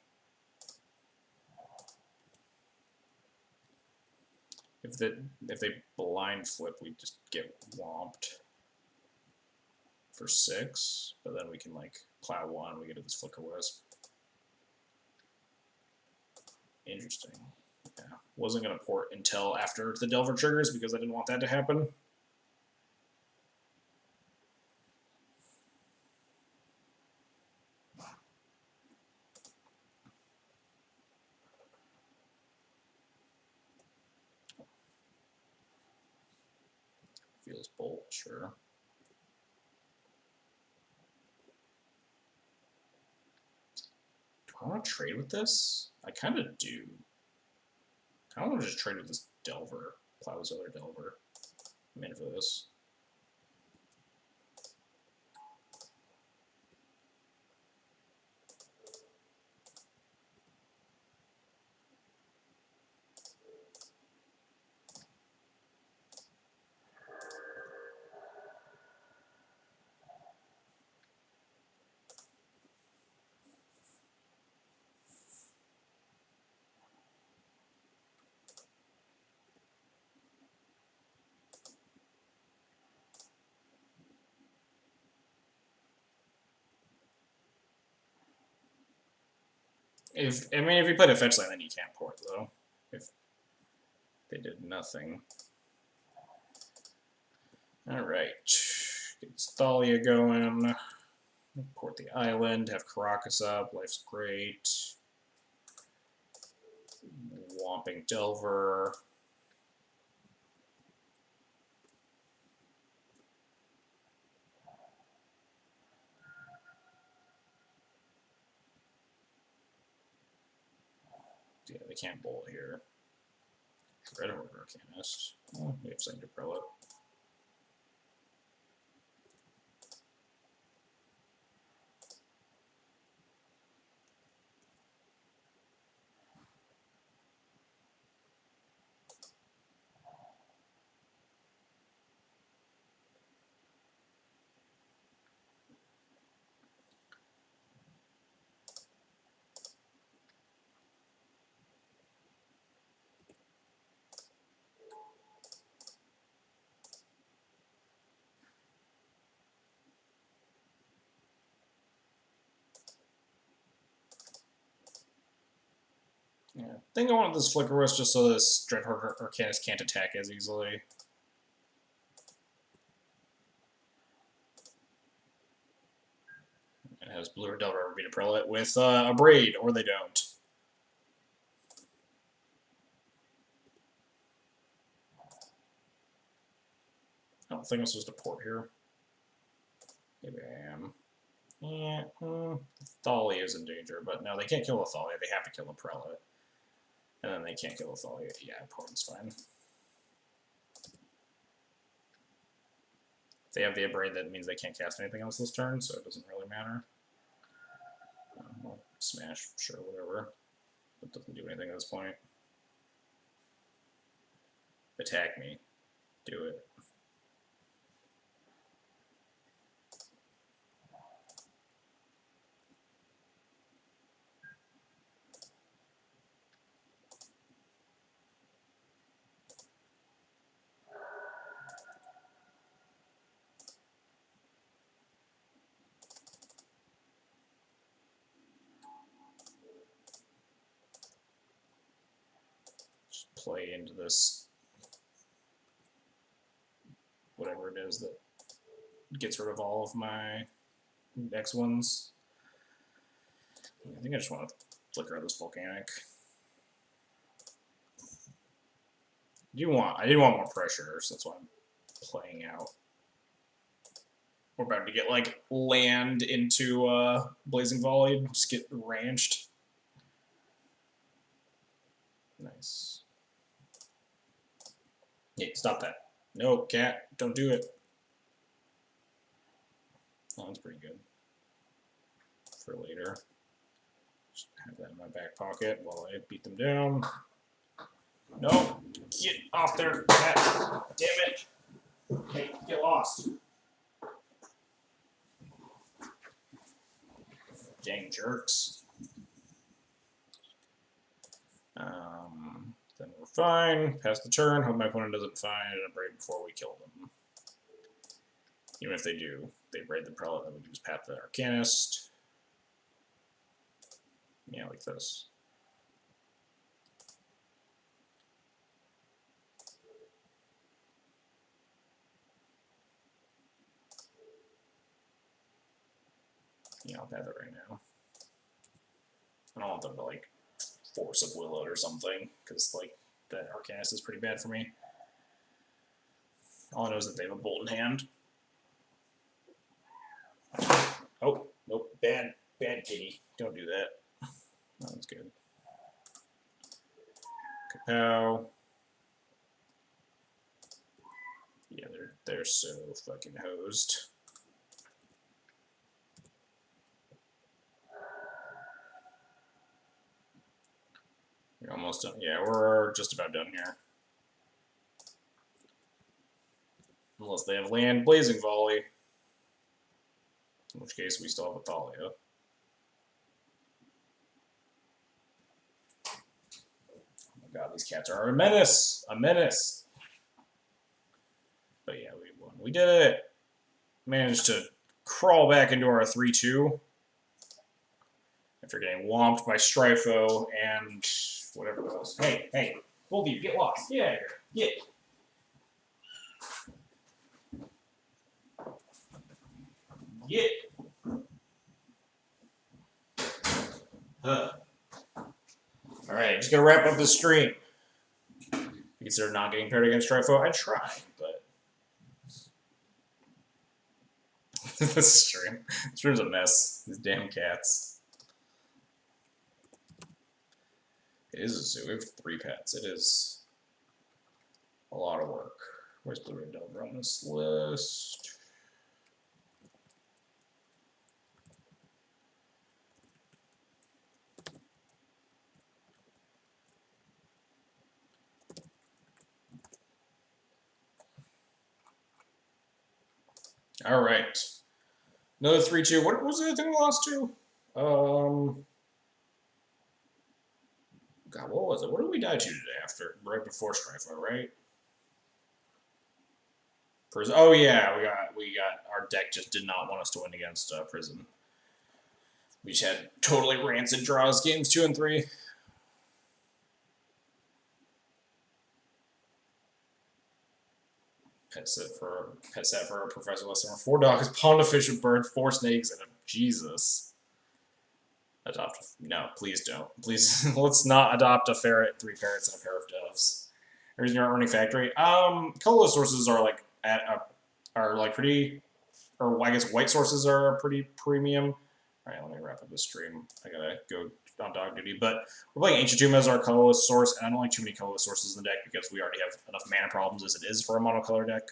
A: If they blind flip, we just get whomped for 6, but then we can like plow 1, we get to this Flicker Wisp. Interesting. Yeah, wasn't gonna port until after the Delver triggers because I didn't want that to happen. Feels Bolt, sure. Do I want to trade with this? I kind of do. I don't want to just trade with this Delver. Plow this other Delver. I'm in for this. If you played a fetch land, then you can't port though. If they did nothing. All right, get Thalia going. Port the island. Have Caracas up. Life's great. Whomping Delver. Yeah, they can't bolt here. Red Order Arcanist. Oh, we have something to Prelate. Yeah, I think I wanted this Flicker Wisp just so this Dreadhorde Arcanist can't attack as easily. It has Blue or Delver Beat a Prelate with a Braid, or they don't. I don't think I'm supposed to port here. Maybe I am. Yeah, Thalia is in danger, but no, they can't kill a Thalia. They have to kill a Prelate. And then they can't kill a Thalia. Yeah, porting's fine. If they have the Abrade, that means they can't cast anything else this turn, so it doesn't really matter. Well, smash, sure, whatever. It doesn't do anything at this point. Attack me. Do it. Just play into this, whatever it is that gets rid of all of my X ones. I think I just want to flicker out this Volcanic. I did want more pressure, so that's why I'm playing out. We're about to get like land into Blazing Volley, just get ranched. Nice. Yeah, stop that. No, cat, don't do it. Oh, that's pretty good. For later. Just have that in my back pocket while I beat them down. No, get off there, cat. Damn it. Hey, get lost. Dang jerks. Then we're fine. Pass the turn. Hope my opponent doesn't find a Braid before we kill them. Even if they do, they Braid the Prelate, then we can just pat the Arcanist. Yeah, like this. Yeah, I'll pat it right now. I don't want them to like force a Willow or something, because like that Arcanist is pretty bad for me. All I know is that they have a Bolt in hand. Oh, nope, bad kitty. Don't do that. Oh, that's good. Kapow. Yeah, they're so fucking hosed. We're almost done. Yeah, we're just about done here. Unless they have land Blazing Volley. In which case we still have a Thalia. Oh my god, these cats are a menace! A menace! But yeah, we won. We did it! Managed to crawl back into our 3-2. after getting whomped by Strifo and whatever else. Hey, both of you, get lost. Get out of here. Get. Alright, just gonna wrap up this stream. Consider not getting paired against Strifo. I tried, but this stream's a mess. These damn cats. It is a zoo. We have 3 pets. It is a lot of work. Where's Blue Red Delver on this list? All right. Another 3-2. What was the other thing we lost to? God, what was it? What did we die to today after? Right before Strifo, right? Prison. Oh yeah, we got our deck just did not want us to win against Prison. We just had totally rancid draws games 2 and 3. Pet set for a Professor Listener. 4 dogs, pond of fish, a bird, 4 snakes, and a Jesus. Adopt no, please don't. Please let's not adopt a ferret, 3 parrots, and a pair of doves. Reason you're earning factory. Colorless sources are like pretty, or I guess white sources are pretty premium. All right, let me wrap up the stream. I gotta go on dog duty, but we're playing Ancient Tomb as our colorless source, and I don't like too many colorless sources in the deck because we already have enough mana problems as it is for a monocolor deck.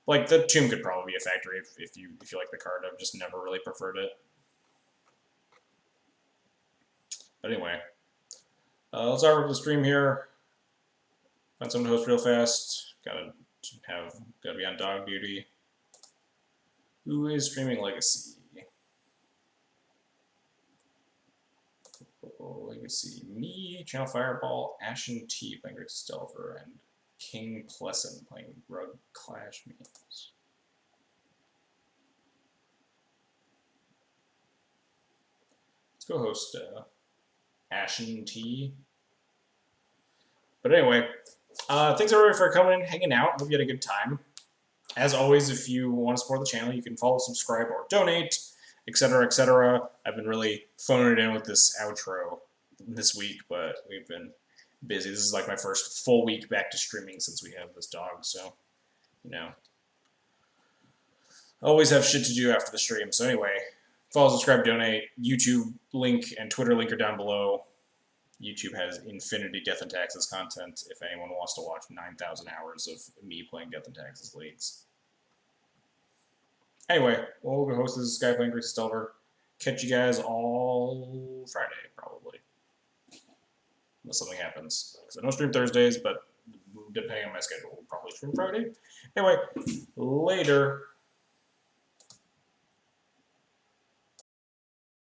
A: Like the Tomb could probably be a factory if you like the card. I've just never really preferred it. But anyway, let's start with the stream here. Find someone to host real fast. Gotta be on dog duty. Who is streaming Legacy? Legacy. Me, Channel Fireball, Ashen T playing Great Stelver, and King Plessin playing Rug Clash Memes. Let's go host Ashen T. But anyway, thanks everybody for coming and hanging out. Hope you had a good time. As always, if you want to support the channel, you can follow, subscribe, or donate, etc., etc. I've been really phoning it in with this outro this week, but we've been busy. This is like my first full week back to streaming since we have this dog, so, you know. Always have shit to do after the stream. So anyway, follow, subscribe, donate. YouTube link and Twitter link are down below. YouTube has infinity Death and Taxes content if anyone wants to watch 9,000 hours of me playing Death and Taxes leagues. Anyway, we'll go host this guy playing Great Stelver. Catch you guys all Friday, probably. Unless something happens. Because I don't stream Thursdays, but depending on my schedule, we'll probably stream Friday. Anyway, later.